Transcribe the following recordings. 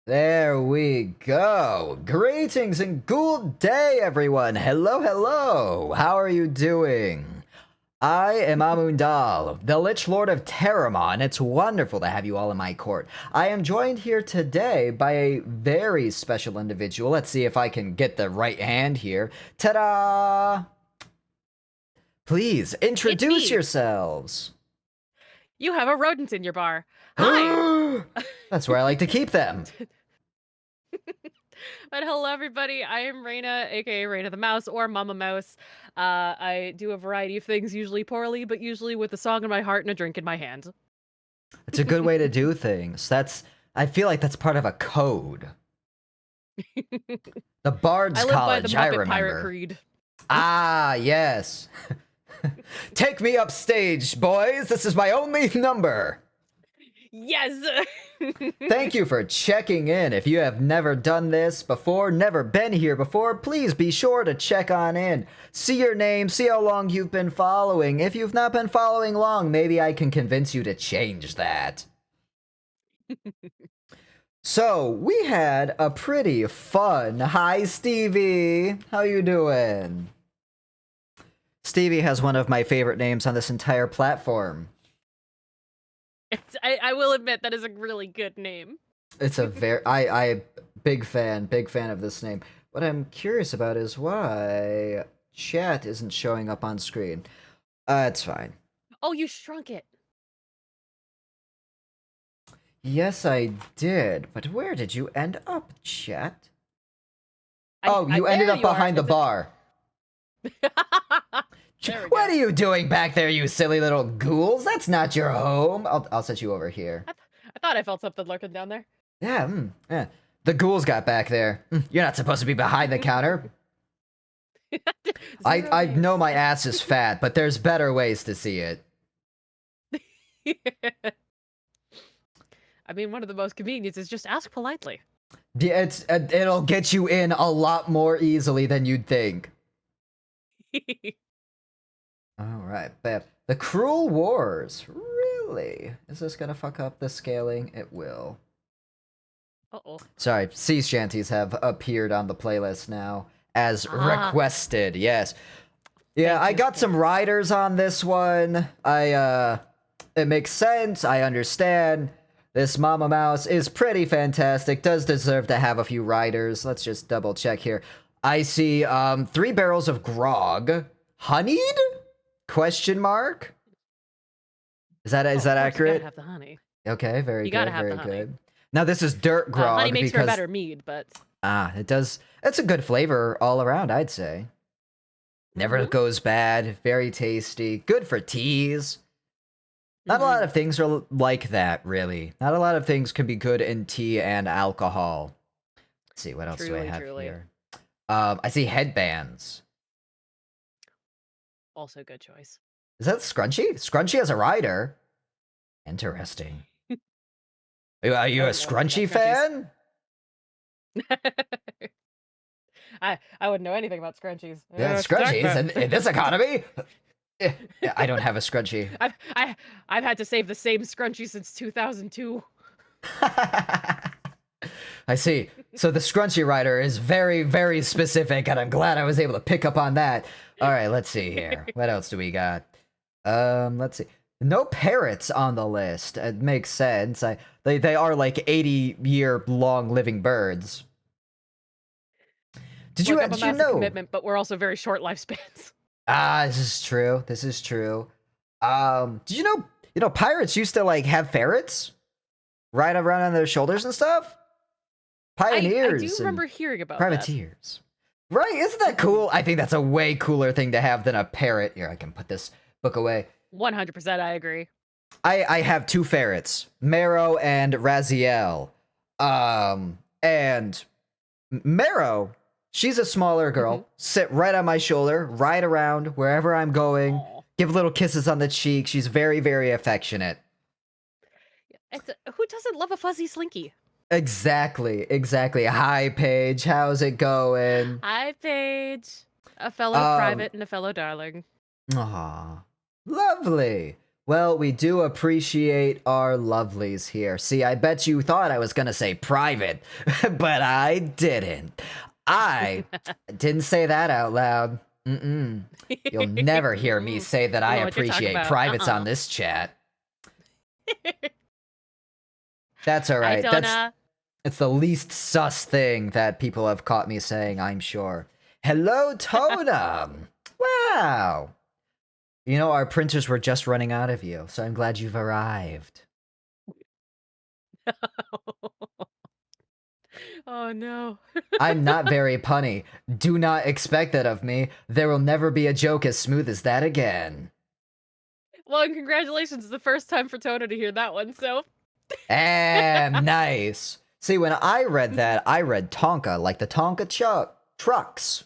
There we go. Greetings and good day, everyone. Hello, hello. How are you doing? I am Amundal, the Lich Lord of Terramon. It's wonderful to have you all in my court. I am joined here today by a very special individual. Let's see if I can get the right hand here. Ta-da! Please, introduce yourselves. You have a rodent in your bar. Hi! That's where I like to keep them. But hello, everybody. I am Raina, aka Raina the Mouse, or Mama Mouse. I do a variety of things, usually poorly, but usually with a song in my heart and a drink in my hand. It's a good way to do things. I feel like that's part of a code. The Bard's I live College, by I the Muppet remember. Pirate Creed. Ah, yes. Take me upstage, boys. This is my only number. Yes! Thank you for checking in. If you have never done this before, never been here before, please be sure to check on in. See your name, see how long you've been following. If you've not been following long, maybe I can convince you to change that. So, we had a pretty fun... Hi, Stevie. How you doing? Stevie has one of my favorite names on this entire platform. I will admit that is a really good name. It's a I big fan of this name. What I'm curious about is why chat isn't showing up on screen. It's fine. Oh, you shrunk it. Yes, I did. But where did you end up, chat? You ended there up you are. behind the bar. What are you doing back there, you silly little ghouls? That's not your home. I'll set you over here. I thought I felt something lurking down there. Yeah, yeah. The ghouls got back there. You're not supposed to be behind the counter. I know my ass is fat, but there's better ways to see it. I mean, one of the most convenient is just ask politely. Yeah, it'll get you in a lot more easily than you'd think. All right, but the Cruel Wars. Really? Is this gonna fuck up the scaling? It will. Uh-oh. Sorry, sea shanties have appeared on the playlist now as requested. Yes. Yeah, I got some riders on this one. It makes sense. I understand. This Mama Mouse is pretty fantastic. Does deserve to have a few riders. Let's just double check here. I see 3 barrels of grog. Honeyed? Question mark? Is that accurate? You gotta have the honey. Okay, very you good, gotta have very the honey. good. Now this is dirt grog honey makes because for a better mead, but it does. It's a good flavor all around, I'd say. Never goes bad. Very tasty. Good for teas. Not a lot of things are like that, really. Not a lot of things can be good in tea and alcohol. Let's see, what else do I have here? I see headbands. Also good choice. Is that Scrunchy? Scrunchy as a rider? Interesting. Are you a Scrunchy fan? I wouldn't know anything about scrunchies. Yeah, scrunchies in this economy? I don't have a scrunchie. I've had to save the same scrunchie since 2002. I see. So the scrunchie rider is very, very specific, and I'm glad I was able to pick up on that. All right, let's see here. What else do we got? Let's see. No parrots on the list. It makes sense. They are like 80-year-long living birds. Did you know? Commitment, but we're also very short lifespans. This is true. This is true. Did you know? You know, pirates used to like have ferrets ride around on their shoulders and stuff. Pioneers. I do remember hearing about privateers. That. Right? Isn't that cool? I think that's a way cooler thing to have than a parrot. Here, I can put this book away. 100%, I agree. I have 2 ferrets, Marrow and Raziel. And Marrow, she's a smaller girl. Sit right on my shoulder, ride around wherever I'm going. Aww. Give little kisses on the cheek. She's very, very affectionate. Who doesn't love a fuzzy slinky? Exactly. Hi, Paige. How's it going? Hi, Paige. A fellow private and a fellow darling. Aw. Lovely. Well, we do appreciate our lovelies here. See, I bet you thought I was gonna say private, but I didn't. I didn't say that out loud. Mm-mm. You'll never hear me Mm-mm. say that Don't I know what you're talking appreciate about. privates on this chat. That's all Hi, right. Tona. It's the least sus thing that people have caught me saying, I'm sure. Hello, Totem! Wow! You know, our printers were just running out of you, so I'm glad you've arrived. Oh no. I'm not very punny. Do not expect that of me. There will never be a joke as smooth as that again. Well, and congratulations. It's the first time for Tona to hear that one, so. Nice. See, when I read that, I read Tonka, like the Tonka trucks.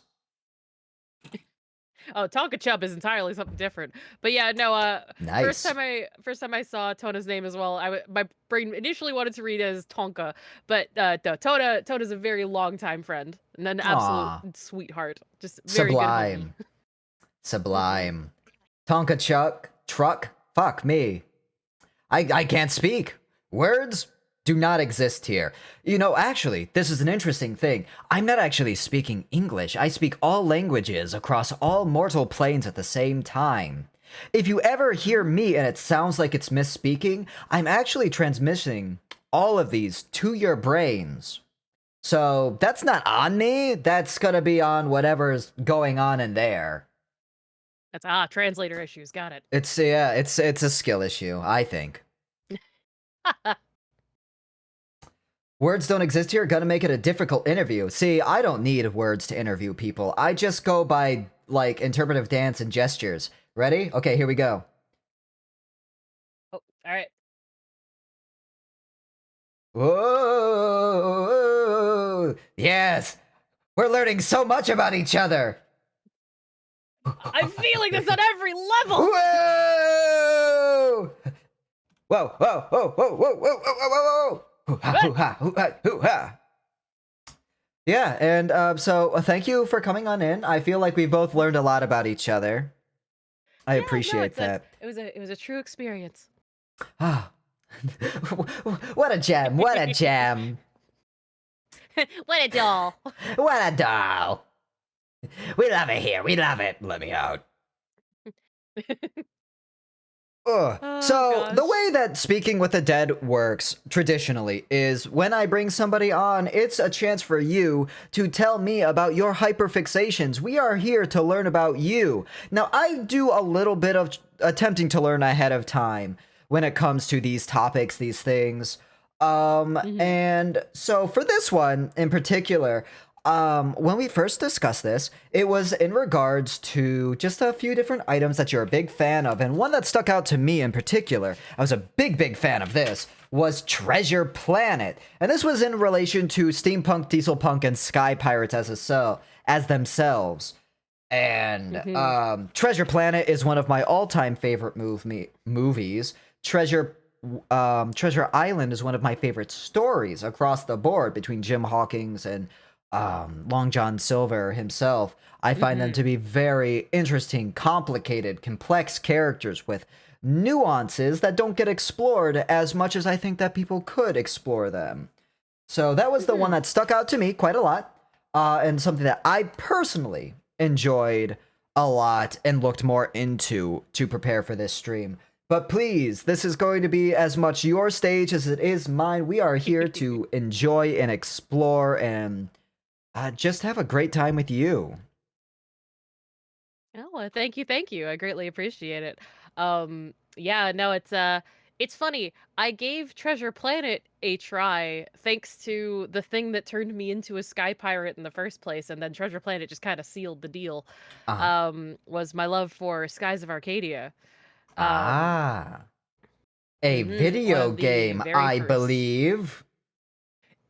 Oh, Tonka Chub is entirely something different. But yeah, no, Nice. first time I saw Tona's name as well, my brain initially wanted to read it as Tonka, but no, Tona's a very long time friend and an absolute Aw. sweetheart. Just very good homie. Sublime. Sublime. Tonka truck? Fuck me. I can't speak. Words do not exist here. You know, actually, this is an interesting thing. I'm not actually speaking English. I speak all languages across all mortal planes at the same time. If you ever hear me and it sounds like it's misspeaking, I'm actually transmitting all of these to your brains. So that's not on me. That's gonna be on whatever's going on in there. That's translator issues. Got it. It's it's a skill issue, I think. Words don't exist here, gonna make it a difficult interview. See, I don't need words to interview people. I just go by, like, interpretive dance and gestures. Ready? Okay, here we go. Oh, all right. Whoa! Yes! We're learning so much about each other! I'm feeling this on every level. Whoa! Whoa, whoa, whoa, whoa, whoa, whoa, whoa, whoa, whoa! Hoo-ha, hoo-ha, hoo-ha, hoo-ha. Yeah, and so thank you for coming on in. I feel like we both learned a lot about each other. I Yeah, no, appreciate that. it was a true experience. Ah, what a gem! What a gem! What a doll. What a doll! We love it here. We love it. Let me out. Ugh. Oh So, the gosh. way that Speaking with the Dead works traditionally is when I bring somebody on, it's a chance for you to tell me about your hyperfixations. We are here to learn about you. Now, I do a little bit of attempting to learn ahead of time when it comes to these topics, these things. Mhm. And so for this one in particular, when we first discussed this, it was in regards to just a few different items that you're a big fan of, and one that stuck out to me in particular, I was a big fan of this, was Treasure Planet. And this was in relation to steampunk, dieselpunk, and sky pirates as themselves. And Mhm. Treasure Planet is one of my all-time favorite movies. Treasure Island is one of my favorite stories across the board between Jim Hawkins and Long John Silver himself. I find them Mhm. to be very interesting, complicated, complex characters with nuances that don't get explored as much as I think that people could explore them. So that was the one Mhm. that stuck out to me quite a lot, and something that I personally enjoyed a lot and looked more into to prepare for this stream. But please, this is going to be as much your stage as it is mine. We are here to enjoy and explore and just have a great time with you. Oh, well, thank you, thank you. I greatly appreciate it. Yeah, no, it's funny. I gave Treasure Planet a try thanks to the thing that turned me into a sky pirate in the first place, and then Treasure Planet just kind of sealed the deal. Uh, Was my love for Skies of Arcadia. Um, ah, a one video of the game, very I first. believe.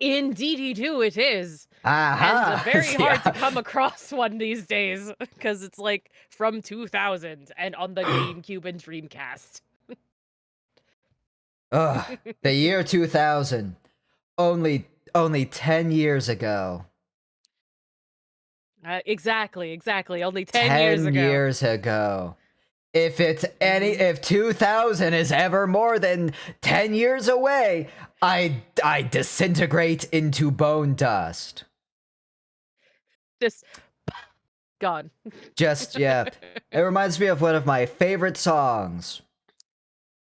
Indeedy do it is. And Aha, very hard to yeah. come across one these days because it's like from 2000 and on the GameCube and Dreamcast. Ugh, the year 2000. Only 10 years ago. Exactly, exactly. Only 10 years 10 ago. years ago. Mhm. If 2000 is ever more than 10 years away, I disintegrate into bone dust. Just gone. Just, yeah. It reminds me of one of my favorite songs.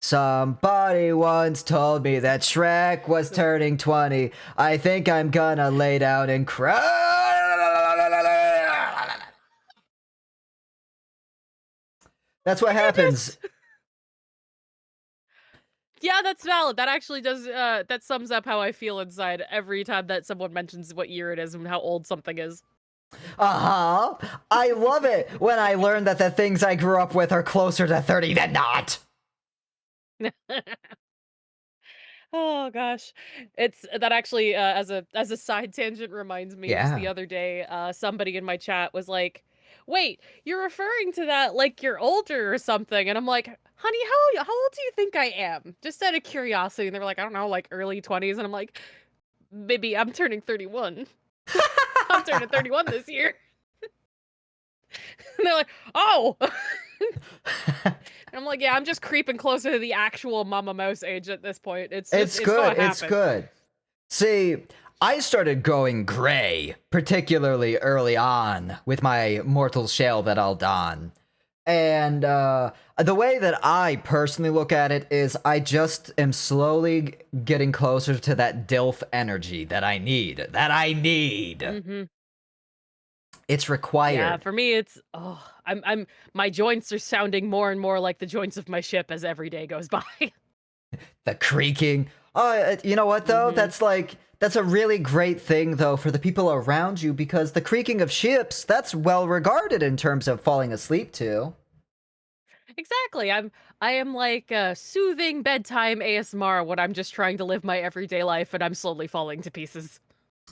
Somebody once told me that Shrek was turning 20. I think I'm gonna lay down and cry. That's what happens. Yes. Yeah, that's valid. That actually does, that sums up how I feel inside every time that someone mentions what year it is and how old something is. Uh-huh. I love it when I learn that the things I grew up with are closer to 30 than not. Oh gosh. It's that actually, as a side tangent reminds me just the Yeah. other day, somebody in my chat was like, "Wait, you're referring to that like you're older or something." And I'm like, "Honey, how old do you think I am?" Just out of curiosity. And they were like, "I don't know, like early 20s." And I'm like, "Baby, I'm turning 31. I'm turning 31 this year." And they're like, "Oh." And I'm like, "Yeah, I'm just creeping closer to the actual Mama Mouse age at this point. It's It's gonna good. It's happen." good. See, I started going gray, particularly early on, with my mortal shell that I'll don. And the way that I personally look at it is I just am slowly getting closer to that DILF energy that I need. That I need. Mhm. It's Yeah, required. for me, it's I'm my joints are sounding more and more like the joints of my ship as every day goes by. The creaking. Oh, you know what though? Mhm. That's a really great thing though for the people around you because the creaking of ships, that's well regarded in terms of falling asleep to. Exactly. I am like soothing bedtime ASMR when I'm just trying to live my everyday life and I'm slowly falling to pieces.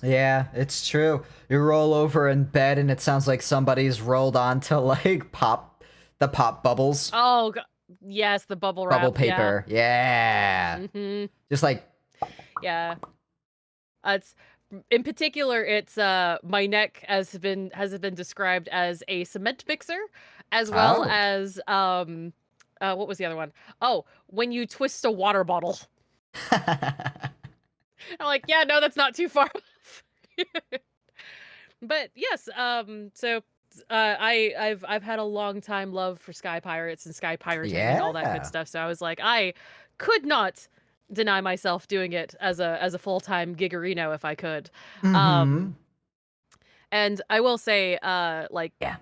Yeah, it's true. You roll over in bed and it sounds like somebody's rolled onto like pop bubbles, Oh, yes, the bubble bubble wrap. Yeah. paper. Yeah. Mhm. Just like Yeah. It's in particular, it's my neck has been described as a cement mixer, as well oh. as what was the other one? Oh, when you twist a water bottle. I'm like, yeah, no, that's not too far off. But yes, I've had a long time love for sky pirates and sky pirating, all that good Yeah. stuff. So I was like, I could not deny myself doing it as a full-time gigarino if I could. Um Mhm. And I will say, like, Yeah.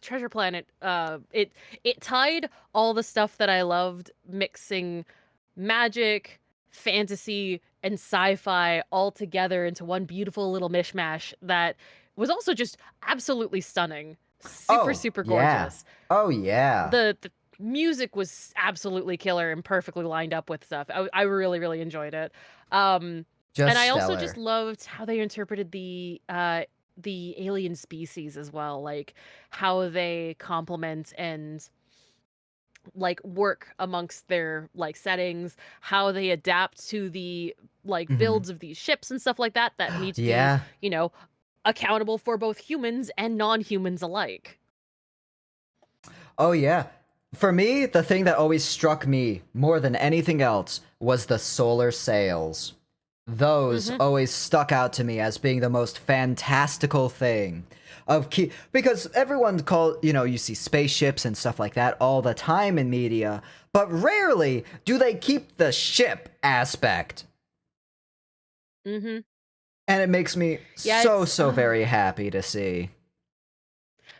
Treasure Planet, it tied all the stuff that I loved, mixing magic, fantasy, and sci-fi all together into one beautiful little mishmash that was also just absolutely stunning. Super, Oh, super yeah. gorgeous. Oh, yeah. The music was absolutely killer and perfectly lined up with stuff. I really, really enjoyed it. Um, and Just I also just stellar. loved how they interpreted the alien species as well, like how they complement and like work amongst their like settings, how they adapt to the like Mhm. builds of these ships and stuff like that that need to be, Yeah. you know, accountable for both humans and non-humans alike. Oh, yeah. For me, the thing that always struck me more than anything else was the solar sails. Those Mhm. always stuck out to me as being the most fantastical thing because everyone you see spaceships and stuff like that all the time in media, but rarely do they keep the ship aspect. Mhm. And it makes me Yeah, so very happy to see.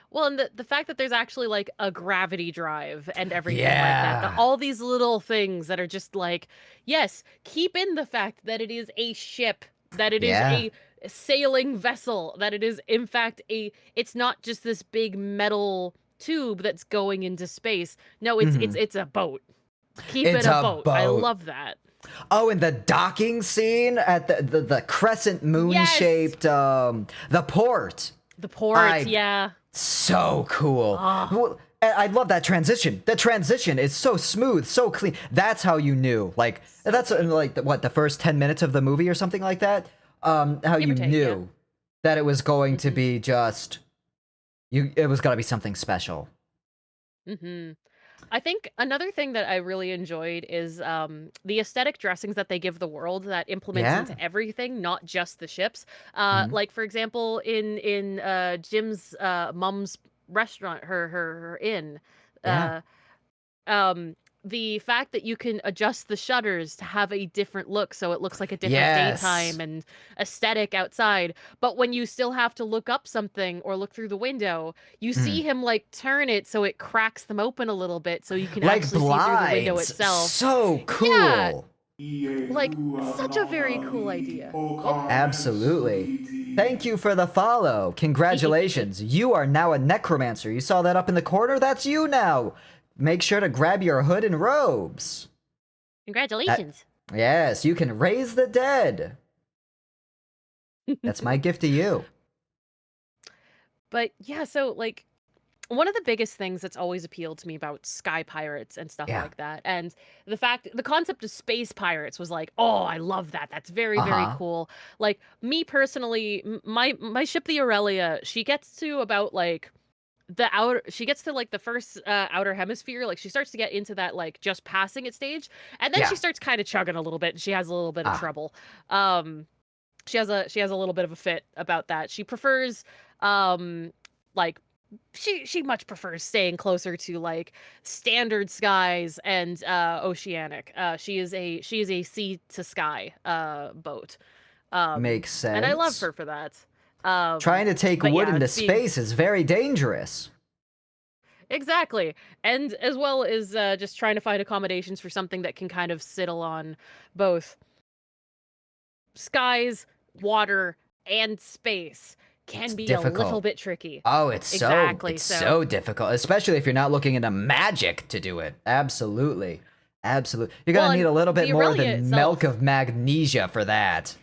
well, and the fact that there's actually, like, a gravity drive and everything like that, that Yeah. all these little things that are just like, yes, keep in the fact that it is a ship, that it is Yeah. a sailing vessel, that it is in fact it's not just this big metal tube that's going into space. No, Mhm. it's a boat. Keep it It's a a boat. I boat. love that. Oh, and the docking scene at the crescent moon Yes! shaped the port. The port, I yeah. so cool. Ah, I love that transition. The transition is so smooth, so clean. That's how you knew. Like so that's good. like what the first 10 minutes of the movie or something like that. How Give you or take, yeah. knew that it was going to Mhm. be just it was going to be something special. Mhm. I think another thing that I really enjoyed is the aesthetic dressings that they give the world that implements Yeah. into everything, not just the ships. Mhm. Like for example, in Jim's mom's restaurant, her inn, Yeah. uh, um, the fact that you can adjust the shutters to have a different look, so it looks like a different Yes. daytime and aesthetic outside. But when you still have to look up something or look through the window, you see Mhm. him like turn it so it cracks them open a little bit so you can Like actually see through the window blinds. itself. So Yeah, cool. like such a very cool idea. Oh, Absolutely. Thank you for the follow. Congratulations. You are now a necromancer. You saw that up in the corner? That's you now. Make sure to grab your hood and robes. That, congratulations. yes, you can raise the dead. That's my gift to you. But yeah, so like one of the biggest things that's always appealed to me about sky pirates and stuff Yeah. like that, and the concept of space pirates was like, oh, I love that. That's very, very Uh-huh. cool. Like me personally, my ship, the Aurelia, she gets to about like she gets to like the first outer hemisphere. Like she starts to get into that like just passing it stage, and then she Yeah. starts kind of chugging a little bit, and she has a little bit of Ah. trouble. Um, she has a little bit of a fit about that. She prefers like she much prefers staying closer to like standard skies and oceanic. She is a sea to sky boat. Makes And I love sense. her for that. Trying to take But wood yeah, into being space is very dangerous. exactly. And as well as just trying to find accommodations for something that can kind of settle on both skies, water, and space It's can be a little difficult. bit tricky. Oh, it's so Exactly. it's So so difficult, especially if you're not looking into magic to do it. Absolutely. Absolutely. You're well, gonna need and a little bit the more Aurelia than milk itself. of magnesia for that.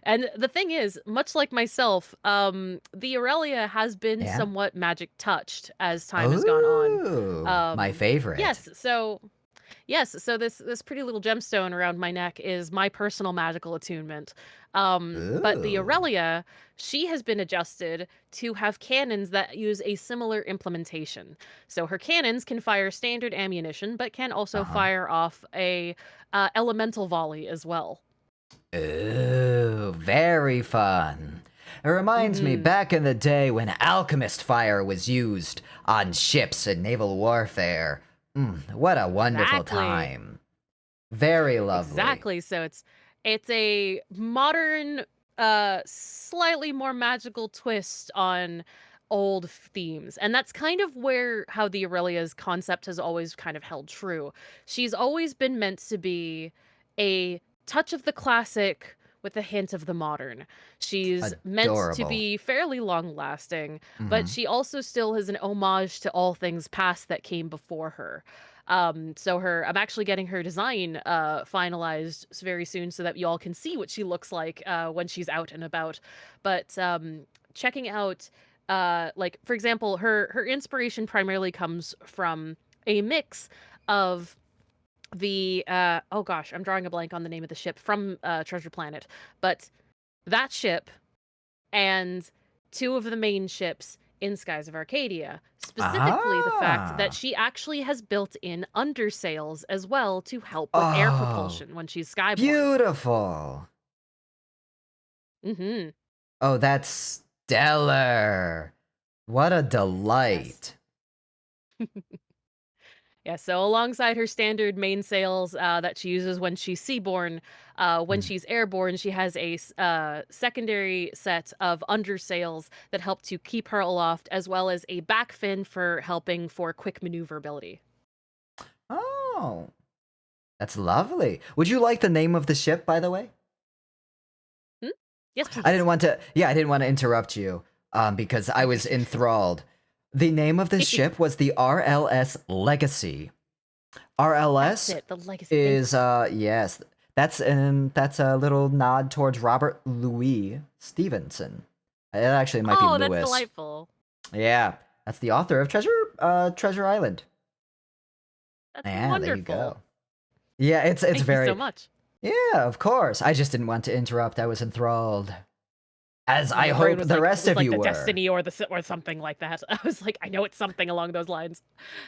And the thing is, much like myself, the Aurelia has been Yeah? somewhat magic touched as time has gone on. Ooh, my favorite. Yes, so yes, so this pretty little gemstone around my neck is my personal magical attunement. But the Ooh. Aurelia, she has been adjusted to have cannons that use a similar implementation. So her cannons can fire standard ammunition, but can also Uh-huh. fire off a elemental volley as well. Ooh, very fun. It reminds me Hmm. back in the day when alchemist fire was used on ships in naval warfare. What a wonderful Exactly. time. Very lovely. Exactly. So it's a modern, slightly more magical twist on old themes. And that's kind of where how the Aurelia's concept has always kind of held true. She's always been meant to be a touch of the classic with a hint of the modern. She's meant to Adorable. be fairly long lasting, but Hmm. she also still is an homage to all things past that came before her. So I'm actually getting her design finalized very soon so that y'all can see what she looks like when she's out and about. But checking out like for example, her inspiration primarily comes from a mix of the oh gosh, I'm drawing a blank on the name of the ship from Treasure Planet, but that ship and two of the main ships in Skies of Arcadia. Specifically, the fact that Ah. she actually has built in undersails as well to help with air Oh, propulsion when she's skyborne. beautiful. Hmm. Oh, that's stellar. What a Yes. delight. Yeah, so alongside her standard mainsails that she uses when she's seaborne, when Mm. she's airborne, she has a secondary set of undersails that help to keep her aloft, as well as a back fin for helping for quick maneuverability. Oh, that's lovely. Would you like the name of the ship, by the way? Hmm? Yes, I didn't please. want to, yeah, I didn't want to interrupt you, because I was enthralled. The name of the ship was the RLS Legacy. That's RLS it, the legacy. Thank is, you. yes, that's a little nod towards Robert Louis Stevenson. It actually might be Oh, that's Lewis. delightful. Yeah, that's the author of Treasure Island. That's Yeah, there you wonderful. go. Yeah, it's Thank you so very, much. yeah, of course. I just didn't want to interrupt. I was enthralled. As And I my brain hope was the like, it rest was of like you the were. destiny or something like that. I was like, I know it's something along those lines.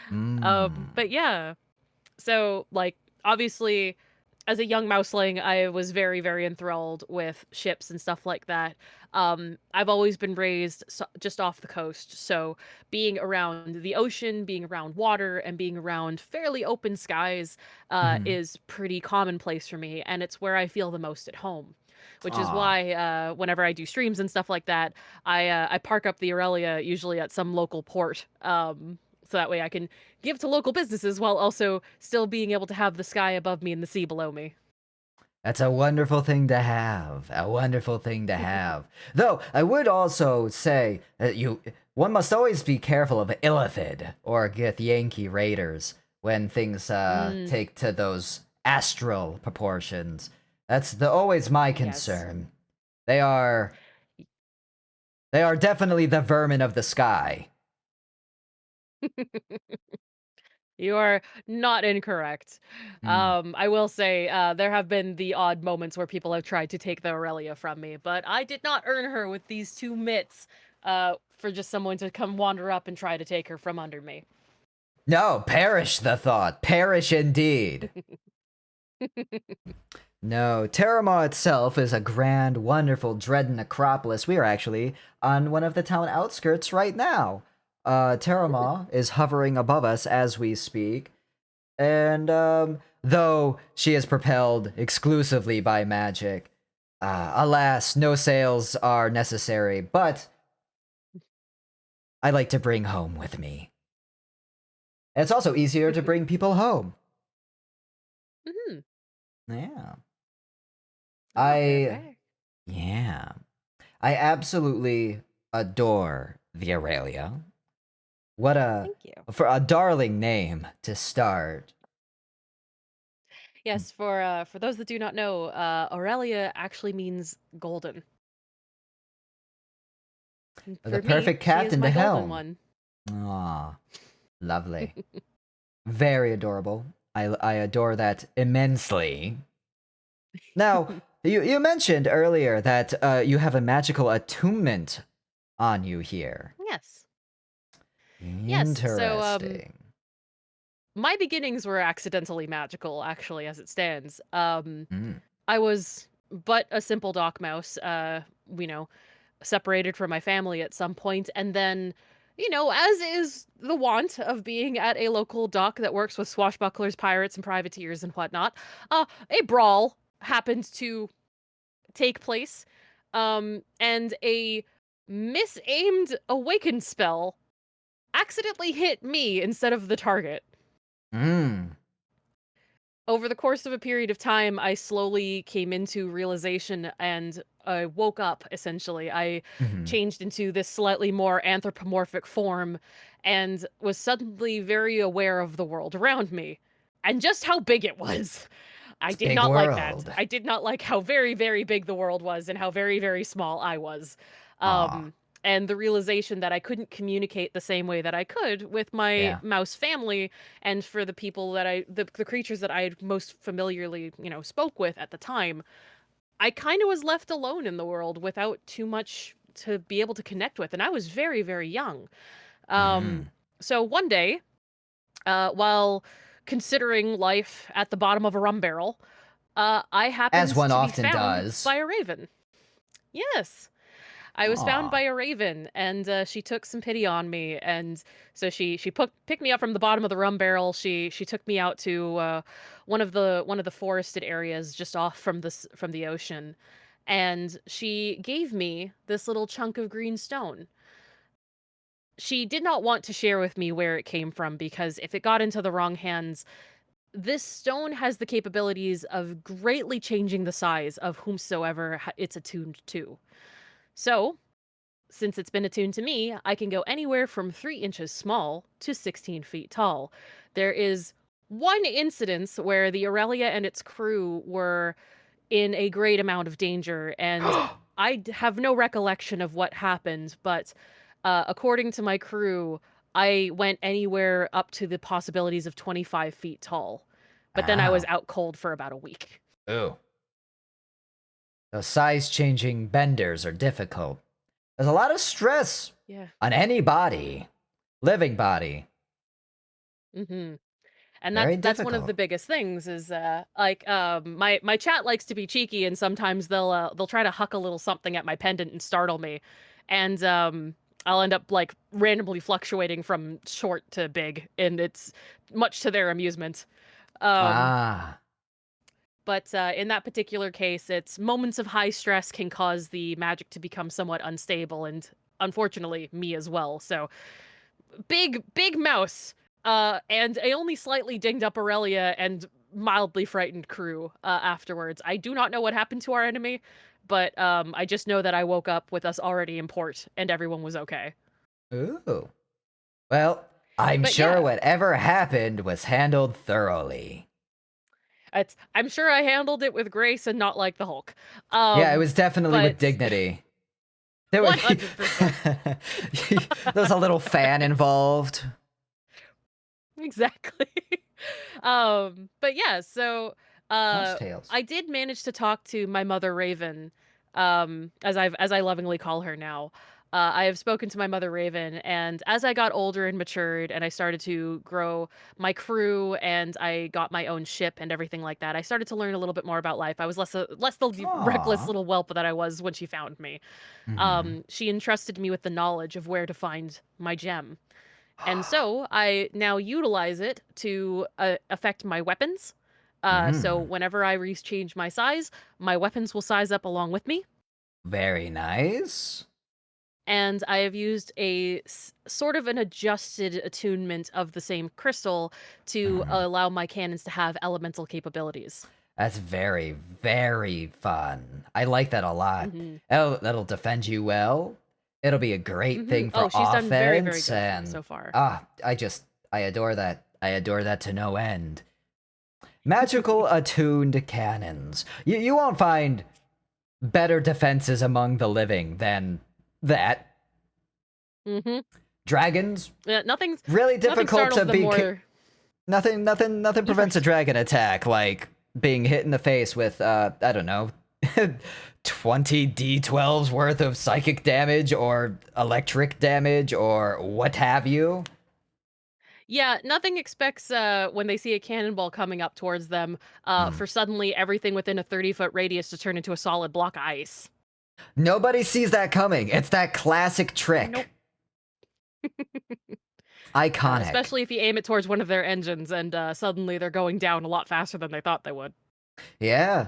Mm. But yeah. So, like, obviously, as a young mouseling, I was very, very enthralled with ships and stuff like that. I've always been raised just off the coast, so being around the ocean, being around water, and being around fairly open skies Mhm. is pretty commonplace for me, and it's where I feel the most at home. Which is Aw. why, whenever I do streams and stuff like that, I park up the Aurelia usually at some local port, so that way I can give to local businesses while also still being able to have the sky above me and the sea below me. That's a wonderful thing to have. A wonderful thing to have. Though I would also say that one must always be careful of Illithid or Githyanki raiders when things Mm, take to those astral proportions. That's always my yes. concern. They are they are definitely the vermin of the sky. You are not incorrect. Mm. I will say, there have been the odd moments where people have tried to take the Aurelia from me, but I did not earn her with these two mitts, for just someone to come wander up and try to take her from under me. No, perish the thought. Perish indeed. No, Terramar itself is a grand, wonderful, dread necropolis. We are actually on one of the town outskirts right now. Terramar is hovering above us as we speak, and though she is propelled exclusively by magic, alas, no sails are necessary, but I like to bring home with me. And it's also easier to bring people home. Mhm. Yeah. Ah, fair, I, fair. yeah. I absolutely adore the Aurelia. What a Thank you. for a darling name to start. Yes, for those that do not know, Aurelia actually means golden. And The for me, perfect she is captain to my golden helm. one. Ah, lovely. Very adorable. I adore that immensely. Now, you mentioned earlier that you have a magical attunement on you here. Yes. Yes. So, Interesting. my beginnings were accidentally magical, actually, as it stands. Mm. I was but a simple dock mouse, separated from my family at some point, and then, as is the want of being at a local dock that works with swashbucklers, pirates, and privateers and whatnot, a brawl happened to take place, and a misaimed awakened spell accidentally hit me instead of the target. Mm. Over the course of a period of time, I slowly came into realization and I woke up, essentially. I Hmm. changed into this slightly more anthropomorphic form and was suddenly very aware of the world around me and just how big it was. I It's a did big not like that. world. I did not like how very, very big the world was and how very, very small I was. Aw. Um, and the realization that I couldn't communicate the same way that I could with my Yeah. mouse family and for the people that the creatures that I most familiarly, spoke with at the time, I kind of was left alone in the world without too much to be able to connect with. And I was very, very young. Um, Mm. so one day, while considering life at the bottom of a rum barrel, I As happened one to be often found does. by a raven. Yes. I was found Aw. by a raven, and she took some pity on me, and so she picked me up from the bottom of the rum barrel. She took me out to one of the forested areas just off from the ocean, and she gave me this little chunk of green stone. She did not want to share with me where it came from because if it got into the wrong hands, this stone has the capabilities of greatly changing the size of whomsoever it's attuned to. So, since it's been attuned to me, I can go anywhere from 3 inches small to 16 feet tall. There is one incidence where the Aurelia and its crew were in a great amount of danger, and have no recollection of what happened, but according to my crew, I went anywhere up to the possibilities of 25 feet tall. But then I was Ow. out cold for about a week. Ooh. Those size-changing benders are difficult. There's a lot of stress Yeah. on any body, living body. Mhm. And Very that's one of the difficult. biggest things is, like, my chat likes to be cheeky, and sometimes they'll try to huck a little something at my pendant and startle me, and, I'll end up, like, randomly fluctuating from short to big, and it's much to their amusement. Um, Ah. but, in that particular case, it's moments of high stress can cause the magic to become somewhat unstable, and unfortunately, me as well, so big mouse, and a only slightly dinged up Aurelia and mildly frightened crew, afterwards. I do not know what happened to our enemy, but, I just know that I woke up with us already in port and everyone was okay. Ooh. Well, I'm But sure yeah, whatever happened was handled thoroughly. I'm sure I handled it with grace and not like the Hulk. Yeah, it was definitely with But dignity. There was 100%. there was a little fan involved. Exactly. But yeah, so Much tales. I did manage to talk to my mother Raven, as I lovingly call her now. I have spoken to my mother Raven, and as I got older and matured, and I started to grow my crew, and I got my own ship and everything like that, I started to learn a little bit more about life. I was less the reckless Aw. little whelp that I was when she found me. Mhm. She entrusted me with the knowledge of where to find my gem. And so I now utilize it to affect my weapons. So Mm. whenever I change my size, my weapons will size up along with me. Very nice. And I have used sort of an adjusted attunement of the same crystal to Mhm. allow my cannons to have elemental capabilities. That's very, very fun. I like that a lot. Hmm. That'll defend you well. It'll be a great Hmm. thing for Oh, she's done very, very offense, good for me and so far. I adore that. I adore that to no end. Magical attuned cannons. You won't find better defenses among the living than that. Hmm. Dragons, Yeah, really nothing difficult startles to them be. more. Nothing You prevents a first. dragon attack like being hit in the face with I don't know, 20 d12s worth of psychic damage or electric damage or what have you. Yeah, nothing expects when they see a cannonball coming up towards them Hmm. for suddenly everything within a 30-foot radius to turn into a solid block of ice. Nobody sees that coming. It's that classic Nope. trick. Iconic. Especially if you aim it towards one of their engines and suddenly they're going down a lot faster than they thought they would. Yeah.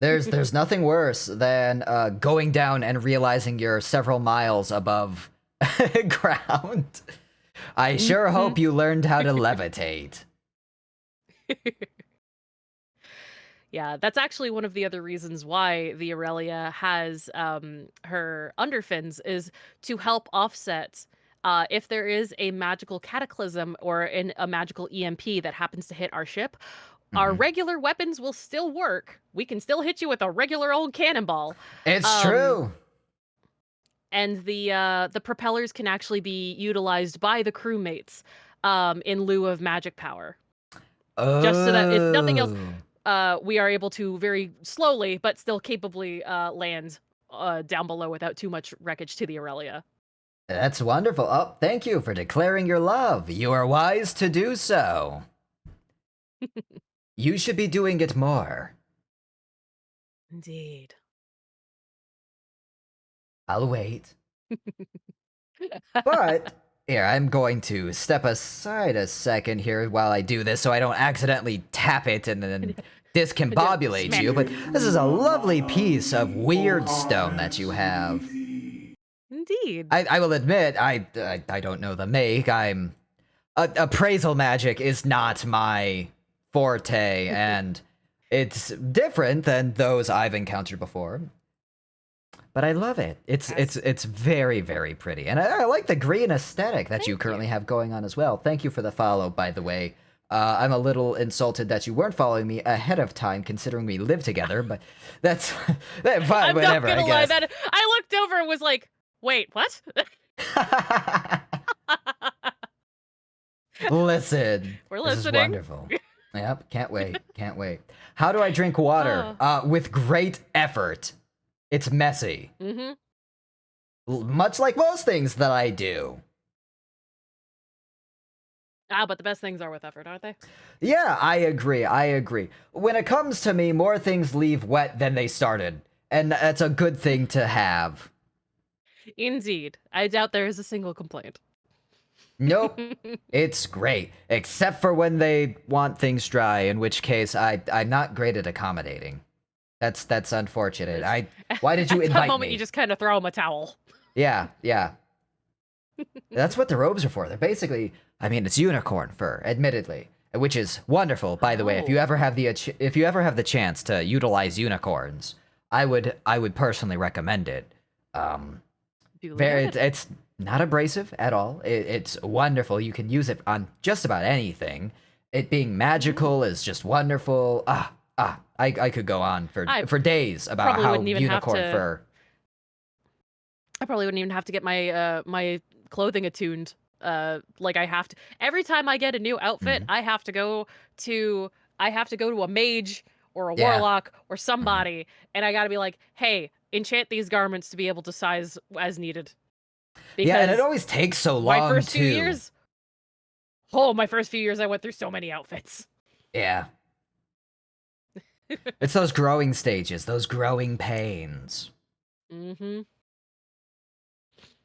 There's nothing worse than going down and realizing you're several miles above ground. I sure Hmm. hope you learned how to levitate. Yeah, that's actually one of the other reasons why the Aurelia has her underfins is to help offset if there is a magical cataclysm or a magical EMP that happens to hit our ship. Our Mhm. regular weapons will still work. We can still hit you with a regular old cannonball. It's Um, true. and the propellers can actually be utilized by the crewmates in lieu of magic power. Just so that if nothing else, Oh, we are able to very slowly but still capably land down below without too much wreckage to the Aurelia. that's wonderful. Oh, thank you for declaring your love. You are wise to do so. You should be doing it more. Indeed. I'll wait. But here, I'm going to step aside a second here while I do this so I don't accidentally tap it and then discombobulate Smack. you. But this is a lovely piece of weird stone that you have. Indeed. I will admit, I don't know the make. Appraisal magic is not my forte, and it's different than those I've encountered before. But I love it. As It's very, very pretty, and I like the green aesthetic that you thank currently you. have going on as well. Thank you for the follow, by the way. I'm a little insulted that you weren't following me ahead of time, considering we live together. But that's fine, I'm not whatever, I gonna lie, guess. that I looked over and was like, wait, what? Listen, We're this is listening. wonderful. Yep, can't wait. Can't wait. How do I drink water? Oh. With great effort. It's messy. Mm-hmm. Much like most things that I do. But the best things are with effort, aren't they? Yeah, I agree. I agree. When it comes to me, more things leave wet than they started. And that's a good thing to have. Indeed. I doubt there is a single complaint. Nope. It's great. Except for when they want things dry, in which case I'm not great at accommodating. That's unfortunate. Why did you At that invite moment, me? you just kind of throw them a towel. Yeah, yeah. That's what the robes are for. They're basically, I mean, it's unicorn fur, admittedly, which is wonderful. By the way, if you Oh. ever have the chance to utilize unicorns, I would personally recommend it. Duly Very, noted. it's not abrasive at all. It's wonderful. You can use it on just about anything. It being magical is just wonderful. I could go on I for days about probably how wouldn't even have unicorn to. fur. I probably wouldn't even have to get my my clothing attuned. Like I have to every time I get a new outfit, Mhm. to I have to go to a mage or a Yeah. warlock or Mhm. somebody, and I got to be like, hey, enchant these garments to be able to size as needed. Yeah, and it Because always takes so my long first few too. years, I went through so many outfits. Yeah. It's those growing stages, those growing pains. Mm-hmm.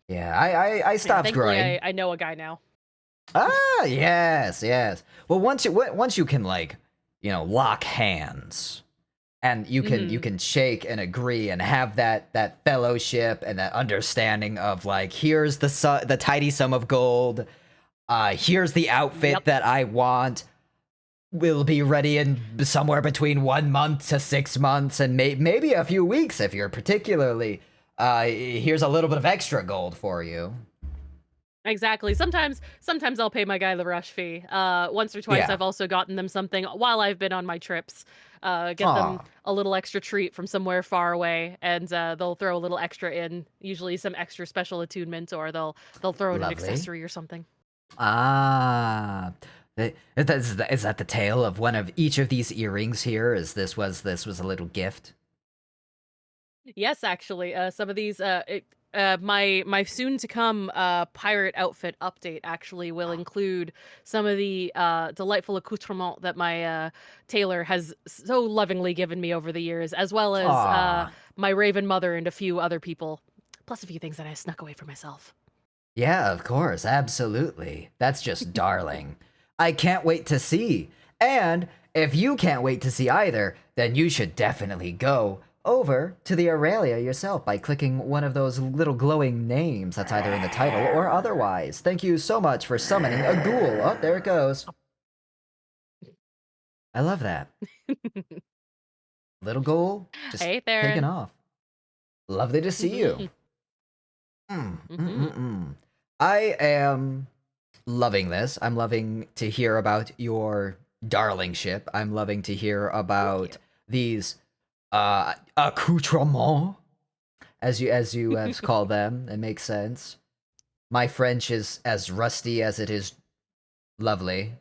Yeah, I Yeah, stopped thankfully growing. I know a guy now. Yes, yes. Well, once you can like, lock hands and you Mm-hmm. can shake and agree and have that fellowship and that understanding of like here's the tidy sum of gold. Here's the outfit Yep. that I want. Will be ready in somewhere between 1 month to 6 months and maybe a few weeks if you're particularly here's a little bit of extra gold for you. Exactly. Sometimes I'll pay my guy the rush fee. Once or twice Yeah. I've also gotten them something while I've been on my trips. Get them Aw, a little extra treat from somewhere far away, and they'll throw a little extra in, usually some extra special attunement, or they'll throw in an lovely. accessory or something. Ah, is that the tale of one of each of these earrings here? Is this was a little gift? Yes, actually, some of these my soon to come pirate outfit update actually will include some of the delightful accoutrement that my tailor has so lovingly given me over the years, as well as Aw, my raven mother and a few other people, plus a few things that I snuck away for myself. yeah, of course, absolutely. That's just darling. I can't wait to see. And if you can't wait to see either, then you should definitely go over to the Aurelia yourself by clicking one of those little glowing names that's either in the title or otherwise. Thank you so much for summoning a ghoul. Oh, there it goes. I love that. Little ghoul, just Hey, taking Theron. off. Lovely to see you. Mm-hmm. I am loving this. I'm loving to hear about your darling ship. I'm loving to hear Thank you. about these accoutrements, as you have called them. It makes sense. My French is as rusty as it is lovely.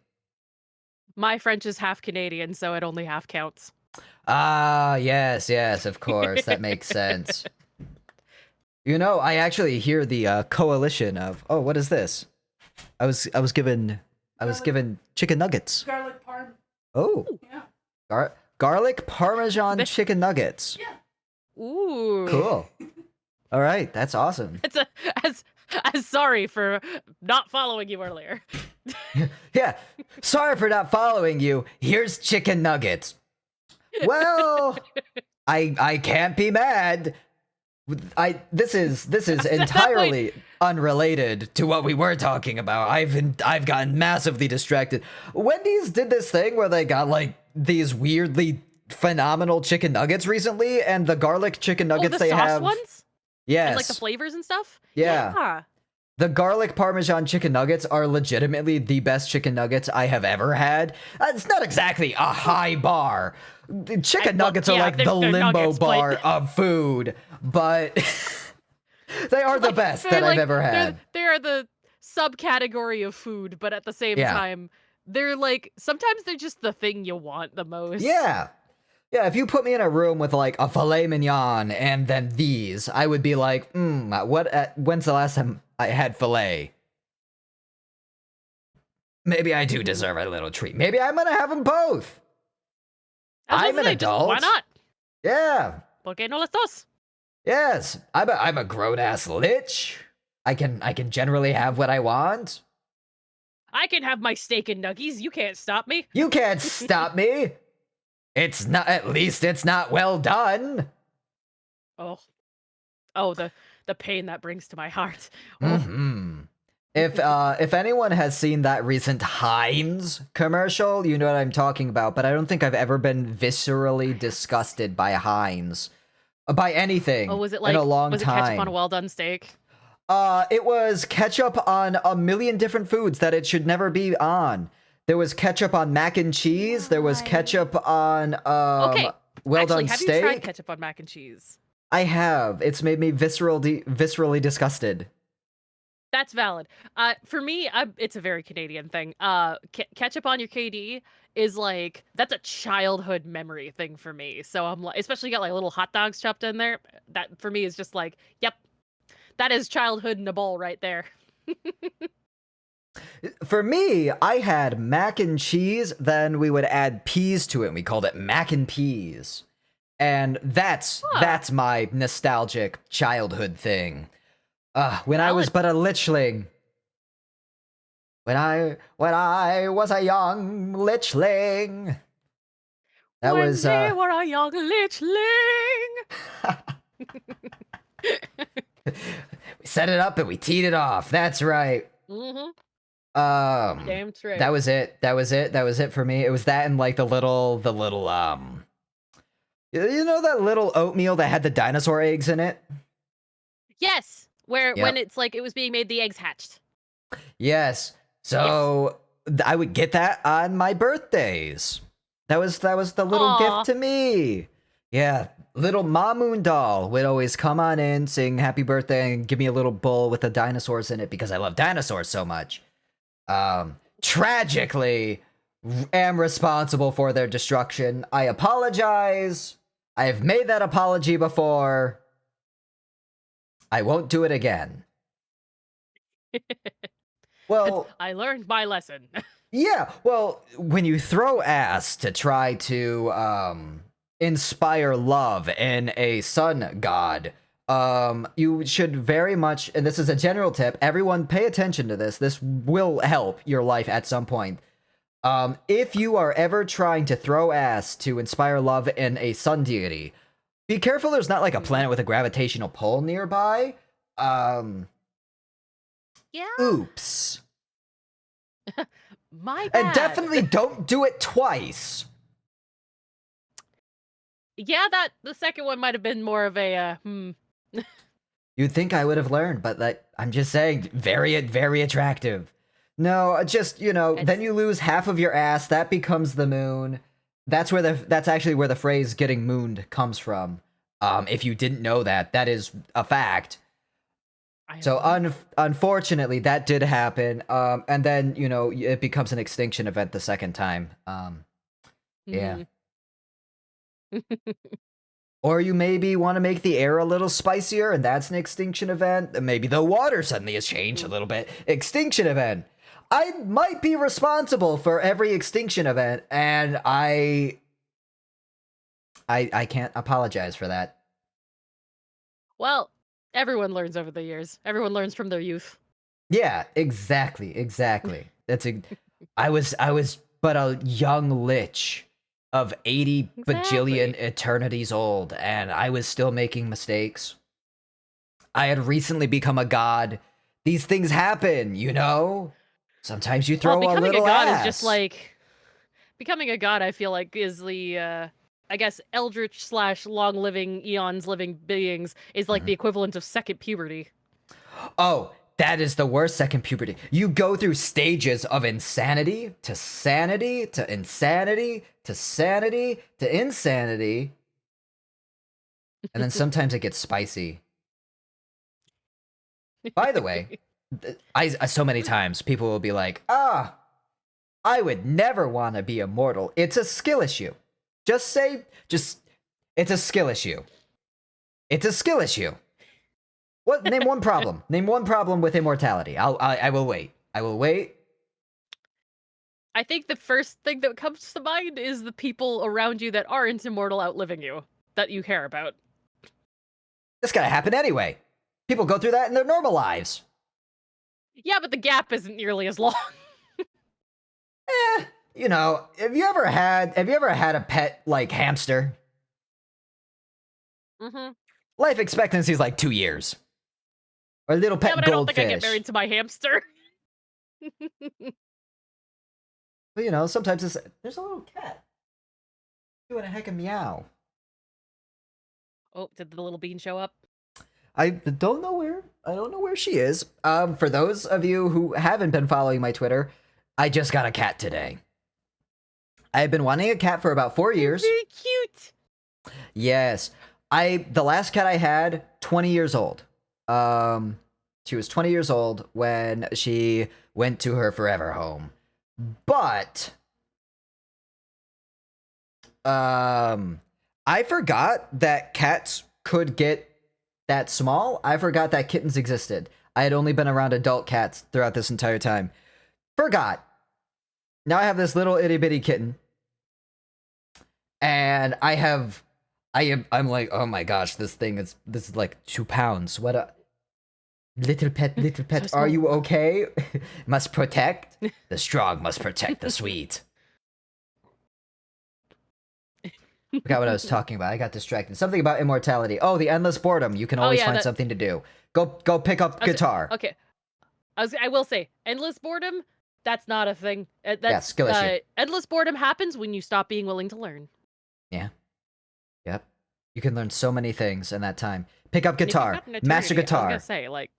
My French is half Canadian, so it only half counts. Ah, yes, yes, of course. That makes sense. I actually hear the coalition of, oh, what is this? I was given chicken nuggets. Garlic parm. Oh, Yeah. garlic parmesan chicken nuggets. Ooh. Cool. All right, that's awesome. It's a as as sorry for not following you earlier. Yeah, sorry for not following you. Here's chicken nuggets. Well, I can't be mad. This is That point, entirely unrelated to what we were talking about. I've gotten massively distracted. Wendy's did this thing where they got like these weirdly phenomenal chicken nuggets recently, and the garlic chicken oh, nuggets the they sauce have. ones and like the Yes, flavors and stuff. yeah. Yeah. The garlic parmesan chicken nuggets are legitimately the best chicken nuggets I have ever had. It's not exactly a high bar. The chicken Well, nuggets are yeah, like the they're limbo nuggets, bar but of food, but they are the best they're that I've like ever had. they're the subcategory of food, but at the same Yeah. time, they're like sometimes they're just the thing you want the most. Yeah. Yeah, if you put me in a room with like a filet mignon and then these, I would be like, when's the last time I had filet? Maybe I do deserve a little treat. Maybe I'm gonna have them both. I was about I'm to an say, just why adult. not? Yeah. ¿Por qué no las dos? Yes. I'm a grown ass lich. I can generally have what I want. I can have my steak and nuggies. You can't stop me. You can't stop me. It's not, at least it's not well done. Oh, oh, the pain that brings to my heart. Oh, Hmm. If anyone has seen that recent Heinz commercial, you know what I'm talking about, but I don't think I've ever been viscerally I haven't seen. disgusted by Heinz. By Oh, anything was it in a like long was it ketchup on a time. well done steak? It was ketchup on a million different foods that it should never be on. There was ketchup on mac and cheese. There was Why? ketchup on Okay, well actually, done have you tried steak. ketchup on mac and cheese? I have. It's made me viscerally disgusted. That's valid. For me, it's a very Canadian thing. Ketchup on your KD is like that's a childhood memory thing for me. So I'm like, especially got like little hot dogs chopped in there. That for me is just like, yep, that is childhood in a bowl right there. For me, I had mac and cheese, then we would add peas to it, and we called it mac and peas. And Huh, that's my nostalgic childhood thing. When I was valid. but a lichling. When I was a young lichling. That When was they were a young lichling. we set it up and we teed it off. That's right. Mm-hmm. Um Damn straight. that was it. That was it for me. It was that and like the little you know that little oatmeal that had the dinosaur eggs in it? Yes, where when Yep. it's like it was being made, the eggs hatched. Yes. Yes. So I would get that on my birthdays. That was the little gift Aw. to me. Yeah, little Mamoon doll would always come on in, sing happy birthday, and give me a little bowl with the dinosaurs in it because I love dinosaurs so much. Tragically, am responsible for their destruction. I apologize. I have made that apology before. I won't do it again. Well, I learned my lesson. yeah, well, when you throw ass to try to inspire love in a sun god, you should very much, and this is a general tip, everyone pay attention to this. This will help your life at some point. If you are ever trying to throw ass to inspire love in a sun deity, be careful there's not like a Mhm. planet with a gravitational pull nearby. Um, Yeah, oops. my And bad. definitely don't do it twice. Yeah, that the second one might have been more of a You'd think I would have learned, but that I'm just saying, very attractive. No, just then It's you lose half of your ass. That becomes the moon. That's actually where the phrase "getting mooned" comes from. If you didn't know that, that is a fact. I have So not. unfortunately, that did happen. And then it becomes an extinction event the second time. Yeah. Mhm. Or you maybe want to make the air a little spicier, and that's an extinction event. Maybe the water suddenly has changed a Ooh. little bit. Extinction event. I might be responsible for every extinction event, and I can't apologize for that. Well, everyone learns over the years. Everyone learns from their youth. Yeah, exactly. I was but a young lich of 80 bajillion Exactly. eternities old, and I was still making mistakes. I had recently become a god. These things happen, you know? Sometimes you Well, throw a becoming a little god is just ass. like becoming a god, I feel like is the I guess eldritch slash long living eons living beings is like the Mhm. equivalent of second puberty. Oh, that is the worst second puberty. You go through stages of insanity to sanity to insanity to sanity to insanity, and then sometimes it gets spicy. By the way, I so many times people will be like, I would never want to be immortal. It's a skill issue. Just it's a skill issue. It's a skill issue. What? Name one problem. Name one problem with immortality. I will wait. I will wait. I think the first thing that comes to mind is the people around you that aren't immortal outliving you, that you care about. That's gonna happen anyway. People go through that in their normal lives. Yeah, but the gap isn't nearly as long. You know, have you ever had a pet like hamster? Mm-hmm. Life expectancy is like 2 years. Or a little pet Yeah, but goldfish. I don't think I get married to my hamster. But you know, sometimes there's a little cat doing a heck of meow. Oh, did the little bean show up? I don't know where she is. For those of you who haven't been following my Twitter, I just got a cat today. I've been wanting a cat for about 4 years. Very cute. Yes. The last cat I had, 20 years old. She was 20 years old when she went to her forever home. But I forgot that cats could get that small. I forgot that kittens existed. I had only been around adult cats throughout this entire time. Forgot. Now I have this little itty bitty kitten. And I'm like, oh my gosh, this is like 2 pounds. What a little pet, So are you okay? Must protect. The strong must protect the sweet. Forgot what I was talking about. I got distracted. Something about immortality. Oh, the endless boredom. You can always find something to do. Go pick up guitar. Okay. I will say, endless boredom, that's not a thing. That's skill issue. Endless boredom happens when you stop being willing to learn. Yeah. Yep. You can learn so many things in that time. Pick up guitar. Eternity, Master guitar. I was gonna say, like,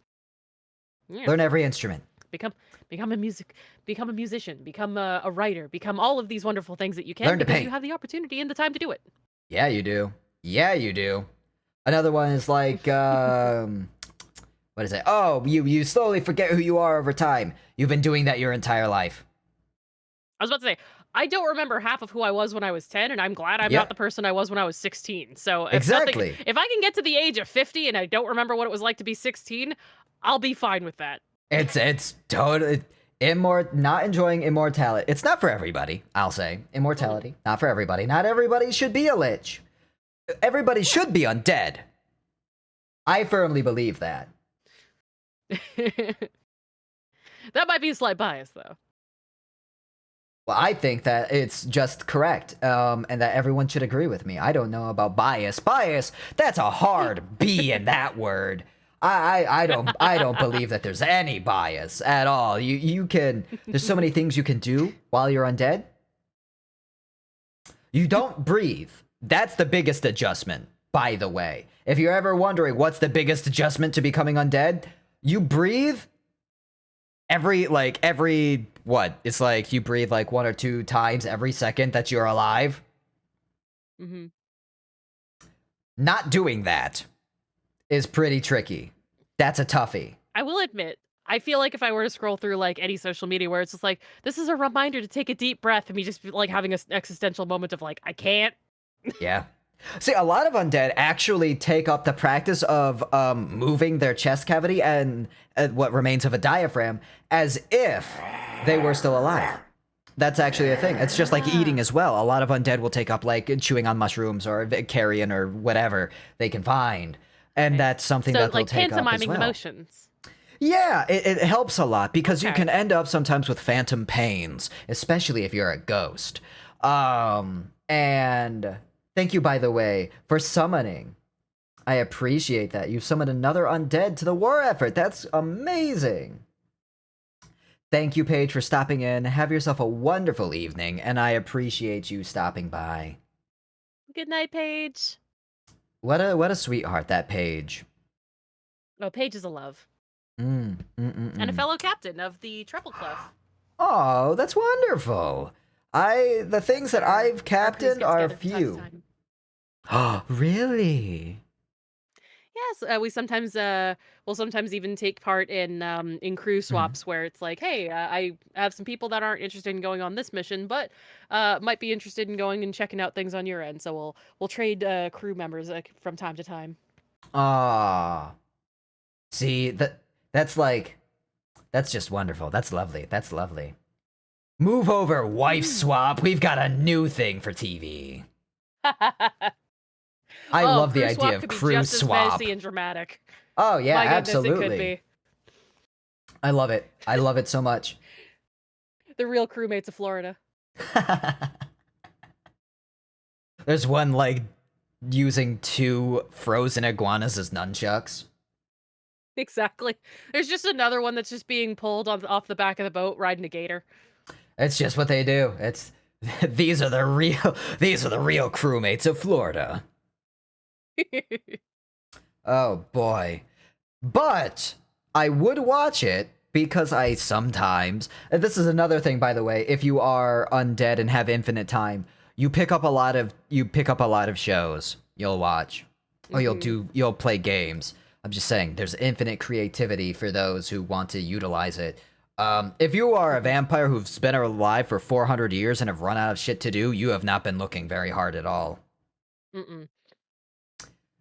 yeah. Learn every instrument. Become a musician, become a writer, become all of these wonderful things that you can Learn to because paint. you have the opportunity and the time to do it. Yeah, you do. Yeah, you do. Another one is like, what is it? Oh, you slowly forget who you are over time. You've been doing that your entire life. I was about to say, I don't remember half of who I was when I was 10, and I'm glad I'm not the person I was when I was 16. So if exactly. If I can get to the age of 50 and I don't remember what it was like to be 16, I'll be fine with that. It's totally not enjoying immortality. It's not for everybody, I'll say. Immortality, not for everybody. Not everybody should be a lich. Everybody should be undead. I firmly believe that. That might be a slight bias, though. Well, I think that it's just correct, and that everyone should agree with me. I don't know about bias. Bias, that's a hard B in that word. I don't believe that there's any bias at all. You can, there's so many things you can do while you're undead. You don't breathe. That's the biggest adjustment, by the way. If you're ever wondering what's the biggest adjustment to becoming undead, you breathe every what? It's like you breathe like 1 or 2 times every second that you're alive. Mm-hmm. Not doing that is pretty tricky. That's a toughie. I will admit, I feel like if I were to scroll through like any social media where it's just like, this is a reminder to take a deep breath, and me just like having an existential moment of like, I can't. Yeah. See, a lot of undead actually take up the practice of moving their chest cavity and what remains of a diaphragm as if they were still alive. That's actually a thing. It's just like eating as well. A lot of undead will take up like chewing on mushrooms or carrion or whatever they can find. And that's something that they'll like take up as pantomiming well. the motions. Yeah, it helps a lot because you can end up sometimes with phantom pains, especially if you're a ghost. And thank you, by the way, for summoning. I appreciate that. You've summoned another undead to the war effort. That's amazing. Thank you, Paige, for stopping in. Have yourself a wonderful evening, and I appreciate you stopping by. Good night, Paige. What a sweetheart, that Paige. Oh, Paige is a love. And a fellow captain of the Treble Clef. Oh, that's wonderful. The things that I've captained are few. Oh, really? Yes, we sometimes will sometimes even take part in crew Mhm. swaps where it's like, hey, I have some people that aren't interested in going on this mission, but might be interested in going and checking out things on your end. So we'll trade crew members from time to time. Ah, see that's like that's just wonderful. That's lovely. That's lovely. Move over, wife Mm. swap. We've got a new thing for TV. I Oh, love the crew idea swap of could be crew just as swap. messy and dramatic. Oh yeah, My goodness, it could absolutely. be. I love it. I love it so much. The real crewmates of Florida. There's one like using two frozen iguanas as nunchucks. Exactly. There's just another one that's just being pulled off the back of the boat riding a gator. It's just what they do. It's these are the real crewmates of Florida. Oh boy. But I would watch it because I sometimes, and this is another thing by the way, if you are undead and have infinite time, you pick up a lot of shows you'll watch or Hmm. you'll play games. I'm just saying there's infinite creativity for those who want to utilize it. If you are a Hmm. vampire who's been alive for 400 years and have run out of shit to do, you have not been looking very hard at all. Mm-mm.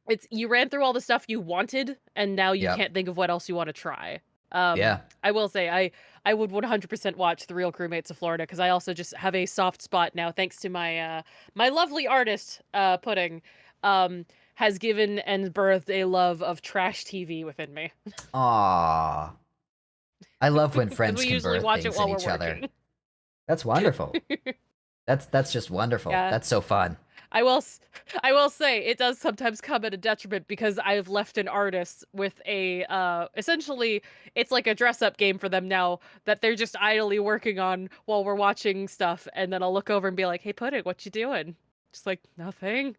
It's you ran through all the stuff you wanted, and now you Yep. can't think of what else you want to try. Yeah. I will say I would 100% watch The Real Crewmates of Florida because I also just have a soft spot now, thanks to my lovely artist Pudding, um, has given and birthed a love of trash TV within me Aww. I love when because friends we can usually birth watch it things in while we're each other. working. That's wonderful. That's just wonderful. Yeah. That's so fun. I will s I will say it does sometimes come at a detriment because I've left an artist with a, essentially, it's like a dress-up game for them now that they're just idly working on while we're watching stuff, and then I'll look over and be like, "Hey, Pudding, what you doing?" Just like, "Nothing." "You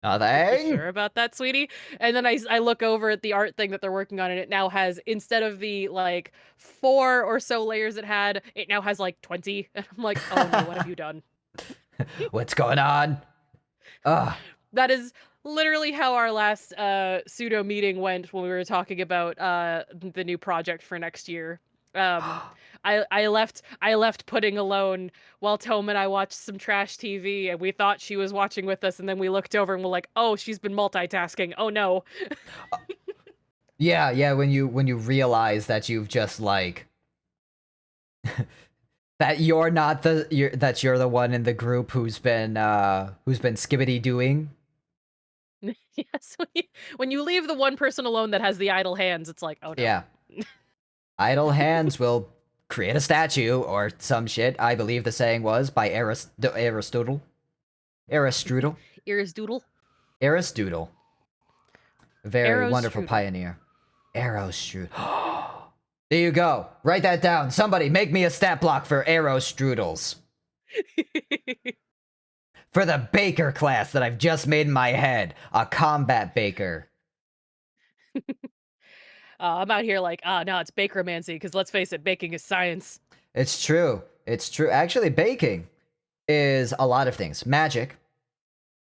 Nothing. sure about that, sweetie?" And then I look over at the art thing that they're working on, and it now has, instead of the, like, 4 or so layers it had, it now has, like, 20, and I'm like, "Oh, no, what have you done?" What's going on? Ugh. That is literally how our last pseudo meeting went when we were talking about the new project for next year. Um I left Pudding alone while Tome and I watched some trash TV, and we thought she was watching with us, and then we looked over and we're like, "Oh, she's been multitasking. Oh no." Yeah, yeah. When you realize that you've just like that you're not that you're the one in the group who's been skibbity doing. Yes, when you leave the one person alone that has the idle hands, it's like, "Oh no." Yeah. Idle hands will create a statue or some shit. I believe the saying was by Aristotle. Aristotle. Ears doodle. Aristotle. A very Arrows wonderful strudel. pioneer. Aristotle. There you go. Write that down. Somebody make me a stat block for arrow strudels. For the baker class that I've just made in my head. A combat baker. I'm out here like, "Ah, no, it's bakeromancy," because let's face it, baking is science. It's true. It's true. Actually, baking is a lot of things magic,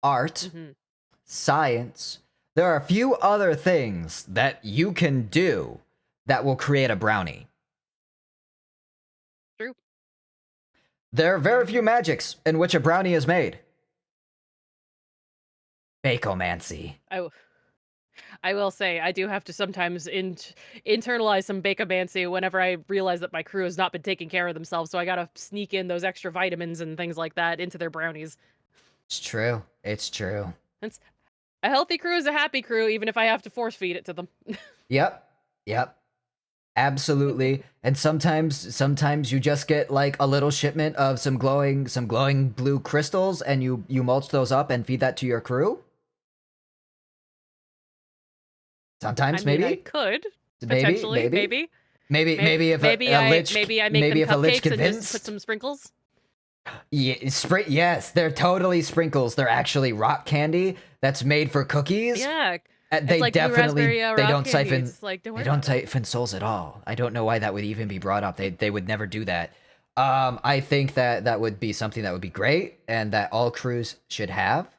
art, Mhm. science. There are a few other things that you can do that will create a brownie. True. There are very Very few true. magics in which a brownie is made. Bakeomancy. I will say I do have to sometimes internalize some bacomancy whenever I realize that my crew has not been taking care of themselves, so I gotta sneak in those extra vitamins and things like that into their brownies. It's true. It's true. It's a healthy crew is a happy crew, even if I have to force feed it to them. Yep. Yep. Absolutely. And sometimes you just get like a little shipment of some glowing blue crystals and you mulch those up and feed that to your crew. I Sometimes mean, I maybe. could Maybe, potentially, maybe. Maybe if maybe I make maybe them if a lich cupcakes and just put convinced. some sprinkles. Yeah, yes, they're totally sprinkles. They're actually rock candy that's made for cookies. Yeah, it's They like blue definitely raspberry rock don't candy. siphon It's like, don't they worry don't about it. siphon souls at all. I don't know why that would even be brought up. They would never do that. I think that that would be something that would be great and that all crews should have.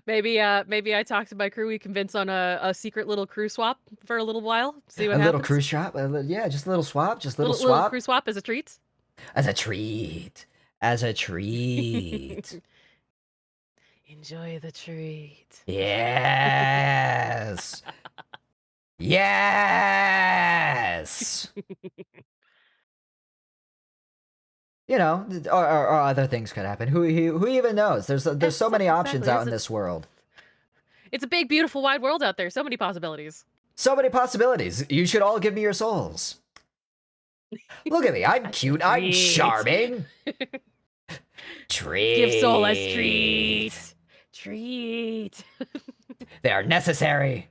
Maybe I talk to my crew, we convince on a secret little crew swap for a little while, see what A little happens. cruise shop, yeah, just a little swap, just a little Little crew swap swap as a treat. as a treat, as a treat. Enjoy the treat. Yes. Yes. Or other things could happen. Who even knows? There's so many options Exactly. out in this world. It's a big, beautiful, wide world out there. So many possibilities. So many possibilities. You should all give me your souls. Look at me. I'm As a cute. I'm treat. charming. Give soul as Treat. treat. Treat. They are necessary.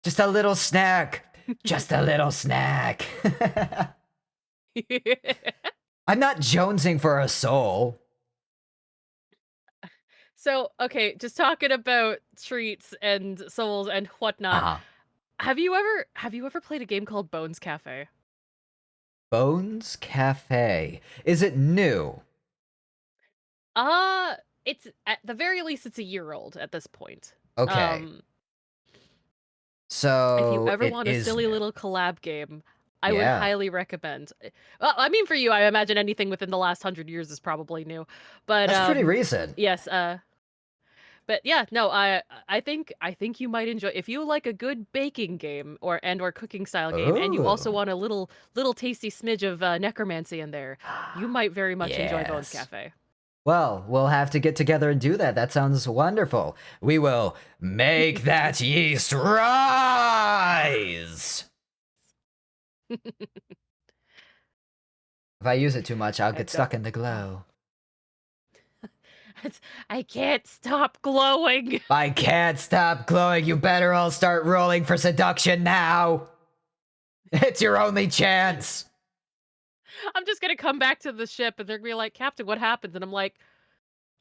Just a little snack. Just a little snack. I'm not jonesing for a soul. So, okay, just talking about treats and souls and whatnot. Uh-huh. Have you ever played a game called Bones Cafe? Bones Cafe. Is it new? Uh, it's at the very least it's a year old at this point. Okay. Um, if you So ever it want a is silly new. little collab game, I would Yeah. highly recommend. Well, I mean for you, I imagine anything within the last 100 years is probably new. But That's pretty recent. yes, but yeah, no, I think you might enjoy if you like a good baking game or cooking style game, and you also Oh. want a little tasty smidge of necromancy in there, you might very much enjoy Bones Yes. Cafe. Well, we'll have to get together and do that. That sounds wonderful. We will make that yeast rise. If I use it too much, I'll I get don't. stuck in the glow. I can't stop glowing. I can't stop glowing. You better all start rolling for seduction now. It's your only chance. I'm just gonna come back to the ship and they're gonna be like, Captain, what happened? And I'm like,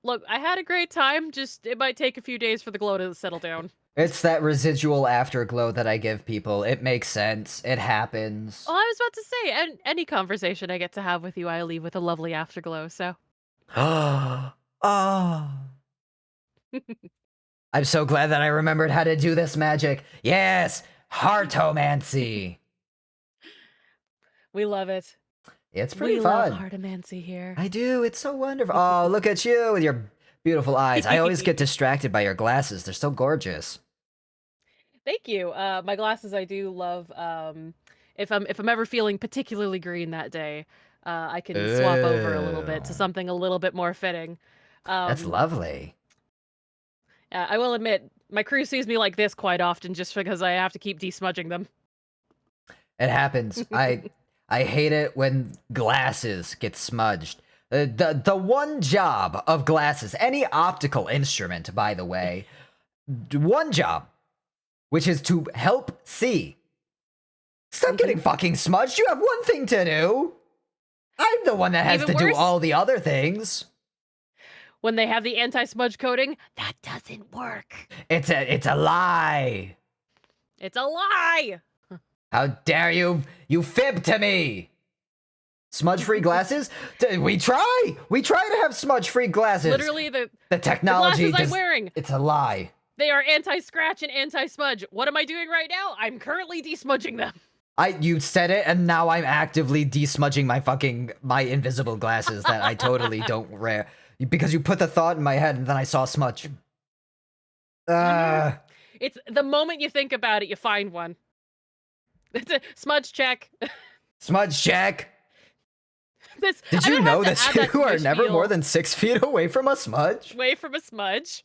look, I had a great time. Just it might take a few days for the glow to settle down. It's that residual afterglow that I give people. It makes sense. It happens. Oh, I was about to say, and any conversation I get to have with you, I leave with a lovely afterglow. So Oh. I'm so glad that I remembered how to do this magic. Yes, heartomancy. we love it. It's pretty We love fun. heartomancy here. I do. It's so wonderful. Oh, look at you with your beautiful eyes. I always get distracted by your glasses. They're so gorgeous. Thank you. My glasses, I do love. If I'm ever feeling particularly green that day, I can swap over a little bit to Ooh, something a little bit more fitting. that's Um, lovely. I will admit, my crew sees me like this quite often, just because I have to keep desmudging them. It happens. I hate it when glasses get smudged. The one job of glasses, any optical instrument, by the way, one job, which is to help see. Stop getting fucking smudged. You have one thing to do. I'm the one that has Even to do worse, all the other things. when they have the anti-smudge coating, that doesn't work. It's a lie. It's a lie. How dare you? You fib to me. Smudge-free glasses? We try. We try to have smudge-free glasses. Literally, The the technology glasses I'm wearing, it's a lie. they are anti-scratch and anti-smudge. What am I doing right now? I'm currently desmudging them. You said it, and now I'm actively desmudging my invisible glasses that I totally don't wear because you put the thought in my head, and then I saw smudge. It's the moment you think about it, you find one. It's a smudge check. Smudge check. Did I'm you gonna have know to that add you are smudge never feel more than 6 feet away from a smudge? away from a smudge.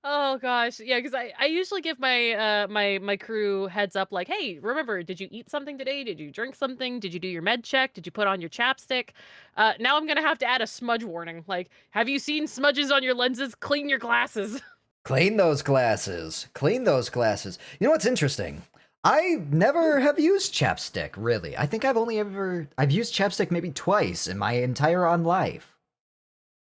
Oh gosh, yeah, because I usually give my crew heads up like, hey, remember, did you eat something today? Did you drink something? Did you do your med check? Did you put on your chapstick? Now I'm gonna have to add a smudge warning. Like, have you seen smudges on your lenses? Clean your glasses. Clean those glasses. Clean those glasses. You know what's interesting? I never have used chapstick, really. I think I've used chapstick maybe twice in my entire on life.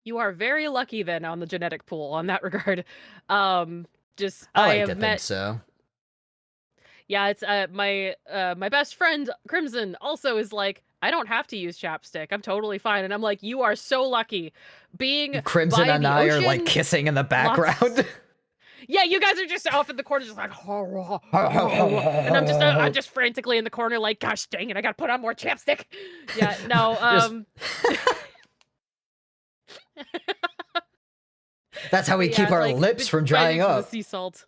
You are very lucky then on the genetic pool on that regard. Um, just I I like to have think met so. Yeah, it's my best friend Crimson also is like, I don't have to use chapstick. I'm totally fine. And I'm like, you are so lucky. Being Crimson by and the I are like ocean, kissing in the lots. background. Yeah, you guys are just off in the corner, just like, and I'm just frantically in the corner, like, gosh dang it, I gotta put on more chapstick. Yeah, no, Just- That's how we keep yeah, our like lips from ready drying for the up. sea salt.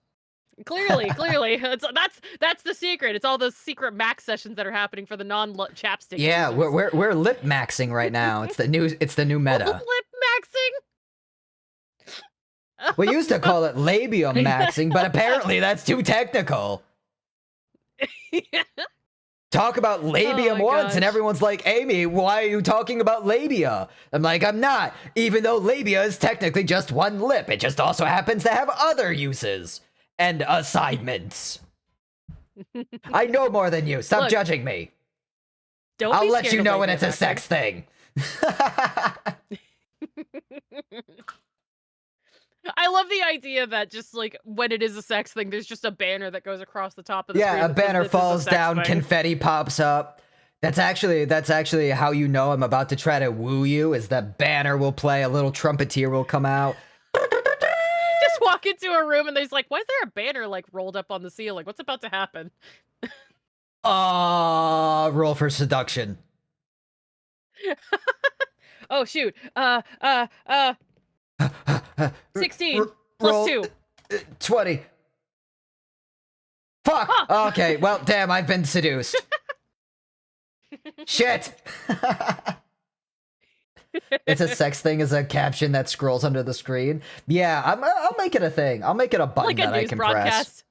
Clearly, that's the secret. It's all those secret max sessions that are happening for the non-chapstick Yeah, users. we're lip maxing right now. It's the new meta. Lip We used to call it labium maxing. maxing, but apparently that's too technical. Talk about labium once, and everyone's like, Amy, why are you talking about labia? I'm like, I'm not, even though labia is technically just one lip. It just also happens to have other uses and assignments. I know more than you. Stop judging me. I'll let you know when it's a sex thing. I love the idea that just like when it is a sex thing, there's just a banner that goes across the top of the screen. Yeah, a banner falls down, thing. confetti pops up. That's actually how you know I'm about to try to woo you, is that banner will play, a little trumpeter will come out. Just walk into a room and there's like, why is there a banner like rolled up on the ceiling? What's about to happen? Roll for seduction. Oh shoot. 16 plus roll 2. 20. Fuck! Huh. Okay, well, damn, I've been seduced. Shit! It's a sex thing as a caption that scrolls under the screen. Yeah, I'll make it a thing. I'll make it a button like that I can press.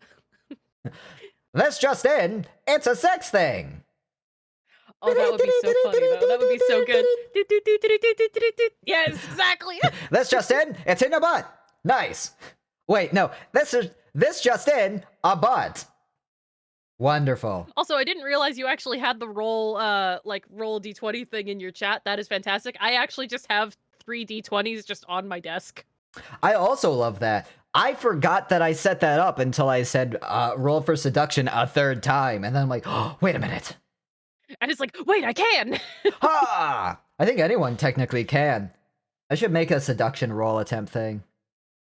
This just in, it's a sex thing. Oh, that would be so funny, though. That would be so good. Yes, exactly. This just in, it's in a butt. Nice. Wait, no, this just in, a butt. Wonderful. Also, I didn't realize you actually had the roll d20 thing in your chat. That is fantastic. I actually just have 3 d20s just on my desk. I also love that. I forgot that I set that up until I said roll for seduction a third time, and then I'm like, oh, wait a minute. And it's like, wait, I can! Ha! I think anyone technically can. I should make a seduction roll attempt thing,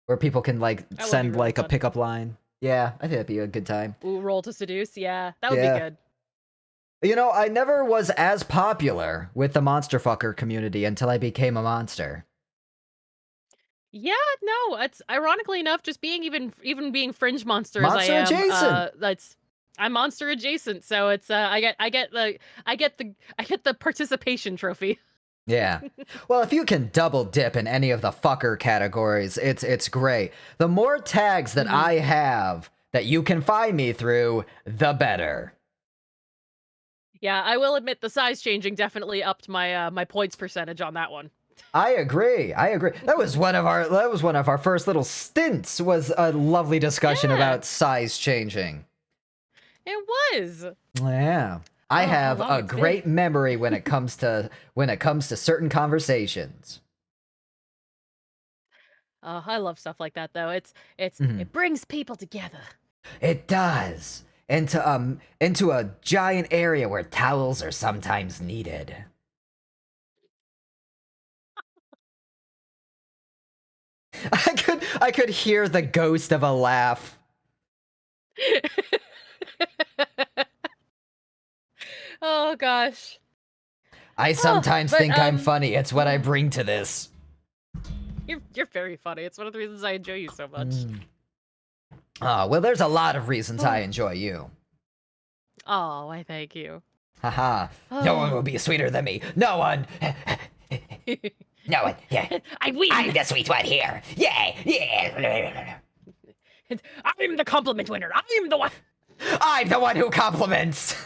where people can like send like a pickup line. Yeah, I think that'd be a good time. Ooh, roll to seduce, yeah, that would be good. You know, I never was as popular with the monster fucker community until I became a monster. Yeah, no, it's ironically enough, just being even being fringe monster as Monster I am. Adjacent. I'm monster adjacent, so it's I get the participation trophy. Yeah. Well, if you can double dip in any of the fucker categories, it's great. The more tags that I have that you can find me through, the better. Yeah, I will admit the size changing definitely upped my my points percentage on that one. I agree. That was one of our first little stints, was a lovely discussion about size changing. It was. Yeah. I have a great memory when it comes to certain conversations. Oh, I love stuff like that though. It brings people together. It does. Into a giant area where towels are sometimes needed. I could hear the ghost of a laugh. Oh gosh. I sometimes think I'm funny. It's what I bring to this. You're very funny. It's one of the reasons I enjoy you so much. Oh, well, there's a lot of reasons I enjoy you. Oh, I thank you. Haha. No one will be sweeter than me. No one. No one. Yeah. I win. I'm the sweet one here. Yeah. Yeah. I'm the compliment winner. I'm the one. I'm the one who compliments.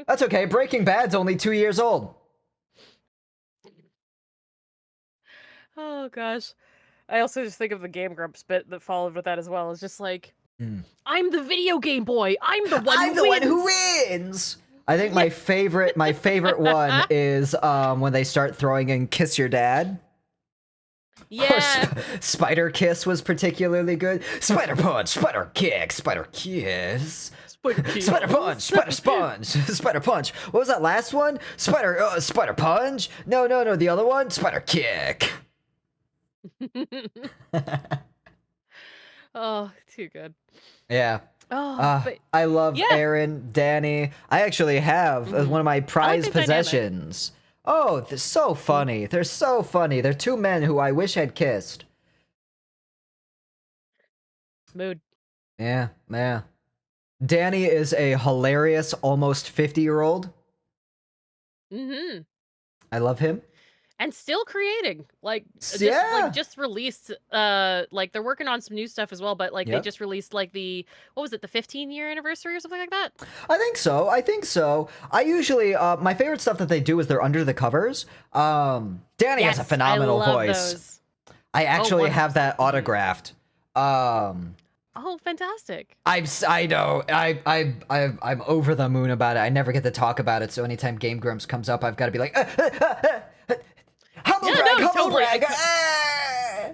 That's okay. Breaking Bad's only 2 years old. Oh gosh. I also just think of the Game Grumps bit that followed with that as well. It's just like, I'm the video game boy. I'm the one who wins. I think my favorite one is when they start throwing in "Kiss Your Dad." Or Yeah. Spider Kiss was particularly good. Spider Punch, Spider Kick, Spider Kiss. Spider Spider Punch, kills. Spider Sponge, Spider Punch. What was that last one? Spider Punch? No, no, no, the other one? Spider Kick. Oh, too good. Yeah. Oh, but I love yeah. Aaron, Danny. I actually have as one of my I like prized the dynamic. possessions. Oh, they're so funny. They're so funny. They're two men who I wish had kissed. Mood. Yeah, yeah. Danny is a hilarious, almost 50-year-old. Mm-hmm. I love him. And still creating. Like Yeah. just released like they're working on some new stuff as well, but like they Yep. just released like the what was it, the 15-year anniversary or something like that? I think so. I think so. I usually my favorite stuff that they do is they're under the covers. Danny has a Yes, I phenomenal love voice. those. I Oh, actually have 100%. that autographed. Oh, fantastic. I know. I'm over the moon about it. I never get to talk about it, so anytime Game Grumps comes up, I've got to be like, humble Yeah, brag, no, humble totally. brag. Ah!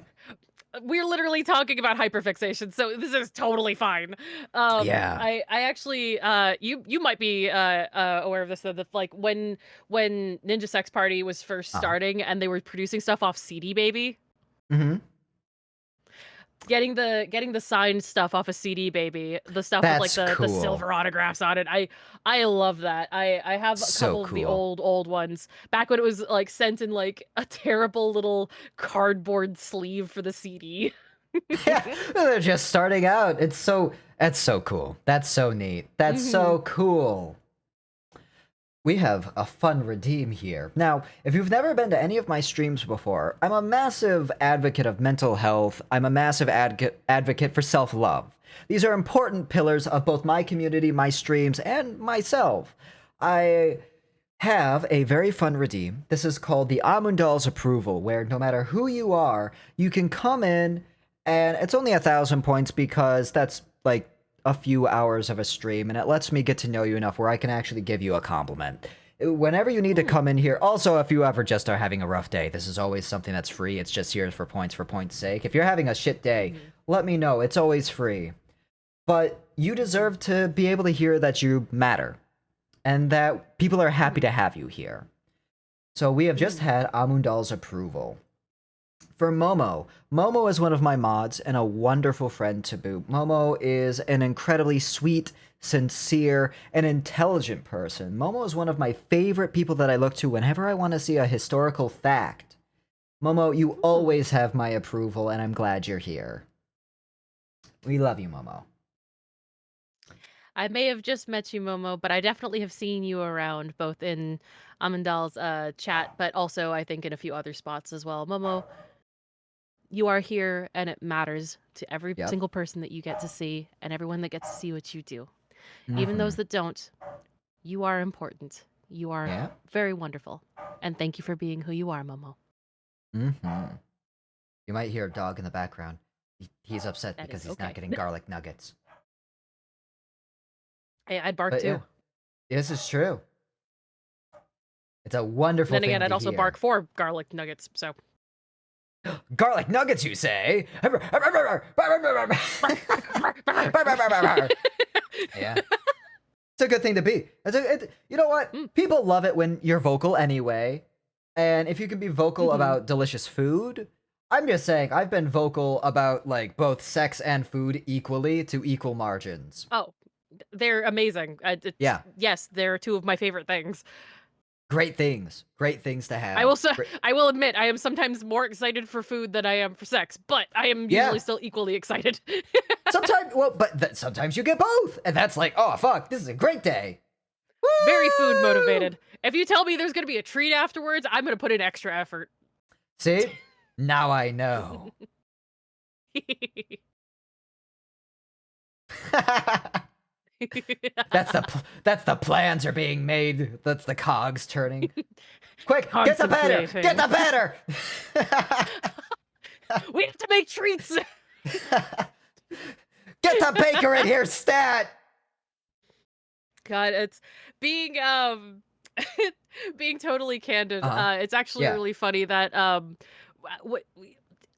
We're literally talking about hyperfixation, so this is totally fine. Yeah. I actually you might be aware of this, though, that like when Ninja Sex Party was first Uh-huh. starting and they were producing stuff off CD Baby, Mm-hmm. getting the signed stuff off of CD Baby, the stuff with like That's the cool. silver autographs on it. I love that. I have a So couple of the cool. old ones back when it was like sent in like a terrible little cardboard sleeve for the CD. Yeah, they're just starting out. That's so cool. That's so neat. That's Hmm. so cool. We have a fun redeem here. Now, if you've never been to any of my streams before, I'm a massive advocate of mental health. I'm a massive advocate for self-love. These are important pillars of both my community, my streams, and myself. I have a very fun redeem. This is called the Amundal's Approval, where no matter who you are, you can come in, and it's only 1,000 points because that's like a few hours of a stream, and it lets me get to know you enough where I can actually give you a compliment. Whenever you need to come in here, also if you ever just are having a rough day, this is always something that's free. It's just here for points' sake. If you're having a shit day, Hmm. let me know. It's always free. But you deserve to be able to hear that you matter and that people are happy to have you here. So we have just had Amundal's approval. For Momo, Momo is one of my mods and a wonderful friend to boot. Momo is an incredibly sweet, sincere, and intelligent person. Momo is one of my favorite people that I look to whenever I want to see a historical fact. Momo, you always have my approval, and I'm glad you're here. We love you, Momo. I may have just met you, Momo, but I definitely have seen you around, both in Amandal's chat, but also I think in a few other spots as well. Momo, you are here, and it matters to every Yep. single person that you get to see, and everyone that gets to see what you do. Even Mm-hmm. those that don't, you are important. You are Yeah. very wonderful, and thank you for being who you are, Momo. Mm-hmm. You might hear a dog in the background. He's upset That because is he's not okay. getting garlic nuggets. Hey, I'd bark But yeah, too. this is true. It's a wonderful Then again, thing I'd to also bark hear. for garlic nuggets. So Garlic nuggets, you say? Yeah. It's a good thing to be. You know what? Mm, People love it when you're vocal anyway. And if you can be vocal mhm. about delicious food, I'm just saying, I've been vocal about like both sex and food equally to equal margins. Oh, they're amazing. Yeah. Yes, they're two of my favorite things. Great things. Great things to I have. will say, I will admit, I am sometimes more excited for food than I am for sex, but I am usually Yeah. still equally excited. Sometimes, well, but sometimes you get both. And that's like, oh, fuck, this is a great day. Very food Woo! motivated. If you tell me there's gonna be a treat afterwards, I'm gonna put in extra effort. See? Now I know. That's the plans are being made. That's the cogs turning. Quick, get the batter! Get Contemplating. the batter! We have to make treats. Get the baker in here, stat! God, it's being being totally candid. Uh-huh. It's actually Yeah. really funny that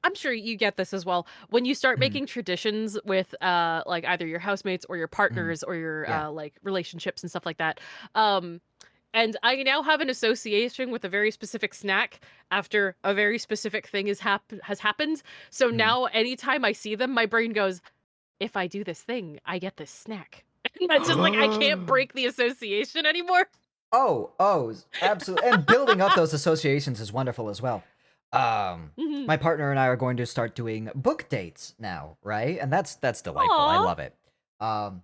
I'm sure you get this as well. When you start Mhm. making traditions with, like, either your housemates or your Mhm. partners or your, Yeah. like, relationships and stuff like that, um, and I now have an association with a very specific snack after a very specific thing has happened, so Mhm. now anytime I see them, my brain goes, "If I do this thing, I get this snack." And that's just like, I can't break the association anymore. Oh, absolutely. And building up those associations is wonderful as well. Mhm. My partner and I are going to start doing book dates now, right? And that's delightful. I Aw. love it. Um,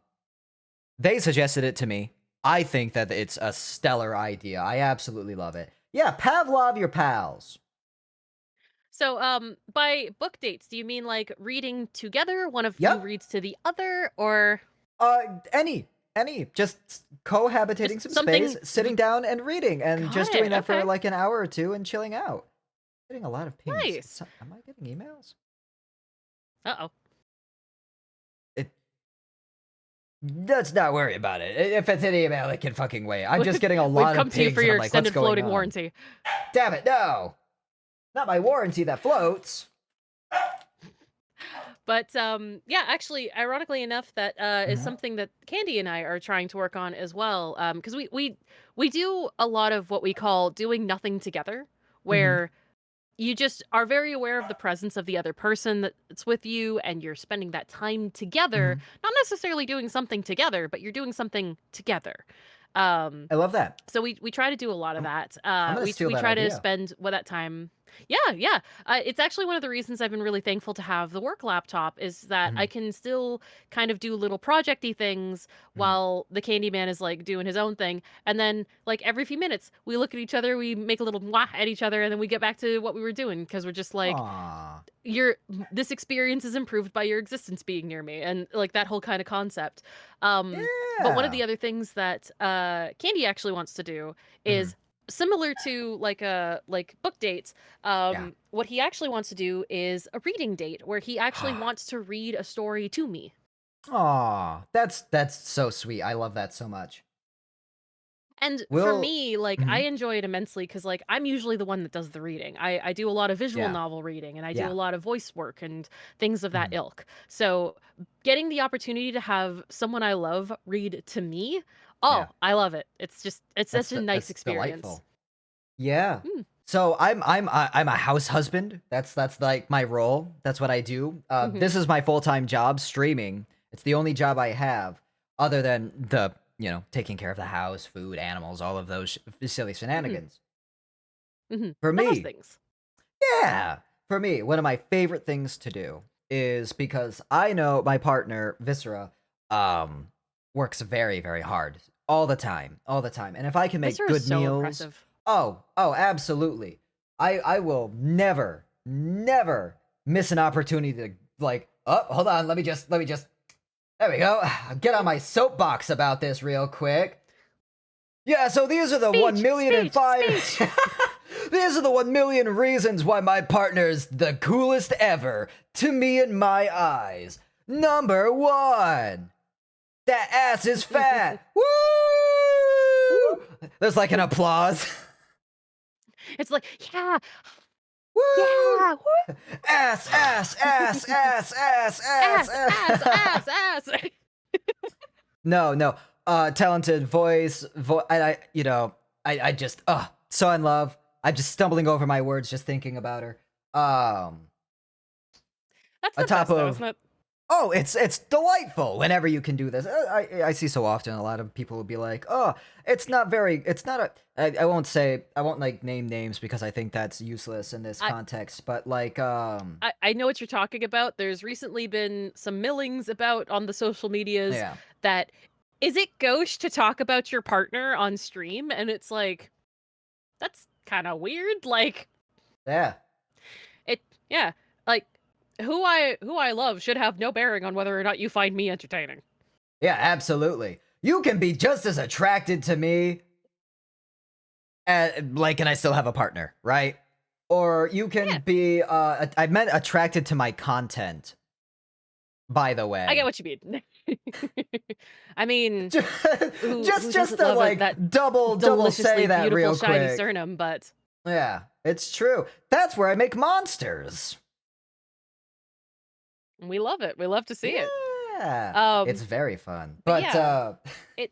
they suggested it to me. I think that it's a stellar idea. I absolutely love it. Yeah, Pavlov your pals. So, by book dates, do you mean, like, reading together, one of you Yep. reads to the other, or Any, just cohabitating just some space, something sitting down and reading, and got just doing it, that for okay. like an hour or two and chilling out. Getting a lot of pings. Nice. Am I getting emails? Uh-oh. It Let's not worry about it. If it's an email, it can fucking wait. I'm just getting a We've lot of come to you for pings, and your I'm like, what's extended going floating on? warranty. Damn it, no! Not my warranty that floats. But, yeah, actually, ironically enough, that, is Mhm. something that Candy and I are trying to work on as well, because we do a lot of what we call doing nothing together, Mhm. where you just are very aware of the presence of the other person that's with you, and you're spending that time together, Mhm. not necessarily doing something together, but you're doing something together. Um, I love that. so we try to do a lot of I'm that. I'm gonna steal We that try to idea. spend what that time. Yeah, yeah. It's actually one of the reasons I've been really thankful to have the work laptop is that I Mhm. can still kind of do little projecty things Mhm. while the Candyman is like doing his own thing, and then like every few minutes we look at each other, we make a little mwah at each other, and then we get back to what we were doing because we're just like, Aw. this experience is improved by your existence being near me, and like that whole kind of concept. um but one of Yeah. the other things that Candy actually wants to do Mhm. is similar to like book dates. Yeah. What he actually wants to do is a reading date where he actually wants to read a story to me. Aw. That's so sweet. I love that so much. And for Will me, like, I Mhm. enjoy it immensely because, like, I'm usually the one that does the reading. I do a lot of visual Yeah. novel reading, and I do a Yeah. lot of voice work and things of that Mhm. ilk. So, getting the opportunity to have someone I love read to me, Yeah. oh, I love it. It's such a nice That's experience. delightful. Yeah. Mm, So I'm a house husband. That's like my role. That's what I do. mhm, This is my full-time job, streaming. It's the only job I have other than taking care of the house, food, animals, all of those silly mhm, shenanigans. mhm. For The house me, things. yeah, for me, one of my favorite things to do is because I know my partner, Viscera, um, works very, very hard all the time. And if I can make Viscera is good so meals, impressive. absolutely. I will never miss an opportunity to like, oh, hold on, let me just there we go. Get on my soapbox about this real quick. Yeah, so these are the one Speech, million and speech, five. speech. These are the 1,000,000 reasons why my partner's the coolest ever to me in my eyes. Number one, that ass is fat. Woo! Woo, There's like an woo. applause. It's like, yeah, Woo! yeah, woo, Ass, ass, ass, ass, ass, ass, ass, ass, ass. ass, ass. No. Talented and I just, so in love. I'm just stumbling over my words just thinking about her. Um, That's on the top best though, of isn't it? Oh, it's delightful whenever you can do this. I see so often a lot of people will be like, "Oh, it's not a." I won't like name names because I think that's useless in this I context. But like, I know what you're talking about. There's recently been some millings about on the social medias yeah, that is it gauche to talk about your partner on stream? And it's like, that's kind of weird. Like yeah, it, yeah, like who I love should have no bearing on whether or not you find me entertaining. yeah, absolutely. You can be just as attracted to me, and I still have a partner, right? Or you can Yeah, be, I meant attracted to my content. By the I get way, what you mean. I mean, Ju- who just doesn't to love like that double say deliciously that beautiful real shiny quick. sternum? But Yeah, it's true. That's where I make monsters. We love it. We love to see it. Yeah, it's Um, very fun. but But yeah, it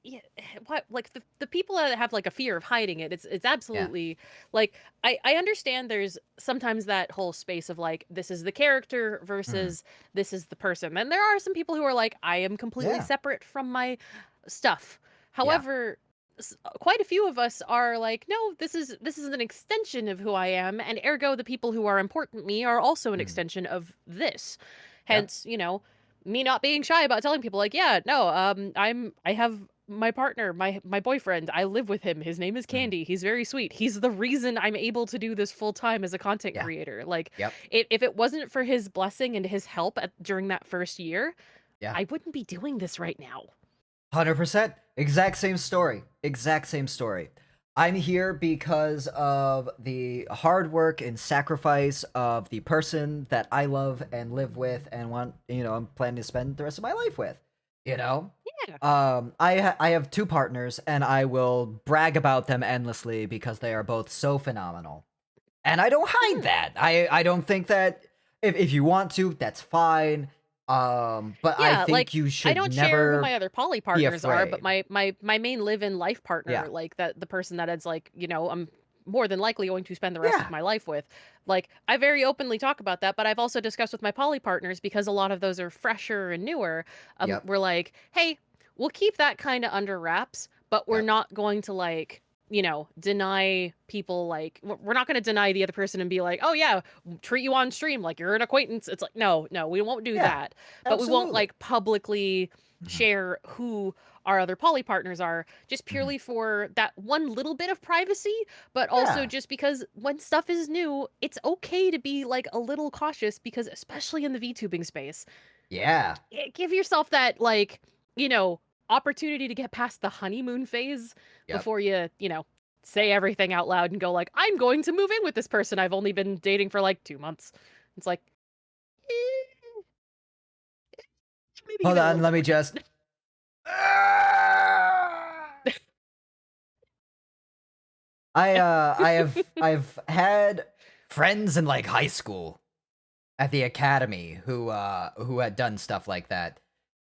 yeah, what like the people that have like a fear of hiding it, it's yeah, absolutely like I understand there's sometimes that whole space of like this is the character mhm, versus this is the person. And there are some people who are like I am completely yeah, separate from my stuff. yeah, However, quite a few of us are like no, this is an extension of who I am and ergo the people who are important to me are also an mhm, extension of this. yep, Hence, me not being shy about telling people like, yeah, no, I have my partner, my boyfriend. I live with him. His name is mhm, Candy. He's very sweet. He's the reason I'm able to do this full time as a content yeah, creator. Like, yep, if it wasn't for his blessing and his help during that first year, yeah. I wouldn't be doing this right now. 100%. Exact same story. Exact same story. I'm here because of the hard work and sacrifice of the person that I love and live with and want, I'm planning to spend the rest of my life with. You know? Yeah. I have two partners and I will brag about them endlessly because they are both so phenomenal. And I don't hide Mhm. that. I don't think that if you want to, that's fine. But I Yeah, think like you I should don't share who never my other poly be partners are, but afraid. my main live-in life Yeah. partner, like that the person that is like, I'm more than likely going to spend the rest of Yeah. my life with. Like I very openly talk about that, but I've also discussed with my poly partners because a lot of those are fresher and newer. Yep. We're like, "Hey, we'll keep that kind of under wraps, but we're Yep. not going to like deny people like we're not going to deny the other person and be like, "Oh yeah, treat you on stream like you're an acquaintance." It's like, "No, no, we won't do Yeah. that." But we won't Absolutely. like publicly Mhm. share who our other poly partners are just Mhm. purely for that one little bit of privacy, but also Yeah. just because when stuff is new, it's okay to be like a little cautious because especially in the VTubing space, Yeah. give yourself that like, you know, opportunity to get past the honeymoon phase Yep. before you say everything out loud and go like, "I'm going to move in with this person I've only been dating for like 2 months." It's like, eh, maybe give Hold it a on, little let bit me more time. just I I've had friends in like high school at the academy who had done stuff like that.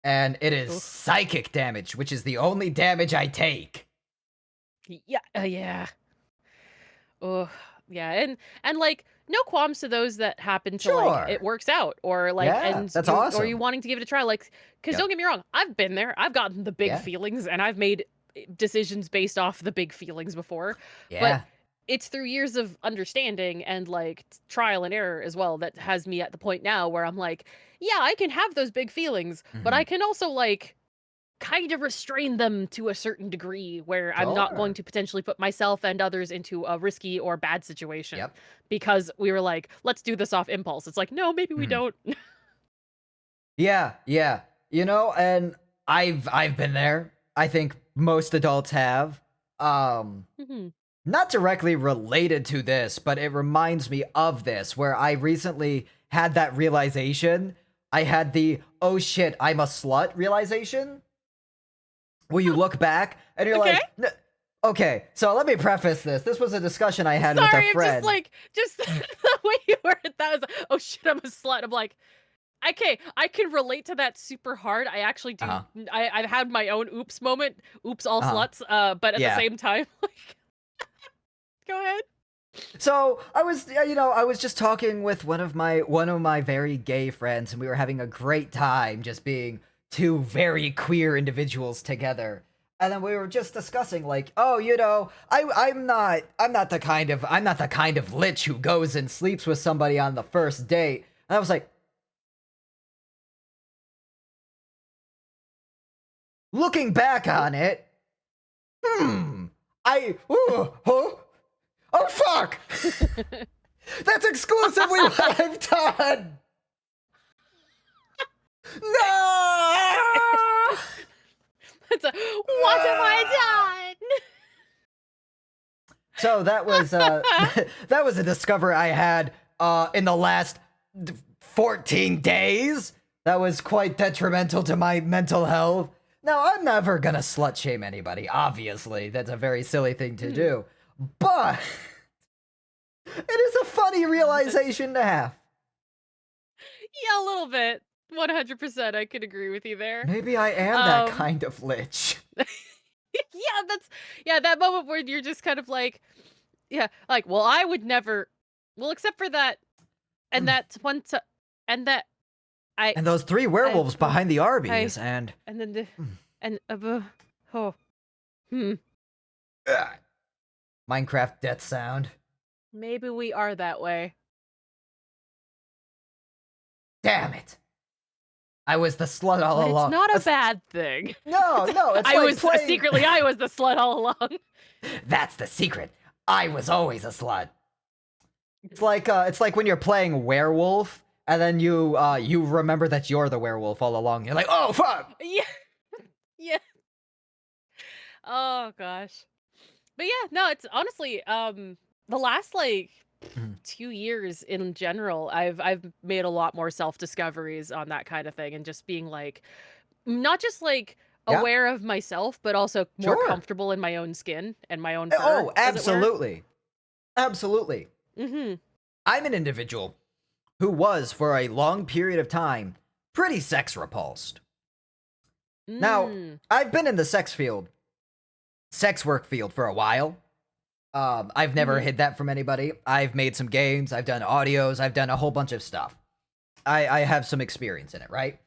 And it is Oof. psychic damage, which is the only damage I take. Yeah, yeah. Oh, yeah, and like no qualms to those that happen to like it Sure. works out or like Yeah, and that's you awesome. wanting to give it a try like cuz don't Yep. get me wrong, I've been there. I've gotten the big Yeah. feelings and I've made decisions based off the big feelings before. But Yeah. it's through years of understanding and like trial and error as well that has me at the point now where I'm like, yeah, I can have those big feelings, but I Mhm. can also like kind of restrain them to a certain degree where I'm not going Sure. to potentially put myself and others into a risky or bad situation Yep. because we were like, let's do this off impulse. It's like, no, maybe we Mhm. don't. Yeah, yeah. And I've been there. I think most adults have. Um Mhm. Not directly related to this, but it reminds me of this where I recently had that realization. I had the oh shit, I'm a slut realization. Where you look back and you're Okay. like, okay, so let me preface this. This was a discussion I had with a Sorry, I'm just friend. like, just the way you worded that was, oh shit, I'm a slut. I'm like, okay, I can relate to that super hard. I actually do. Uh-huh. I've had my own oops moment. Oops, all Uh-huh. sluts. But at the Yeah. same time, like, go ahead. So I was, I was just talking with one of my very gay friends, and we were having a great time just being two very queer individuals together. And then we were just discussing, like, oh, I'm not the kind of lich who goes and sleeps with somebody on the first date. And I was like, looking back on it, hmm, oh fuck, that's exclusively what I've done. No! It's a what have I done? So that was that was a discovery I had in the last 14 days. That was quite detrimental to my mental health. Now, I'm never gonna slut shame anybody, obviously. That's a very silly thing to Mhm. do. But it is a funny realization to have. Yeah, a little bit. 100%, I could agree with you there. Maybe I am that Um, kind of lich. yeah, yeah, that moment where you're just kind of like, yeah, like, well, I would never, well, except for that, and Mm. that's one, and that I, And those 3 I, werewolves oh, behind the I, Arby's, and and then the, mm, and, oh, hmm, ugh, Minecraft death sound. maybe we are that way. Damn it! I was the slut all But it's along. not a bad thing. No, no, it's I like was playing. secretly, I was the slut all along. That's the secret. I was always a slut. It's like when you're playing werewolf, and then you remember that you're the werewolf all along. You're like, oh fuck. Yeah, yeah. Oh gosh. But yeah, no, it's honestly, the last like Mhm. 2 years in general, I've made a lot more self-discoveries on that kind of thing and just being like not just like Yeah, aware of myself, but also more sure. comfortable in my own skin and my own fur, Oh, as it were. absolutely, absolutely. Mhm. I'm an individual who was, for a long period of time, pretty sex repulsed. Now, Mm. I've been in the sex work field for a while. I've never Mhm. hid that from anybody. I've made some games, I've done audios, I've done a whole bunch of stuff. I have some experience in it, right?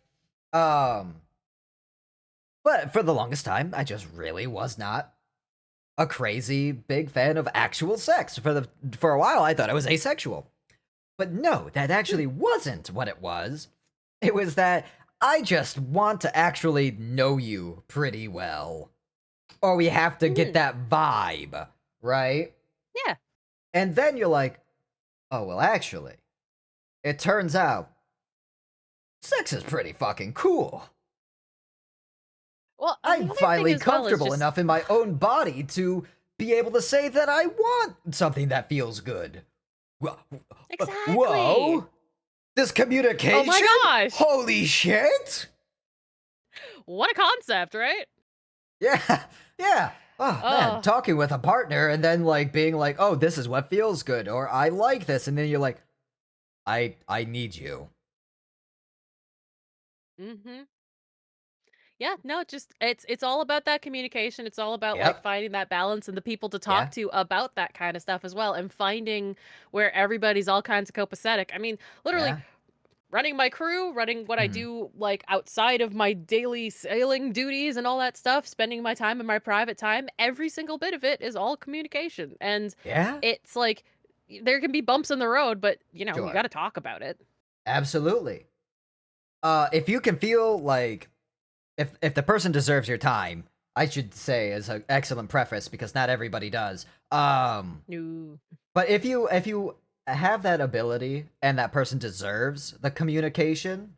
Um, but for the longest time, I just really was not a crazy big fan of actual sex. For a while, I thought I was asexual. But no, that Hmm. actually wasn't what it was. It was that I just want to actually know you pretty well. Or we have to get Mhm. that vibe, right? Yeah. And then you're like, oh, well, actually, it turns out sex is pretty fucking cool. Well, and the I'm other thing finally as well is comfortable just enough in my own body to be able to say that I want something that feels good. Whoa, exactly. whoa, this Oh my communication? gosh. Holy shit! What a concept, right? Yeah, yeah. Oh man, Oh. talking with a partner and then like being like, "Oh, this is what feels good," or "I like this," and then you're like, "I need you." Mhm. Yeah, no, just it's all about that communication. It's all about like Yep. finding that balance and the people to talk Yeah. to about that kind of stuff as well and finding where everybody's all kinds of copacetic. I mean, literally Yeah. running my crew, running what I Mhm. do like outside of my daily sailing duties and all that stuff, spending my time in my private time, every single bit of it is all communication. And Yeah. it's like there can be bumps in the road, but you got Sure. to talk about it. Absolutely. If you can feel like if the person deserves your time, I should say as an excellent preface because not everybody does. No. But if you have that ability and that person deserves the communication,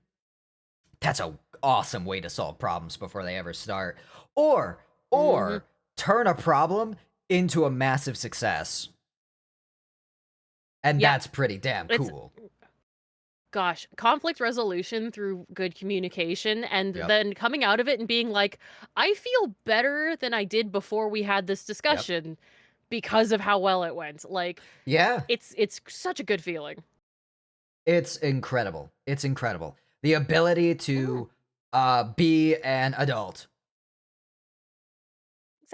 that's a awesome way to solve problems before they ever start. Or Mhm. or turn a problem into a massive success. And Yeah. that's pretty damn It's cool. Gosh, conflict resolution through good communication and Yep. then coming out of it and being like, "I feel better than I did before we had this Yep. discussion because of how well it went." Like, Yeah. it's such a good feeling. It's incredible. It's incredible. The ability Mhm, to be an adult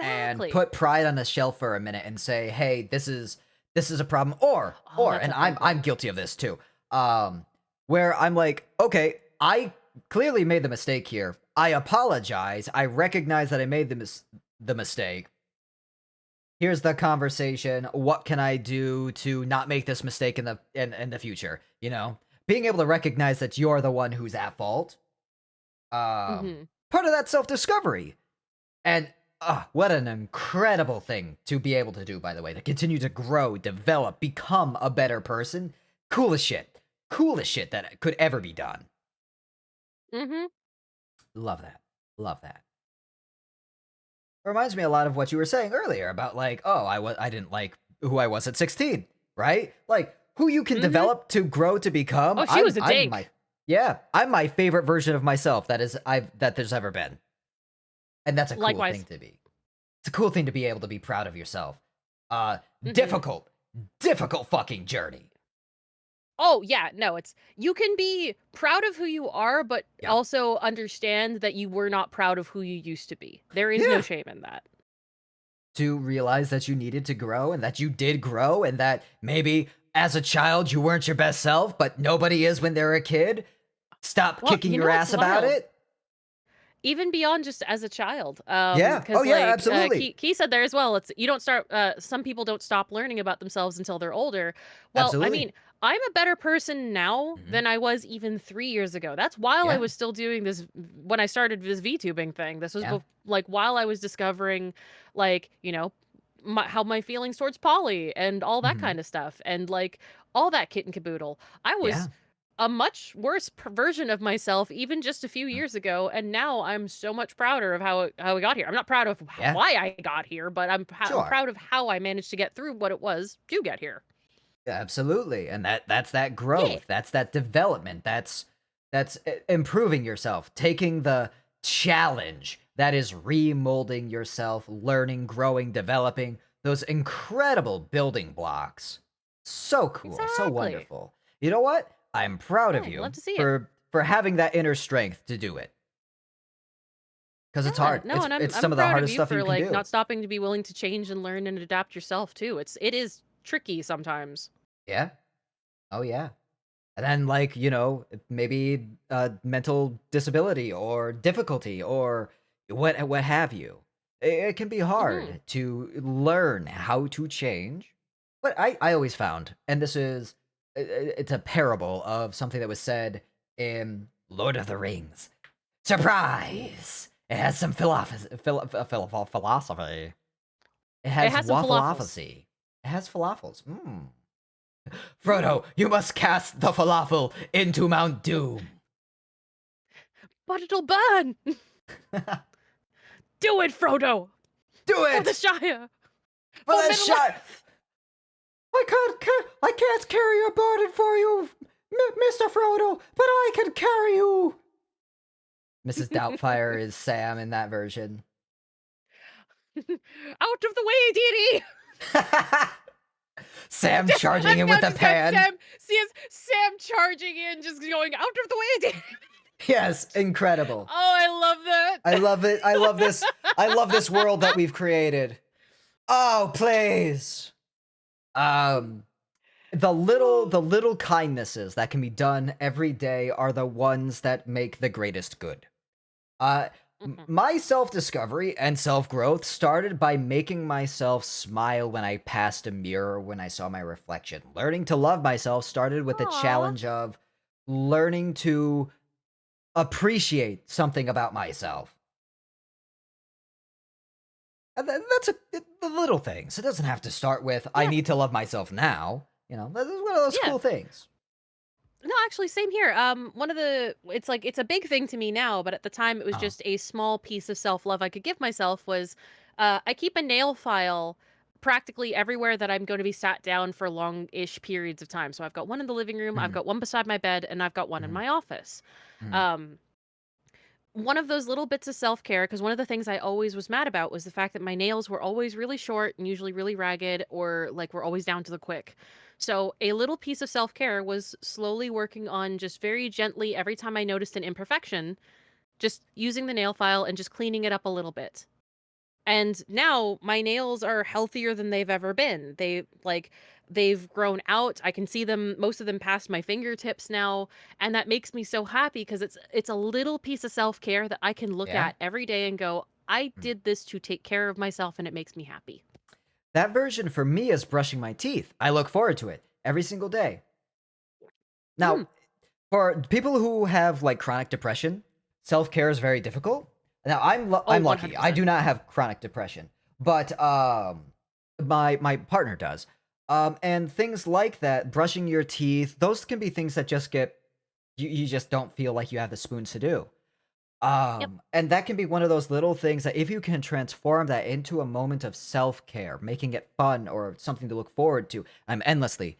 and exactly. put pride on the shelf for a minute and say, "Hey, this is a problem." Or Oh, that's and a I'm big I'm one. guilty of this too. Where I'm like, "Okay, I clearly made the mistake here. I apologize. I recognize that I made the mistake. Here's the conversation. What can I do to not make this mistake in the future?" You know? Being able to recognize that you're the one who's at fault. Mhm. Part of that self-discovery. And what an incredible thing to be able to do, by the way, to continue to grow, develop, become a better person. Coolest shit. Coolest shit that could ever be done. Mhm. Love that. Love that. Reminds me a lot of what you were saying earlier about like, oh, I didn't like who I was at 16, right? Like who you can Mhm. develop to grow to become. Oh, she was a I'm my dink. yeah, I'm my favorite version of myself that there's ever been. And that's a cool thing Likewise. to be. It's a cool thing to be able to be proud of yourself. Uh Mhm. difficult, difficult fucking journey. Oh, yeah, no, it's you can be proud of who you are, but Yeah. also understand that you were not proud of who you used to be. There is no Yeah. shame in that. To realize that you needed to grow and that you did grow and that maybe as a child you weren't your best self, but nobody is when they're a kid. Stop Well, kicking you your know what's ass about wild? it. Even beyond just as a child, Yeah. Oh, because yeah, like, absolutely. Key said there as well, it's you don't start some people don't stop learning about themselves until they're older. Well, I Absolutely. mean, I'm a better person now Mhm. than I was even 3 years ago. That's while I Yeah. was still doing this when I started this VTubing thing. This was Yeah. like, while I was discovering, like, how my feelings towards Polly and all that Mhm. kind of stuff, and, like, all that kit and caboodle. I was Yeah. a much worse version of myself even just a few Mm. years ago, and now I'm so much prouder of how I got here. I'm not proud of Yeah. why I got here, but I'm Sure. proud of how I managed to get through what it was to get here. Absolutely. And that's that Yeah, growth. That's that development. That's improving yourself, taking the challenge that is remolding yourself, learning, growing, developing those incredible building blocks. So cool, so exactly. wonderful. You know what? I'm proud of Yeah, love you to see it. for having that inner strength to do it because it's Yeah, hard. no, and It's I'm some of the proud of hardest you stuff you for can like do. not stopping to be willing to change and learn and adapt yourself too. It is tricky sometimes. Yeah. Oh yeah. And then, like, maybe mental disability or difficulty or what have you. It can be Mhm. hard to learn how to change. But I always found, and this is it's a parable of something that was said in Lord of the Rings. Ooh. Surprise! It has some philosophy. It It has has some falafels. waffleophacy. It has falafels. Mm. Mm. Frodo, you must cast the falafel into Mount Doom. But it'll burn. Do it, Frodo, Do for the it! Shire, For for that Middle shot! Earth. I can't carry your burden for you, Mr. Frodo, but I can carry you! Mrs. Doubtfire is Sam in that version. Out of the way, dearie! Sam Just charging I've in now with a just got pan. Sam charging in, just going out of the way, dearie. Yes, Just incredible. oh, I love I love it. I love this. I love this world that that. we've created. Oh, please. Um, Oh. the little kindnesses that can be done every day are the ones that make the greatest good. Uh, Mhm. my self-discovery and self-growth started by making myself smile when I passed a mirror when I saw my reflection. Learning to love myself started with the Aw. challenge of learning to appreciate something about myself. And that's the little things. It doesn't have to start with I Yeah, need to love myself now. That is one of those yeah. cool things. No, actually, same here. One of the it's like it's a big thing to me now, but at the time it was Oh. just a small piece of self-love I could give myself was I keep a nail file practically everywhere that I'm going to be sat down for long-ish periods of time. So I've got one in the living room, I've Mhm, got one beside my bed, and I've got one in mhm, my office. mhm. Um, one of those little bits of self-care, because one of the things I always was mad about was the fact that my nails were always really short and usually really ragged, or like were always down to the quick. So a little piece of self-care was slowly working on just very gently every time I noticed an imperfection, just using the nail file and just cleaning it up a little bit. And now my nails are healthier than they've ever been. They've grown out. I can see them, most of them past my fingertips now, and that makes me so happy because it's a little piece of self-care that I can look Yeah. at every day and go, "I Mm. did this to take care of myself and it makes me happy." That version for me is brushing my teeth. I look forward to it every single day. Mm. Now, for people who have like chronic depression, self-care is very difficult. Now, Oh, I'm lucky. I 100%. do not have chronic depression, but my partner does. And things like that, brushing your teeth, those can be things that just get you just don't feel like you have the spoons to do. Yep. And that can be one of those little things that if you can transform that into a moment of self-care, making it fun or something to look forward to, I'm endlessly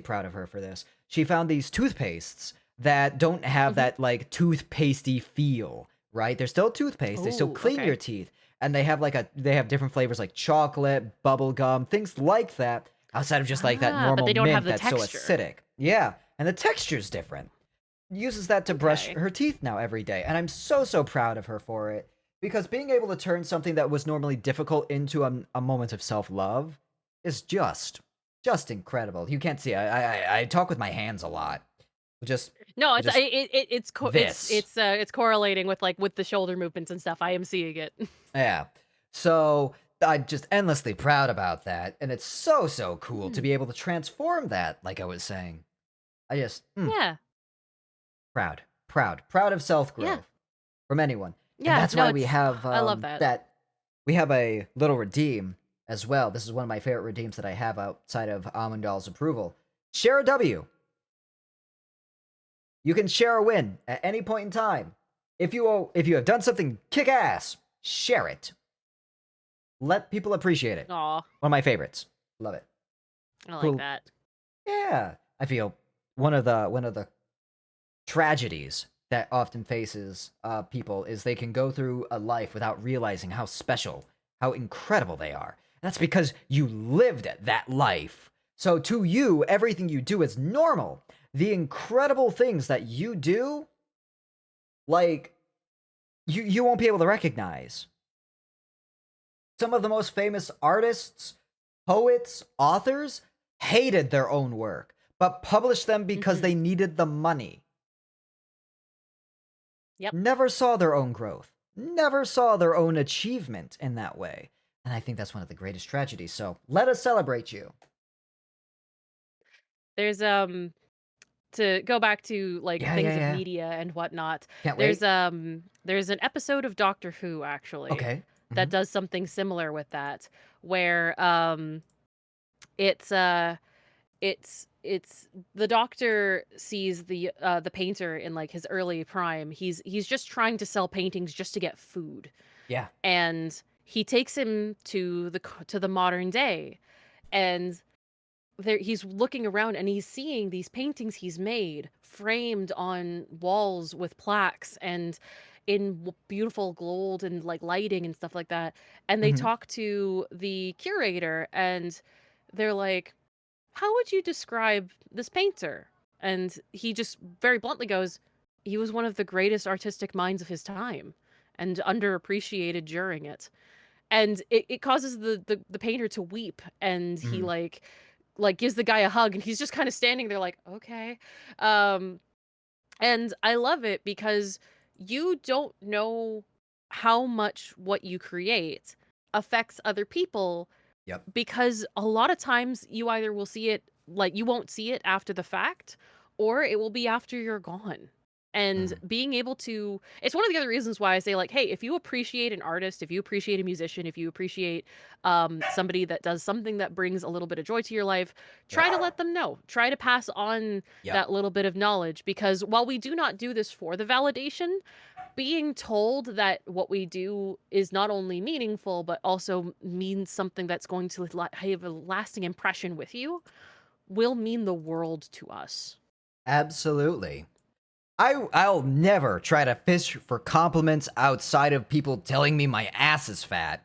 proud of her for this. She found these toothpastes that don't have Mhm. that like toothpastey feel, right? They're still toothpaste, they still Oh, clean your okay. teeth, and they have different flavors like chocolate, bubble gum, things like that. outside of just like that But normal they don't have mint the that's so texture. acidic. Yeah, and the texture's different. Uses that to brush Okay. her teeth now every day, and I'm so proud of her for it, because being able to turn something that was normally difficult into a moment of self-love is just incredible. You can't see, I talk with my hands a lot. Just No, just this. it's correlating with like with the shoulder movements and stuff. I am seeing it. Yeah. So I'm just endlessly proud about that, and it's so cool to Hmm. be able to transform that, like I was saying. I just Yeah. proud of Yeah. self-growth from anyone. And Yeah. that's No, why we it's have I love that. we have a little redeem as well. This is one of my favorite redeems that I have outside of Amundal's approval. Share a W. You can share a win at any point in time. If you have done something kick ass, share it. Let people appreciate it. Aw, One of my favorites. Love it. I like Cool. that. Yeah. I feel one of the tragedies that often faces people is they can go through a life without realizing how special, how incredible they are. And that's because you lived that life. So to you, everything you do is normal. The incredible things that you do, like you won't be able to recognize. Some of the most famous artists, poets, authors hated their own work, but published them because Hmm. they needed the money. Yep. Never saw their own growth, never saw their own achievement in that way. And I think that's one of the greatest tragedies. So let us celebrate you. There's to go back to like Yeah, yeah, things of yeah. media and whatnot. Can't wait. There's an episode of Doctor Who actually Okay. that Hmm. does something similar with that, where it's it's the doctor sees the painter in like his early prime. He's just trying to sell paintings just to get food, Yeah. and he takes him to the modern day, and there he's looking around and he's seeing these paintings he's made framed on walls with plaques and in beautiful gold and like lighting and stuff like that. And they Hmm. talk to the curator and they're like, how would you describe this painter? And he just very bluntly goes, he was one of the greatest artistic minds of his time and underappreciated during it. And it causes the painter to weep, and he Hmm. like gives the guy a hug, and he's just kind of standing there like, okay. Um and I love it because you don't know how much what you create affects other people, Yep. because a lot of times you either will see it like you won't see it after the fact, or it will be after you're gone. And Mm. being able to, it's one of the other reasons why I say like, hey, if you appreciate an artist, if you appreciate a musician, if you appreciate somebody that does something that brings a little bit of joy to your life, Yep. try to let them know, try to pass on Yep. that little bit of knowledge, because while we do not do this for the validation, being told that what we do is not only meaningful but also means something that's going to have a lasting impression with you will mean the world to us. Absolutely. I'll never try to fish for compliments outside of people telling me my ass is fat.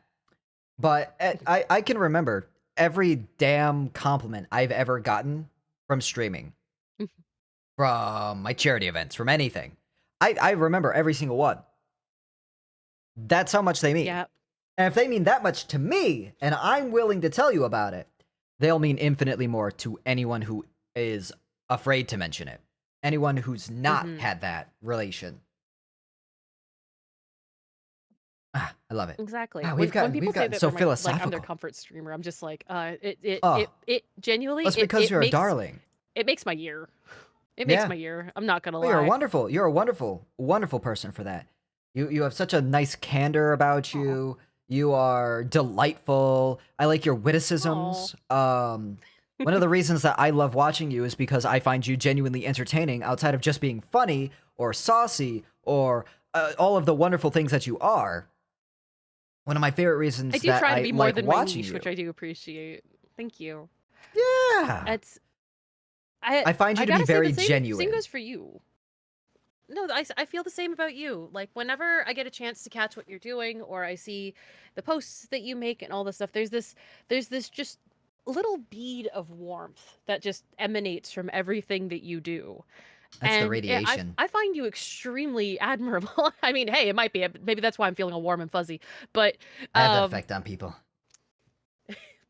But I can remember every damn compliment I've ever gotten from streaming, from my charity events, from anything. I remember every single one. That's how much they mean. Yeah. And if they mean that much to me, and I'm willing to tell you about it, they'll mean infinitely more to anyone who is afraid to mention it. Anyone who's not Hmm. had that relation. Ah, I love it. Exactly. Wow, When we've people say gotten that so they're I'm their philosophical. comfort streamer, I'm just like, Oh, it genuinely that's because you're a darling. it makes my year. It makes Yeah. my year. I'm not gonna Oh, you're lie. wonderful. You're a wonderful person for that. You have such a nice candor about Oh, you. You are delightful. I like your oh. witticisms. One of the reasons that I love watching you is because I find you genuinely entertaining outside of just being funny or saucy or all of the wonderful things that you are. One of my favorite I reasons do that try to I be more like than my watching niche, which you. I do appreciate. Thank you. Yeah. It's I I find you I to be gotta say the very same genuine. goes for you. No, I feel the same about you. Like whenever I get a chance to catch what you're doing, or I see the posts that you make and all this stuff, there's this just little bead of warmth that just emanates from everything that you do. That's the And radiation. I find you extremely admirable. I mean, hey, it might be. Maybe that's why I'm feeling all warm and fuzzy. But I have that um, effect on people.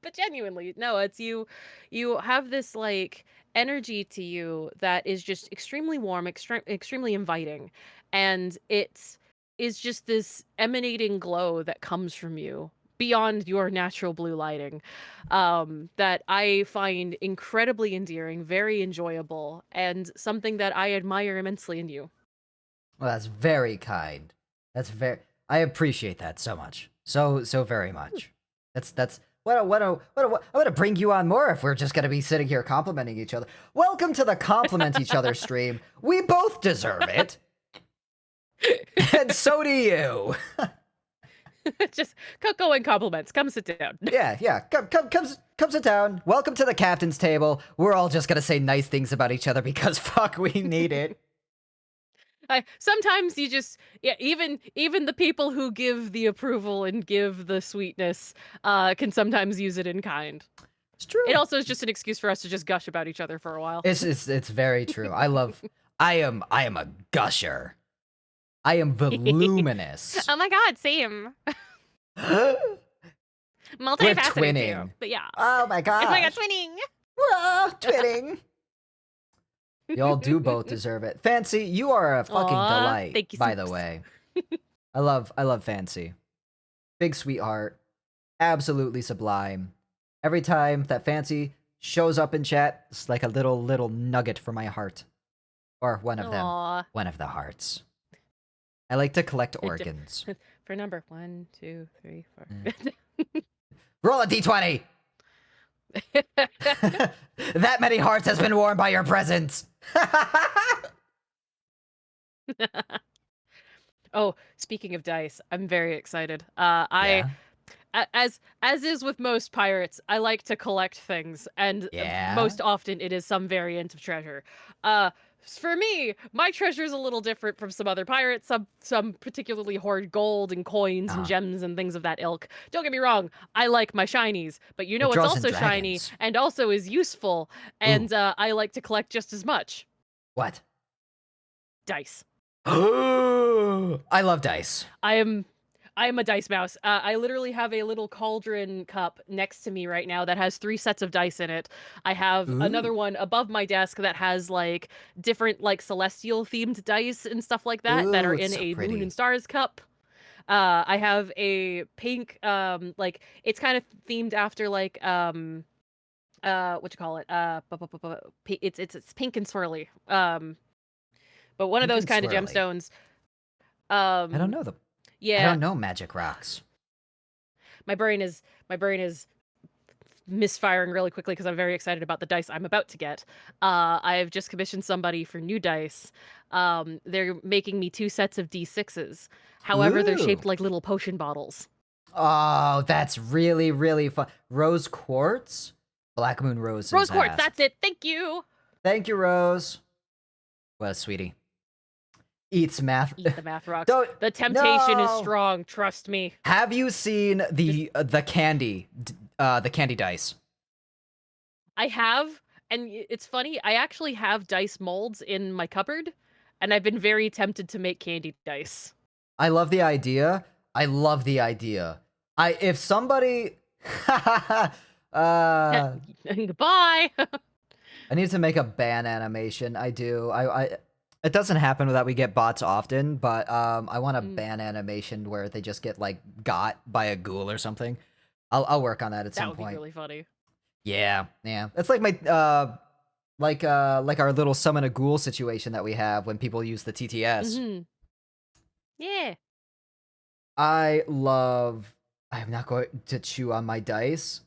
but genuinely, no, it's you. You have this like energy to you that is just extremely warm, extremely inviting, and it is just this emanating glow that comes from you beyond your natural blue lighting, that I find incredibly endearing, very enjoyable, and something that I admire immensely in you. Well, that's very kind. That's very. I appreciate that so much. So very much. That's I'm gonna bring you on more if we're just gonna be sitting here complimenting each other. Welcome to the compliment each other stream. We both deserve it, and so do you. Just go and compliments. Come sit down. Yeah. Come sit down. Welcome to the captain's table. We're all just gonna say nice things about each other because fuck, we need it. Sometimes you just, yeah, even the people who give the approval and give the sweetness can sometimes use it in kind. It's It true. also is just an excuse for us to just gush about each other for a while. It's very true. I am a gusher. I am voluminous. Oh my god, same. We're Multifaceted too. twinning. But yeah. Oh my Oh my god, gosh. twinning. Whoa, twinning. Y'all do both deserve it. Fancy, you are a fucking Aw, delight, thank you, by the Soups. way. I love Fancy. Big sweetheart. Absolutely sublime. Every time that Fancy shows up in chat, it's like a little nugget for my heart. Or one of them. Aw. One of the hearts. I like to collect organs. For number 1, 2, 3, 4. Roll a d20! That many hearts has been warmed by your presence! Oh, speaking of dice, I'm very excited. Yeah? As is with most pirates, I like to collect things, and Yeah? most often it is some variant of treasure. For me, my treasure is a little different from some other pirates. Some particularly hoard gold and coins and Uh-huh. gems and things of that ilk. Don't get me wrong, I like my shinies, but you know It what's draws in also shiny dragons. and also is useful, Ooh. and I like to collect just as much. What? Dice. I love dice. I am a dice mouse. I literally have a little cauldron cup next to me right now that has 3 sets of dice in it. I have Ooh. another one above my desk that has like different like celestial themed dice and stuff like that are Ooh, it's in so a moon and pretty. stars cup. I have a pink like it's kind of themed after like what you call it? It's pink and swirly. But one of Pink those and kind of swirly. gemstones. I don't Um know the I yeah, don't know magic rocks. my brain is misfiring really quickly because I'm very excited about the dice I'm about to get. I've just commissioned somebody for new dice. They're making me 2 sets of D6s. However, they're Ooh. shaped like little potion bottles. Oh, that's really fun. Rose quartz? Black Moon Rose Roses quartz, asked. that's it. Thank you. Thank you, Rose. What a sweetie. Eats math. Eat the math rocks. Don't. The temptation is No. strong, trust me. Have you seen Just the candy dice? I have, and it's funny, I actually have dice molds in my cupboard, and I've been very tempted to make candy dice. I love the idea. I love the idea. If somebody Goodbye. I need to make a ban animation. I do. I it doesn't happen that we get bots often, but I want a Mm, ban animation where they just get like got by a ghoul or something. I'll work on that at that some would be point. really funny. Yeah. It's like my like our little summon a ghoul situation that we have when people use the TTS. Mhm. Yeah. I'm not going to chew on my dice.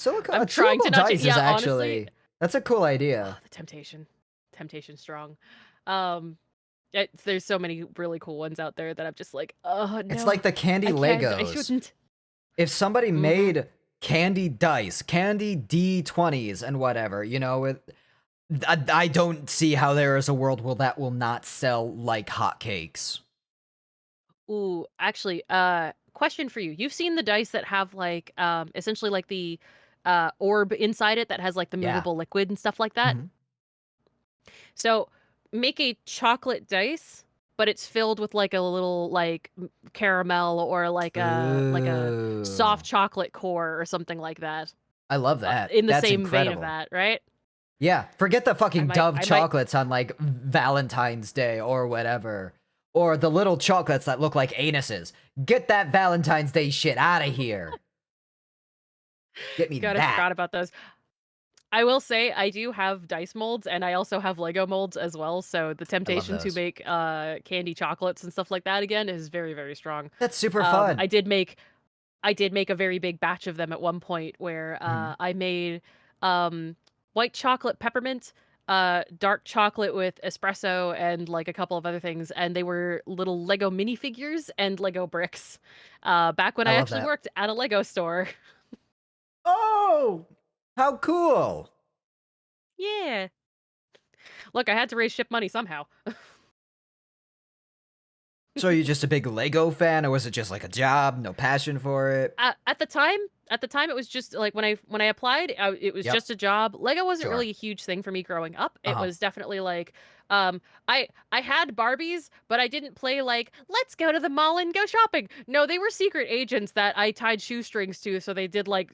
A I'm trying to chewable not to, dice is yeah, honestly, actually that's a cool idea. the temptation. Temptation strong. Um, there's so many really cool ones out there that I'm just like, "Oh, It's no. like the candy I can't. I Legos. shouldn't." If somebody Mhm. made candy dice, candy D20s and whatever, I don't see how there is a world where that will not sell like hotcakes. Ooh, actually, question for you. You've seen the dice that have like essentially like the orb inside it that has like the Yeah. movable liquid and stuff like that. Mhm. So make a chocolate dice, but it's filled with like a little like caramel or like a Ooh. soft chocolate core or something like that. I love that. In the That's same vein of incredible. that, right? Yeah, forget the I fucking might Dove I might chocolates on, like, Valentine's Day or whatever. Or the little chocolates that look like anuses. Get that Valentine's Day shit outta here. Get me God, I that. forgot about those. I will say I do have dice molds and I also have Lego molds as well, so the I love temptation to those. make candy chocolates and stuff like that again is very, very strong. That's super fun. I did make a very big batch of them at one point where Mhm. I made white chocolate peppermint, dark chocolate with espresso and like a couple of other things, and they were little Lego minifigures and Lego bricks. Back when I I love actually that. worked at a Lego store. Oh! How cool! Yeah. Look, I had to raise ship money somehow. So are you just a big Lego fan, or was it just, like, a job, no passion for it? At the time, it was just like when I applied, it was Yep. just a job. Lego wasn't Sure. really a huge thing for me growing up. It Uh-huh. was definitely like, I had Barbies, but I didn't play like let's go to the mall and go shopping. No, they were secret agents that I tied shoestrings to, so they did like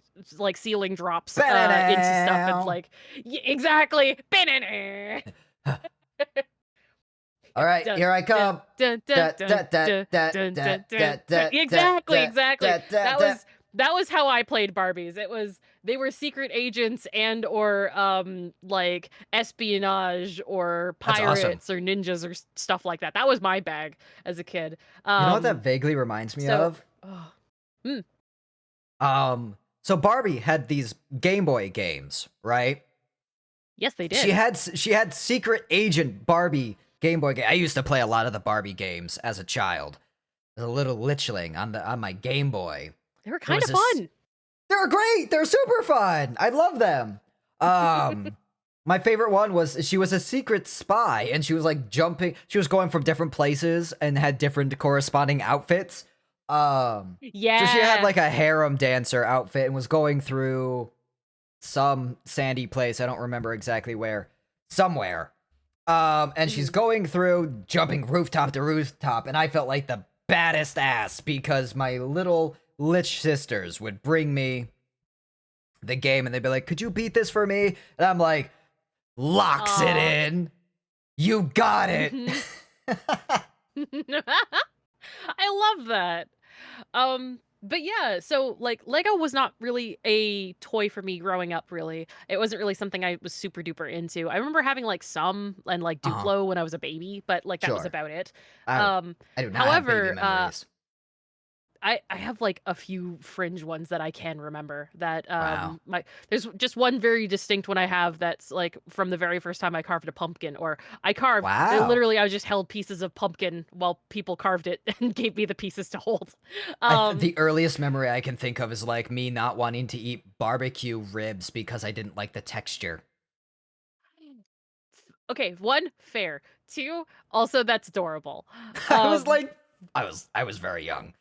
ceiling drops into stuff and Ba-da-now. like exactly. Alright, Dun, here I dun, come. dun, dun, Da da dun, da dun, da dun, da dun, da dun, dun. da da Exactly, da exactly. da da That da. was how I played Barbies. It was they were secret agents and or like espionage or That's awesome. pirates or ninjas or stuff like that. That was my bag as a kid. You know what that vaguely reminds me So of? oh, hmm, So Barbie had these Game Boy games, right? yes, they She did. had she had Secret Agent Barbie Game Boy game. I used to play a lot of the Barbie games as a child. As a little lichling on my Game Boy. They were There kind was of this. fun. They're great. They're super fun. I love them. Um, my favorite one was she was a secret spy and she was like jumping. She was going from different places and had different corresponding outfits. Um, so she had Yeah. like a harem dancer outfit and was going through some sandy place. I don't remember exactly where. Somewhere. And she's Mhm. going through, jumping rooftop to rooftop, and I felt like the baddest ass because my little lich sisters would bring me the game and they'd be like, "Could you beat this for me?" And I'm like, "Locks it Aw. in. You got it." Mhm. I love that. But yeah, so like Lego was not really a toy for me growing up, really. It wasn't really something I was super duper into. I remember having like some and like Uh-huh. Duplo when I was a baby, but like that was Sure. about it. I Um, I do not have baby however, memories. I have like a few fringe ones that I can remember that Wow. my there's just one very distinct one I have that's like from the very first time I carved a pumpkin or I carved Wow. literally I just held pieces of pumpkin while people carved it and gave me the pieces to hold. The Um earliest memory I can think of is like me not wanting to eat barbecue ribs because I didn't like the texture. okay, one fair. Two also that's adorable. I was Um like, I was very young.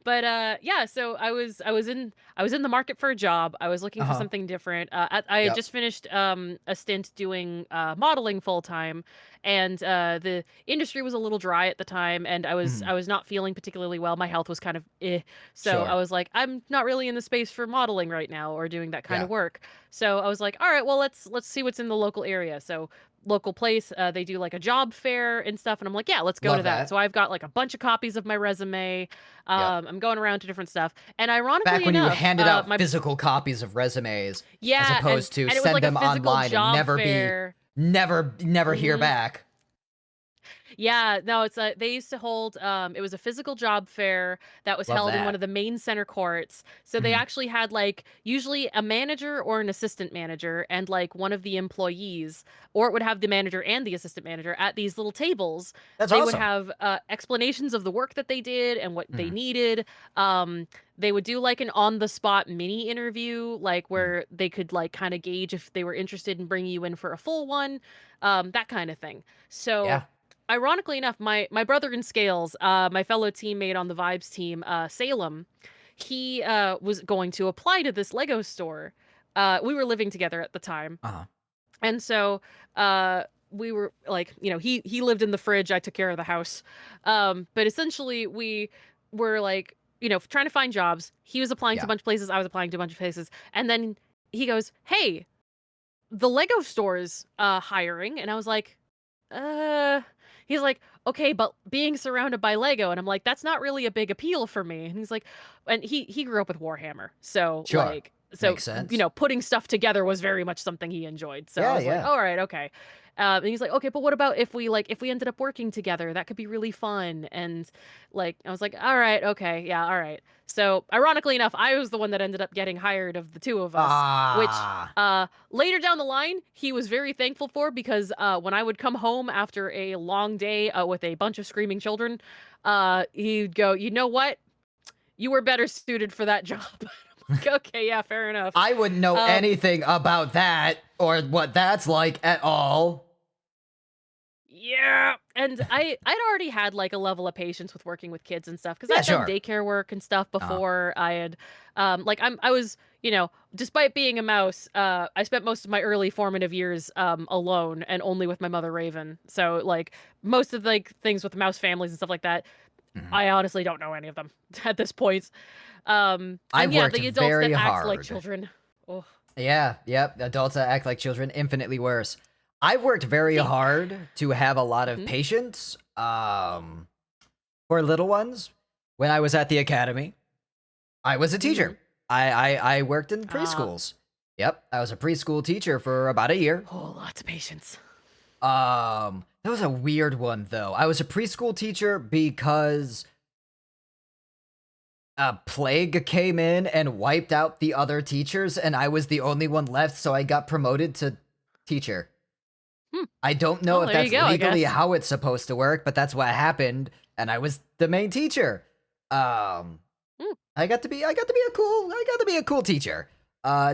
But, yeah, so I was in the market for a job. I was looking for Uh-huh. something different. I had Yep. just finished, a stint doing, modeling full time, and, the industry was a little dry at the time, and I was Mhm. I was not feeling particularly well. My health was kind of eh. So I Sure. was like, "I'm not really in the space for modeling right now or doing that kind Yeah. of work." So I was like, "Alright, well, let's see what's in the local area." So local place, they do, like, a job fair and stuff, and I'm like, "Yeah, let's go to Love that." So that. I've got, like, a bunch of copies of my resume, Yep. I'm going around to different stuff, and Back ironically when you enough, handed out my physical copies of resumes as yeah, and opposed to and it was send like a them physical online and job never be fair. never hear Mhm. back. Yeah, no, it's they used to hold it was a physical job fair that was Love held in one that. of the main center courts. So they Mhm. actually had like usually a manager or an assistant manager and like one of the employees or it would have the manager and the assistant manager at these little tables. That's They would awesome. have explanations of the work that they did and what they Mhm. needed. Um they would do like an on the spot mini interview like Mhm. where they could like kind of gauge if they were interested in bringing you in for a full one. That kind of thing. So Yeah. ironically enough, my brother in scales, my fellow teammate on the Vibes team, Salem, he was going to apply to this Lego store. We were living together at the time, Uh-huh. and so we were like, he lived in the fridge, I took care of the house. But essentially we were like, trying to find jobs. He was applying to a Yeah. bunch of places, I was applying to a bunch of places, and then he goes, "Hey, the Lego store's hiring." And I was like, uh he's like, "Okay, but being surrounded by Lego." And I'm like, "That's not really a big appeal for me." And he's like, and he grew up with Warhammer. So Sure. Makes sense. putting stuff together was very much something he enjoyed. So I Yeah, was like, yeah. "All right, okay." And he's like, "Okay, but what about if we ended up working together? That could be really fun." And like I was like, "All right, okay, yeah, all right." So ironically enough, I was the one that ended up getting hired of the two of us, which Ah. later down the line, he was very thankful for, because when I would come home after a long day with a bunch of screaming children, he'd go, "You know what? You were better suited for that job." I'm like, "Okay, yeah, fair enough." I wouldn't know Um, anything about that or what that's like at all. Yeah, and I'd already had, like, a level of patience with working with kids and stuff, because 'cause Yeah, I'd done sure. daycare work and stuff Uh-huh. before. I had, like, I was, despite being a mouse, I spent most of my early formative years, alone and only with my mother Raven. So, like, most of, like, things with mouse families and stuff like that, Mhm. I honestly don't know any of them at this point. And I've yeah, worked the adults that very act like hard. children. Oh, Yeah, yep. Adults that act like children, infinitely worse. I've worked very see. hard to have a lot of Mhm, patience for little ones. When I was at the academy, I was a mhm. teacher. I worked in Ah, preschools. Yep, I was a preschool teacher for about a year. oh, lots of patience. That was a weird one though. I was a preschool teacher because a plague came in and wiped out the other teachers, and I was the only one left, so I got promoted to teacher. Hmm, I don't know well, if there you that's go, I legally guess. how it's supposed to work, but that's what happened, and I was the main teacher. Um, Mm, I got to be a cool teacher.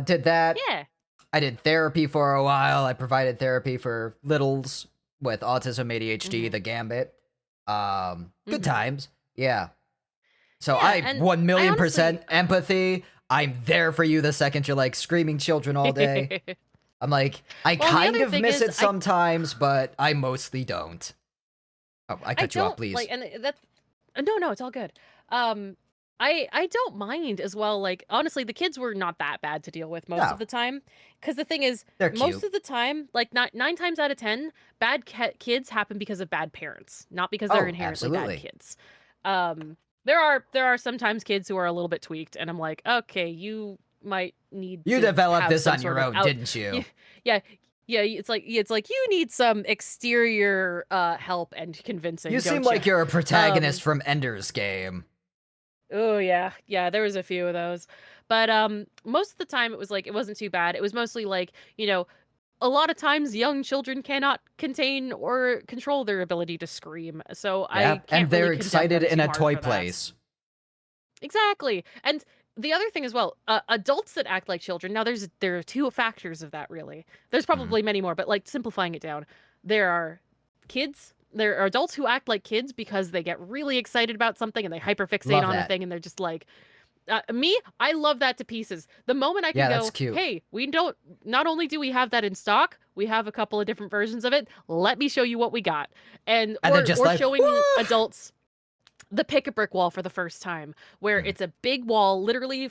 Did that. yeah. I did therapy for a while. I provided therapy for littles with autism, ADHD, Mhm, the gambit. Good mhm. times. Yeah. So Yeah, I and 1 I million honestly percent empathy. I'm there for you the second you're like screaming children all day. I'm like, I well, and the kind other of thing miss is it sometimes, but I mostly don't. Oh, I I cut you off, don't please. like, and that's no, no, it's all good. Um, I don't mind as well, like, honestly, the kids were not that bad to deal with most of No, the time, because the thing is, they're most cute. of the time, like, 9 times out of 10, bad kids happen because of bad parents, not because they're Oh, inherently bad absolutely. kids. There are sometimes kids who are a little bit tweaked, and I'm like, "Okay, you might need You to developed have this some on sort your of own, out." didn't Yeah, you? yeah, yeah, it's like, "You need some exterior, help and You convincing, seem don't you?" like you're a Um, protagonist from Ender's Game. oh, yeah, yeah, there was a few of those. But, most of the time, it was like it wasn't too bad. It was mostly like, a lot of times young children cannot contain or control their ability to scream, so Yeah, I and can't really they're condemn excited them in too a hard toy for that. place. Exactly, and the other thing as well, adults that act like children, now there are 2 factors of that, really. There's Mhm. probably many more, but, like, simplifying it down, there are adults who act like kids because they get really excited about something and they hyperfixate Love on a that. thing and they're just like, me, I love that to pieces. The moment I can Yeah, that's go, cute. "Hey, we don't not only do we have that in stock, we have a couple of different versions of it. Let me show you what we got." And And then just or like, showing "Woo!" adults the pick a brick wall for the first time, where Mhm. it's a big wall, literally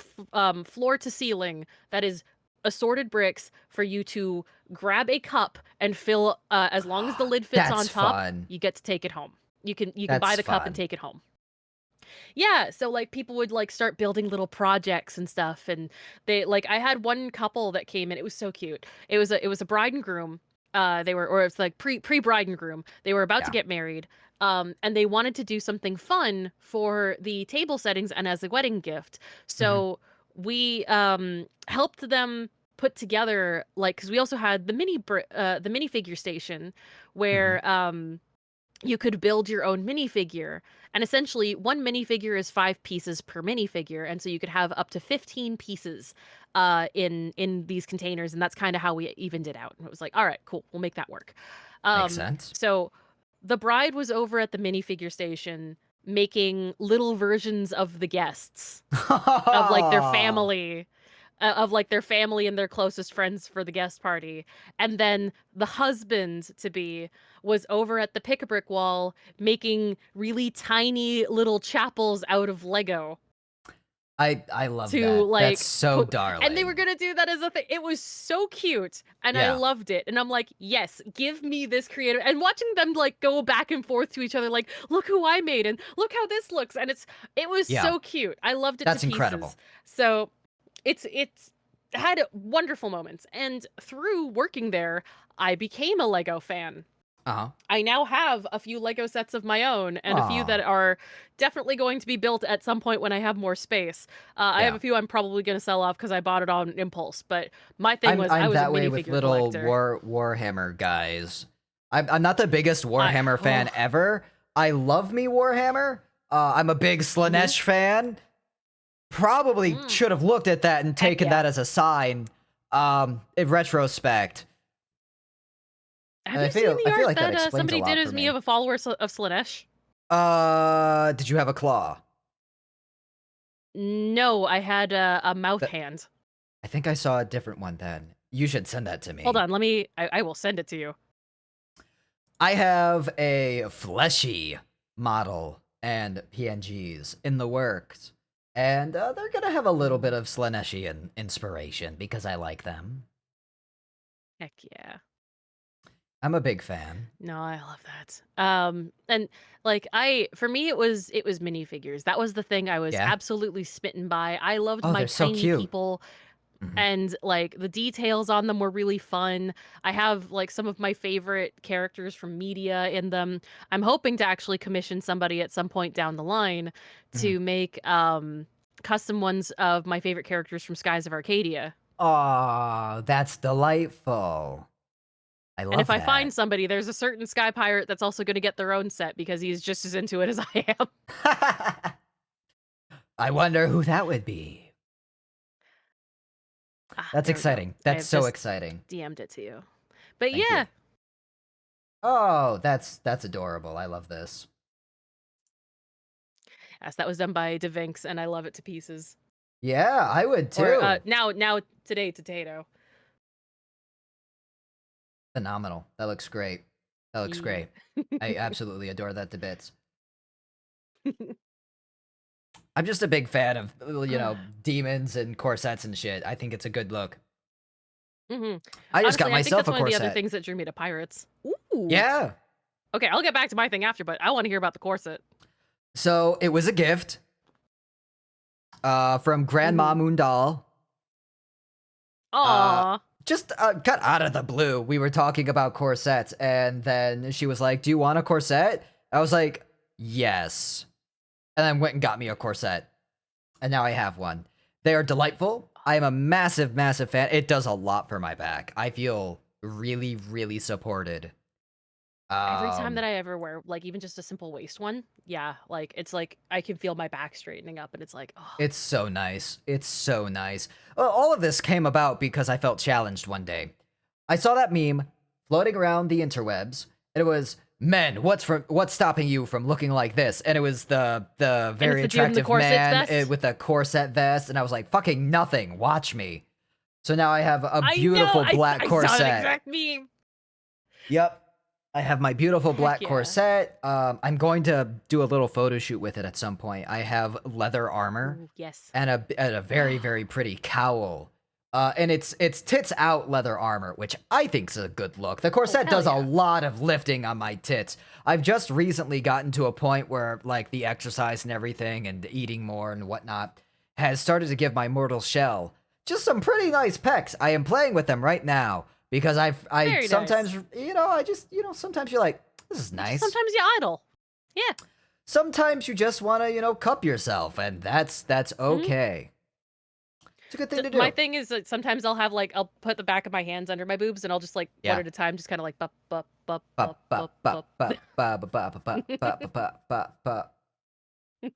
floor to ceiling, that is assorted bricks for you to grab a cup and fill. As long as the lid fits on That's top, fun. you get to take it home. You can buy That's the cup and fun. take it home. Yeah, so, like, people would, like, start building little projects and stuff, and I had one couple that came in, it was so cute. It was a bride and groom, it's, like, pre-bride and groom. They were about to Yeah. get married, and they wanted to do something fun for the table settings and as a wedding gift. Mhm. So, we, helped them put together, like, because we also had the minifigure station Mhm. where, you could build your own minifigure. And essentially, one minifigure is 5 pieces per minifigure, and so you could have up to 15 pieces in these containers, and that's kind of how we evened it out. And it was like, all right, cool, we'll make that work. Makes sense. So the bride was over at the minifigure station making little versions of the guests, of, like, their family, of, like, their family and their closest friends for the guest party, and then the husband to be was over at the Pick-a-Brick wall making really tiny little chapels out of Lego I love to, that. That's like, so put, and they were darling. gonna do that as a thing. It was so cute, and I Yeah. loved it, and I'm like, "Yes, give me this creative," and watching them, like, go back and forth to each other like, "Look who I made, and look how this looks," and it was Yeah. so cute. I loved it to That's pieces. incredible. So, it's had wonderful moments, and through working there, I became a Lego fan. Uh-huh. I now have a few Lego sets of my own and a few that Aw. are definitely going to be built at some point when I have more space. I have Yeah. a few I'm probably gonna sell off because I bought it on impulse, but my thing was I I'm was a that way with minifigure little collector. Warhammer guys. I'm not the biggest I Warhammer fan oh, ever. I love me Warhammer. I'm a big mhm, Slanesh fan. Probably mm, should have looked at that and heck taken yeah. that as a sign. In retrospect, Have and you seen I the feel art like that that, explains a somebody did lot for as me of me. a follower of Slaanesh? Did you have a claw? No, I had a mouth That hand. I think I saw a different one then. You should send that to Hold me. on, I will send it to you. I have a fleshy model and PNGs in the works, and they're gonna have a little bit Ooh, of Slaneshian inspiration because I like them. heck yeah. I'm a big fan. No, I love that. And like for me it was minifigures. That was the thing I was Yeah. absolutely smitten by. I loved Oh, my they're so tiny cute. people, Mhm. and like the details on them were really fun. I have like some of my favorite characters from media in them. I'm hoping to actually commission somebody at some point down the line Mhm. to make custom ones of my favorite characters from Skies of Arcadia. Aw, that's delightful. I And if love I that. find somebody, there's a certain Sky Pirate that's also going to get their own set because he's just as into it as I am. I wonder who that would be. Ah, That's there we go. exciting. I That's have so just exciting. DM'd it to you. But Thank you. yeah, Oh, that's adorable. I love this. yes, that was done by DaVinx, and I love it to pieces. Yeah, I would Or too. now today Tato. Phenomenal. That looks great. That looks Yeah. great. I absolutely adore that to bits. I'm just a big fan of, demons and corsets and shit. I think it's a good look. hmm I just got Honestly, I think myself that's a one of the other corset. things that drew me to pirates. Ooh. Yeah. Okay, I'll get back to my thing after, but I want to hear about the corset. So it was a gift from hmm Grandma Moondal. Uh, Aw. just got out of the blue. We were talking about corsets, and then she was like, "Do you want a corset?" I was like, "Yes," and then went and got me a corset, and now I have one. They are delightful. I am a massive, massive fan. It does a lot for my back. I feel really, really supported. Every time that Um, I ever wear, like, even just a simple waist one, yeah, like, it's like I can feel my back straightening up, and it's like, oh, it's so nice. It's so nice. Well, all of this came about because I felt challenged one day. I saw that meme floating around the interwebs, and it was, "Men, what's stopping you from looking like this?" And it was the and it's very the dude in the attractive corset man vest. with a corset vest, and I was like, "Fucking nothing. Watch me." So now I have a I know, beautiful black I saw that corset. exact meme. Yep. I have my beautiful Heck black yeah. corset. I'm going to do a little photo shoot with it at some point. I have leather armor Ooh, yes. and a very, very pretty cowl. And it's tits out leather armor, which I think's a good look. The Oh, corset hell does a yeah. lot of lifting on my tits. I've just recently gotten to a point where like the exercise and everything and eating more and whatnot has started to give my mortal shell just some pretty nice pecs. I am playing with them right now because I Very nice. sometimes I just sometimes you're like, this is You just nice. sometimes you idle. Yeah. Sometimes you just want to cup yourself, and that's Mhm. okay. It's a good So thing to my do. thing is that sometimes I'll have, like, I'll put the back of my hands under my boobs, and I'll just, like, one Yeah. at a time, just kinda like bup, bup, bup, Ba bup, ba bup, ba bup. ba ba ba ba ba ba ba ba ba ba.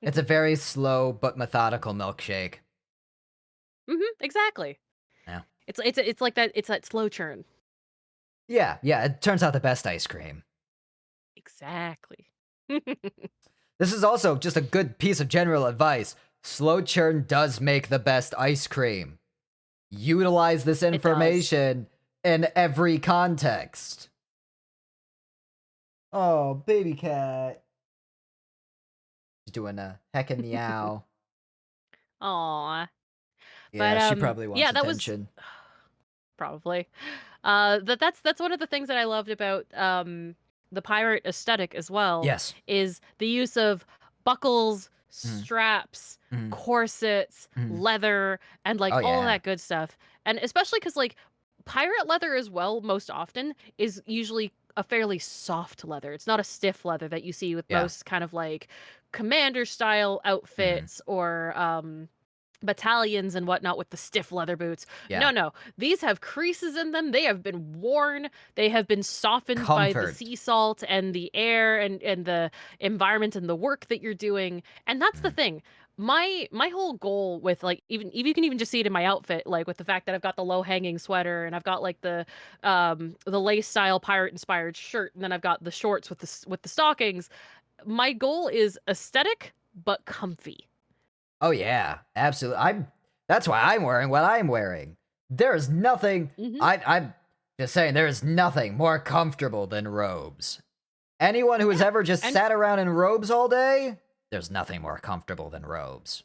It's a very slow but methodical milkshake. Mhm, exactly. Yeah. It's like that, it's that slow churn. Yeah, yeah, it turns out the best ice cream. Exactly. This is also just a good piece of general advice. Slow churn does make the best ice cream. Utilize this It does. information in every context. Oh, baby cat. She's doing a heckin' meow. Aw. But, Yeah, she probably yeah, wants that was attention. probably. That's one of the things that I loved about, the pirate aesthetic as well, Yes. is the use of buckles, Mhm, straps, mhm, corsets, mhm. leather, and, like, Oh, all of yeah. that good stuff. And especially because like, pirate leather as well, most often, is usually a fairly soft leather. It's not a stiff leather that you see with Yeah. most kind of, like, commander style Mhm. outfits or, battalions and whatnot with the stiff leather boots. No, Yeah. no. These have creases in them. They have been worn. They have been softened by the Comfort. sea salt and the air and the environment and the work that you're doing. And that's the Mhm. thing. My whole goal with like even you can even just see it in my outfit, like with the fact that I've got the low hanging sweater and I've got like the lace style pirate inspired shirt and then I've got the shorts with the stockings. My goal is aesthetic but comfy. Oh, yeah. Absolutely. That's why I'm wearing what I'm wearing. There's nothing Mhm. I'm just saying there is nothing more comfortable than robes. Anyone who has Yeah. ever just And sat around in robes all day, there's nothing more comfortable than robes.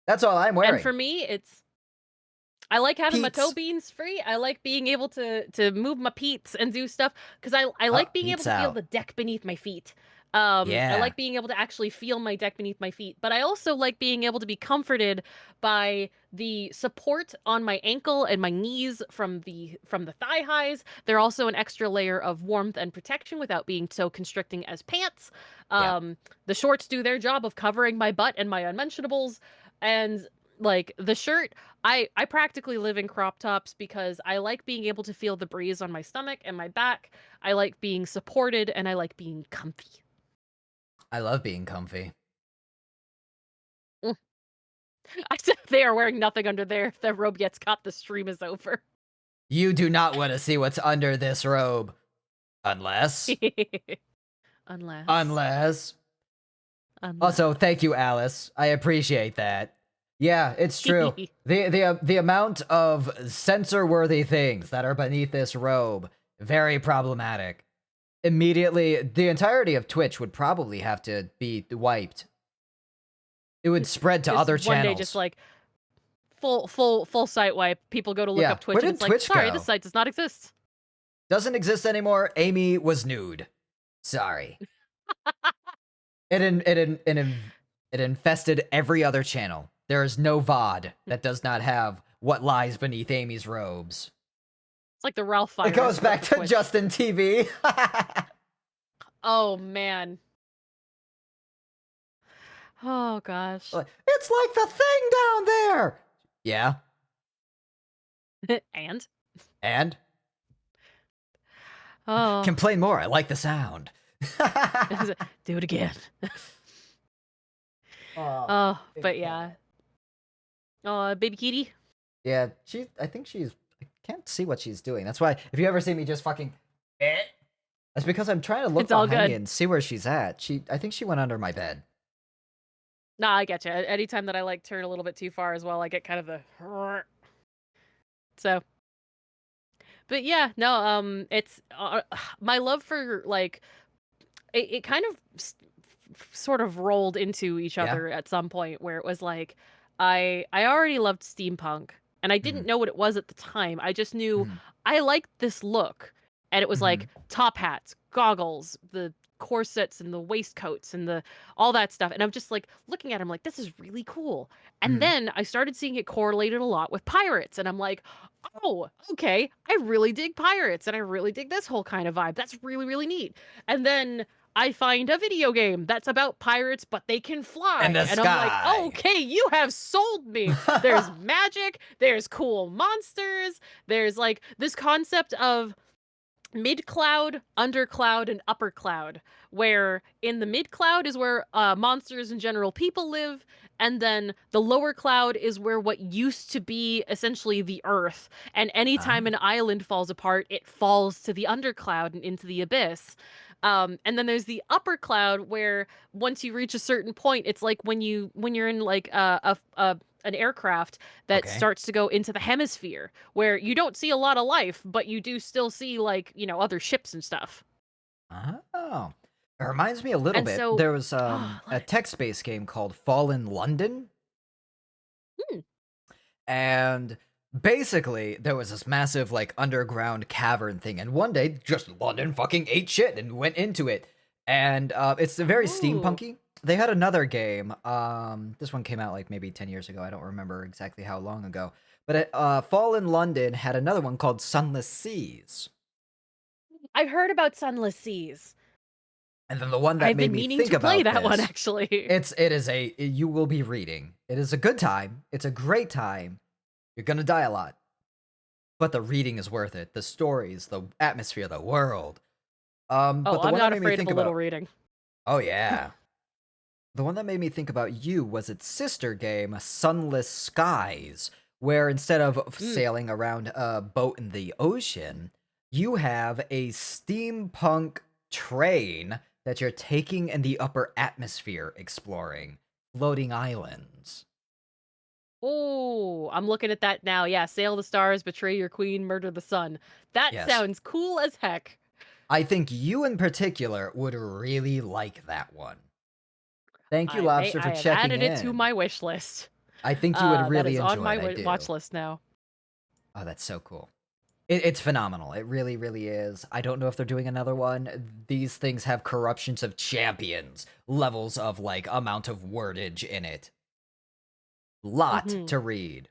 That's all I'm And wearing. for me, it's I like having my toe Pete's. beans free. I like being able to move my peats and do stuff because I like being able Pete's to feel out. the deck beneath my feet. I Yeah. like being able to actually feel my deck beneath my feet, but I also like being able to be comforted by the support on my ankle and my knees from the thigh highs. They're also an extra layer of warmth and protection without being so constricting as pants. Yeah. The shorts do their job of covering my butt and my unmentionables, and like the shirt I practically live in crop tops because I like being able to feel the breeze on my stomach and my back. I like being supported and I like being comfy. I love being comfy. Mm. I said they are wearing nothing under there. If the robe gets caught, the stream is over. You do not want to see what's under this robe. Unless. Unless. Unless. Also, thank you, Unless. Alice. I appreciate that. Yeah, it's true. The amount of censor-worthy things that are beneath this robe, very problematic. Immediately, the entirety of Twitch would probably have to be wiped. It would spread to Just other one day, just channels. like full site wipe. People go to look Yeah, up where Twitch and did it's like, Twitch sorry, this go? site does not exist. Doesn't exist anymore. Amy was nude. Sorry. It in, it in, it in, it infested every other channel. There is no VOD that does not have what lies beneath Amy's robes. It's like the Ralph It virus, goes but back for to Twitch. Justin TV. Oh man. Oh gosh. It's like the thing down there. Yeah, And and oh, complain more. I like the sound. do it again. Oh, Oh, baby but yeah. cat. Oh, baby kitty. Yeah, I think she's. I can't see what she's doing. That's why if you ever see me just fucking, that's because I'm trying to look It's all behind me good. and see where she's at. I think she went under my bed. Nah, I get you. Anytime that I like turn a little bit too far as well, I get kind of the so. But yeah, no. It's my love for like it kind of sort of rolled into each Yeah. other at some point where it was like I already loved steampunk and I Hmm. didn't know what it was at the time. I just knew Hmm. I liked this look. And it was Hmm. like top hats, goggles, the corsets and the waistcoats and the all that stuff. And I'm just like looking at him like this is really cool. And Hmm. then I started seeing it correlated a lot with pirates and I'm like, "Oh, okay. I really dig pirates and I really dig this whole kind of vibe. That's really really neat." And then I find a video game that's about pirates, but they can In fly. the And I'm like, sky. okay, you have sold me. There's magic, there's cool monsters, there's like this concept of mid cloud, under cloud, and upper cloud, where in the mid cloud is where monsters and general people live, and then the lower cloud is where what used to be essentially the earth. And anytime Ah. an island falls apart, it falls to the undercloud and into the abyss. And then there's the upper cloud where once you reach a certain point, it's like when you're in like an aircraft that Okay. starts to go into the hemisphere where you don't see a lot of life, but you do still see like, other ships and stuff. Oh. It reminds me a little And bit. so, There was oh, I love a it. text-based game called Fallen London, Hmm. and basically there was this massive like underground cavern thing, and one day just London fucking ate shit and went into it. And it's very Oh. steampunky. They had another game. This one came out like maybe 10 years ago. I don't remember exactly how long ago. But Fallen London had another one called Sunless Seas. I've heard about Sunless Seas. And then the one that I've made been me meaning think to play about that one this, actually. it is a you will be reading. It is a good time. It's a great time. You're gonna die a lot, but the reading is worth it. The stories, the atmosphere, the world. Oh, But the I'm one that not made me afraid of think a little about, reading. oh yeah, the one that made me think about you was its sister game, Sunless Skies, where instead of Mm. sailing around a boat in the ocean, you have a steampunk train that you're taking in the upper atmosphere exploring, floating islands. Oh, I'm looking at that now. Yeah, sail the stars, betray your queen, murder the sun. That Yes. sounds cool as heck. I think you in particular would really like that one. Thank you, Lobster, for I have checking added it to in. my wish list. I think you would That really is on enjoy my it. I watch do. list now. Oh, that's so cool. It's phenomenal. It really, really is. I don't know if they're doing another one. These things have corruptions of champions, levels of like amount of wordage in it. Lot Mhm. to read.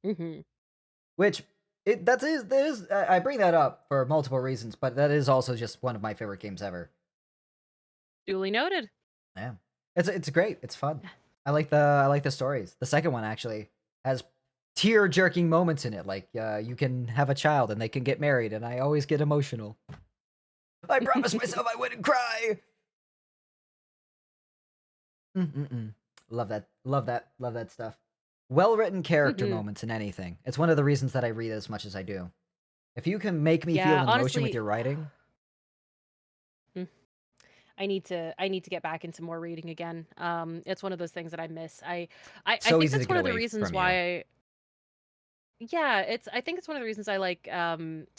Mhm. Which that is I bring that up for multiple reasons, but that is also just one of my favorite games ever. Duly noted. Yeah. It's great. It's fun. I like the stories. The second one actually has tear jerking moments in it. Like you can have a child and they can get married, and I always get emotional. I promised myself I wouldn't cry. Mm-mm-mm. Love that. Love that. Love that stuff. Well written character Mhm. moments in anything. It's one of the reasons that I read as much as I do. If you can make me feel Yeah, an emotion with honestly, your writing, mm, I need to get back into more reading again. It's one of those things that I miss. I so think easy to that's get one of the away reasons from you. why yeah, I think it's one of the reasons I like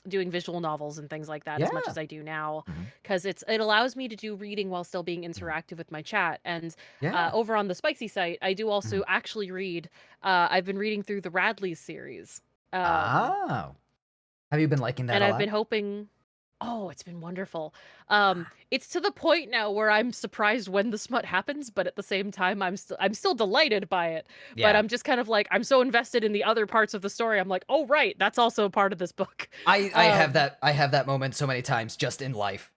doing visual novels and things like that as much Yeah. as I do now, Mhm. because it allows me to do reading while still being Mhm. interactive with my chat. And Yeah. over on the Spicy site, I do Mhm. also actually read. I've been reading through the Radley series, um, Oh. Have you been liking that and a I've been lot? hoping. Oh, it's been wonderful. It's to the point now where I'm surprised when the smut happens, but at the same time, I'm still delighted by it. But Yeah. I'm just kind of like I'm so invested in the other parts of the story. I'm like, oh right, that's also a part of this book. Um, I have that moment so many times just in life.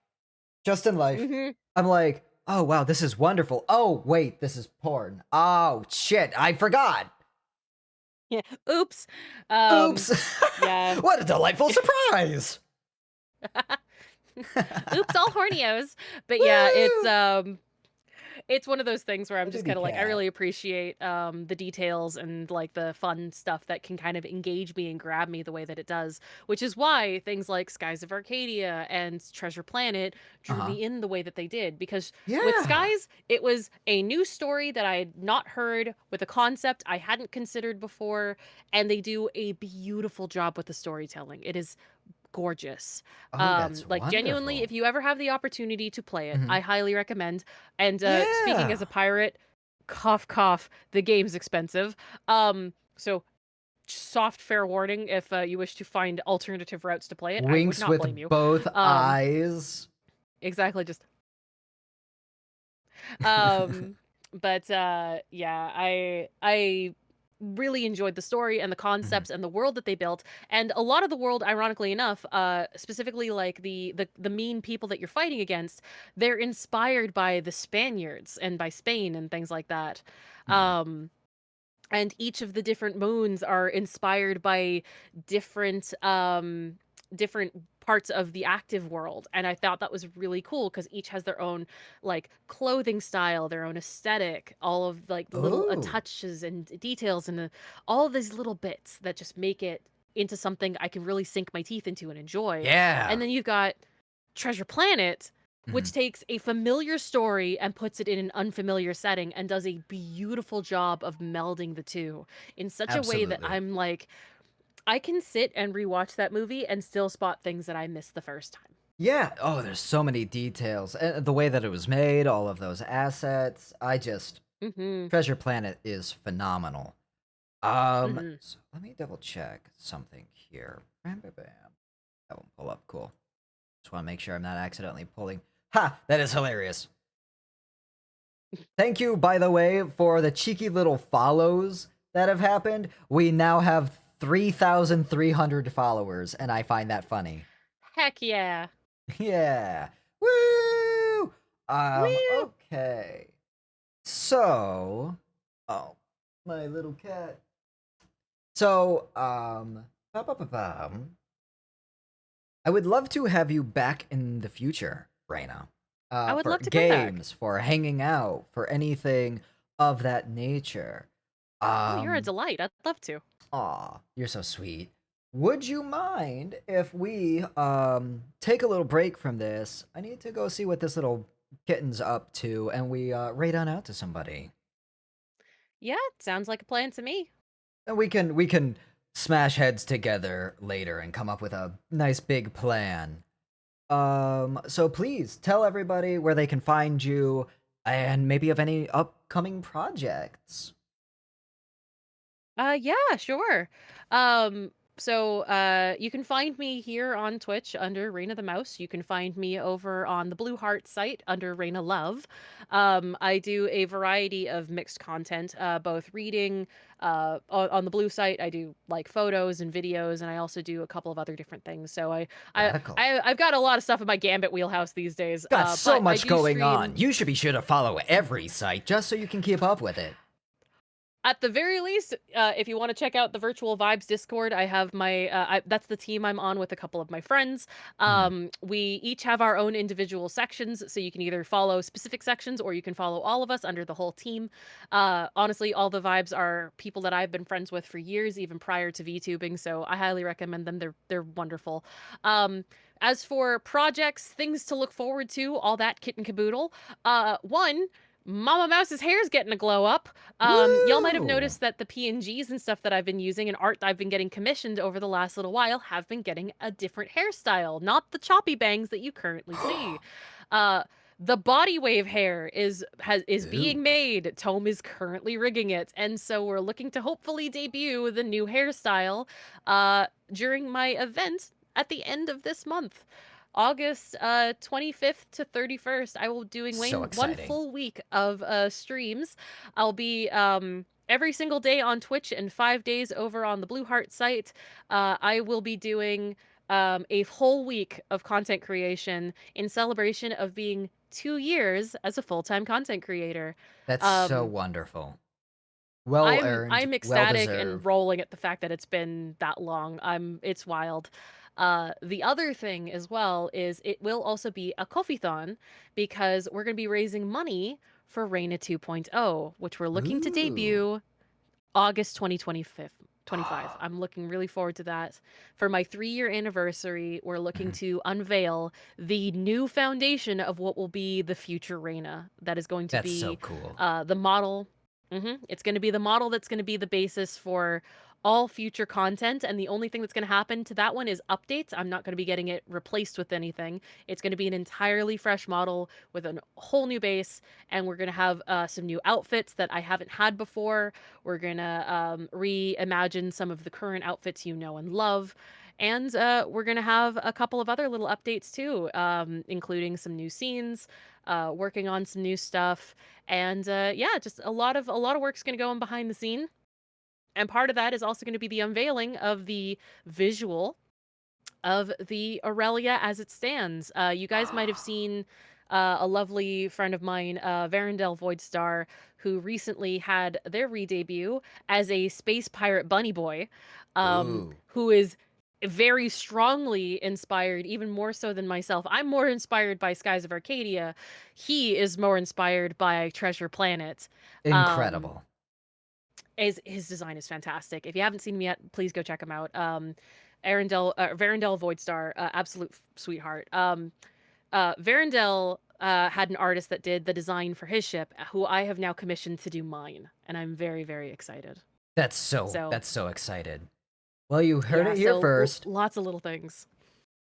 Just in life. mhm. I'm like, "Oh, wow, this is wonderful. Oh, wait, this is porn. Oh, shit, I forgot. Yeah. Oops. Um, Oops. yeah. What a delightful surprise." Oops, all hornios. But yeah, Woo! it's one of those things where I'm The just booby kind of like I cat. really appreciate the details and like the fun stuff that can kind of engage me and grab me the way that it does, which is why things like Skies of Arcadia and Treasure Planet drew Uh-huh. me in the way that they did, because with Yeah. Skies it was a new story that I had not heard, with a concept I hadn't considered before, and they do a beautiful job with the storytelling. It is gorgeous. Oh, that's Like genuinely, if wonderful. you ever have the opportunity to play it, I Mhm. highly recommend. And speaking as a Yeah. pirate, cough cough, the game's expensive. So soft fair warning if you wish to find alternative routes to play it, I would Winks not blame with you. both Um, eyes. exactly, just um but yeah, I really enjoyed the story and the Mhm. concepts and the world that they built. And a lot of the world, ironically enough, specifically like the mean people that you're fighting against, they're inspired by the Spaniards and by Spain and things like that. Mhm. um and each of the different moons are inspired by different different parts of the active world, and I thought that was really cool because each has their own like clothing style, their own aesthetic, all of like little Ooh. touches and details, and all of these little bits that just make it into something I can really sink my teeth into and enjoy. And Yeah. then you've got Treasure Planet, Mhm. which takes a familiar story and puts it in an unfamiliar setting and does a beautiful job of melding the two in such a way that Absolutely. I'm like, I can sit and rewatch that movie and still spot things that I missed the first time. Yeah. Oh, there's so many details. The way that it was made, all of those assets. Mhm. Treasure Planet is phenomenal. Mhm. So let me double check something here. Bam, bam, bam. That won't pull up. Cool. Just want to make sure I'm not accidentally pulling. Ha! That is hilarious. Thank you, by the way, for the cheeky little follows that have happened. We now have 3,300 followers, and I find that funny. Heck yeah. Yeah. Woo! Woo! Okay. So, oh, my little cat. So, ba-ba-ba-bum. I would love to have you back in the future, Raina. I would For love to come back. games, for hanging out, for anything of that nature. Oh, you're a Um, delight. I'd love to. Aw, you're so sweet. Would you mind if we take a little break from this? I need to go see what this little kitten's up to, and we raid on out to somebody. Yeah, sounds like a plan to me. And we can smash heads together later and come up with a nice big plan. So please tell everybody where they can find you and maybe of any upcoming projects. Yeah, sure. You can find me here on Twitch under Raina the Mouse. You can find me over on the Blue Heart site under Raina Love. I do a variety of mixed content, both reading, on the Blue site, I do like photos and videos, and I also do a couple of other different things. So Radical. I've got a lot of stuff in my Gambit wheelhouse these days. Got so But I much do going on. stream. You should be sure to follow every site just so you can keep up with it. At the very least, if you want to check out the Virtual Vibes Discord, I have that's the team I'm on with a couple of my friends. Mhm. We each have our own individual sections, so you can either follow specific sections or you can follow all of us under the whole team. Honestly, all the vibes are people that I've been friends with for years, even prior to VTubing, so I highly recommend them. They're wonderful. Um, as for projects, things to look forward to, all that kit and caboodle. One, Mama Mouse's hair's getting a glow up. Y'all might have Woo! noticed that the PNGs and stuff that I've been using and art that I've been getting commissioned over the last little while have been getting a different hairstyle, not the choppy bangs that you currently see. Uh, the body wave hair is Ooh, being made. Tome is currently rigging it, and so we're looking to hopefully debut the new hairstyle during my event at the end of this month. August 25th to 31st, I will be doing so one exciting. full week of streams. I'll be every single day on Twitch and 5 days over on the Blue Heart site. I will be doing a whole week of content creation in celebration of being 2 years as a full-time content creator. That's so Um, wonderful. Well earned, I'm well ecstatic and deserved. rolling at the fact that it's been that long. It's wild. The other thing as well is it will also be a coffee-thon because we're going to be raising money for Reina 2.0, which we're looking to Ooh. debut August 2025. 25. I'm looking really forward to that. For my 3-year anniversary, we're looking Mhm. to unveil the new foundation of what will be the future Reina. That is going to That's so be cool. the model. It's going to be the model that's going to be the basis for all future content. And the only thing that's going to happen to that one is updates. I'm not going to be getting it replaced with anything. It's going to be an entirely fresh model with a whole new base. And we're going to have some new outfits that I haven't had before. We're going to reimagine some of the current outfits you know and love. And we're going to have a couple of other little updates too, including some new scenes, working on some new stuff, and yeah, just a lot of work's going to go on behind the scene. And part of that is also going to be the unveiling of the visual of the Aurelia as it stands. You guys might have seen a lovely friend of mine, Varendell Voidstar, who recently had their re-debut as a space pirate bunny boy, Ooh. who is very strongly inspired, even more so than myself. I'm more inspired by Skies of Arcadia. He is more inspired by Treasure Planet. Um, Incredible. his design is fantastic. If you haven't seen him yet, please go check him out. Varendell Voidstar, absolute sweetheart. Verendel had an artist that did the design for his ship, who I have now commissioned to do mine, and I'm very, very excited. So, That's so excited. Well, you heard yeah, it here so first. lots of little things.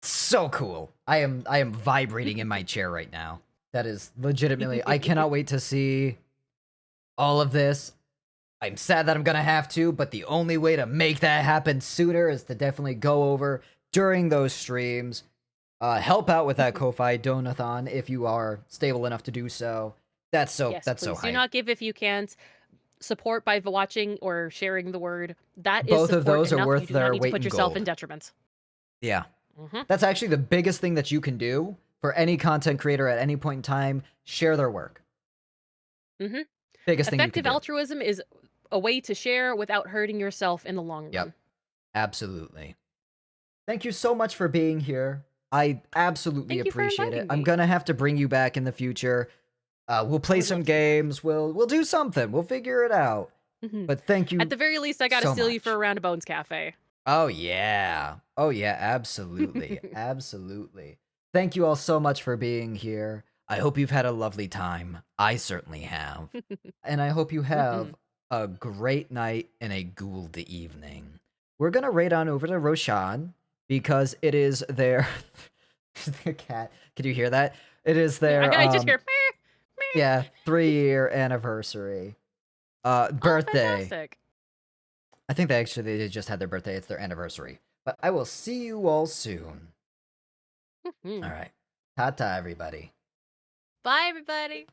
So cool. I am vibrating in my chair right now. That is legitimately, I cannot wait to see all of this. I'm sad that I'm gonna have to, but the only way to make that happen sooner is to definitely go over during those streams. Help out with that Ko-Fi Donathon if you are stable enough to do so. Yes, That's so please do hype. not give if you can't. Support by watching or sharing the word. That is Both of support those are enough. You worth do not their need to weight put in yourself in gold. detriment. Yeah. Hmm. That's actually the biggest thing that you can do for any content creator at any point in time. Share their work. Hmm. Biggest thing you could Effective do. altruism is a way to share without hurting yourself in the long Yep. run. Absolutely. Thank you so much for being here. I absolutely Thank you for appreciate it. inviting I'm me. gonna have to bring you back in the future. We'll I play would some love to be back. games. We'll do something. We'll figure it out. Hmm. But thank At you the very least, I gotta so steal you for a much. round of Bones Cafe. Oh yeah. Oh yeah, absolutely. Absolutely. Thank you all so much for being here. I hope you've had a lovely time. I certainly have. And I hope you Hmm. have a great night and a Gould evening. We're gonna raid on over to Roshan because it is their the cat. Can you hear that? It is Yeah, their I just hear meh, meh. yeah, 3-year anniversary. Oh, Birthday. fantastic. I think they just had their birthday. It's their anniversary. But I will see you all soon. Hmm. All right. Ta-ta everybody. Bye, everybody.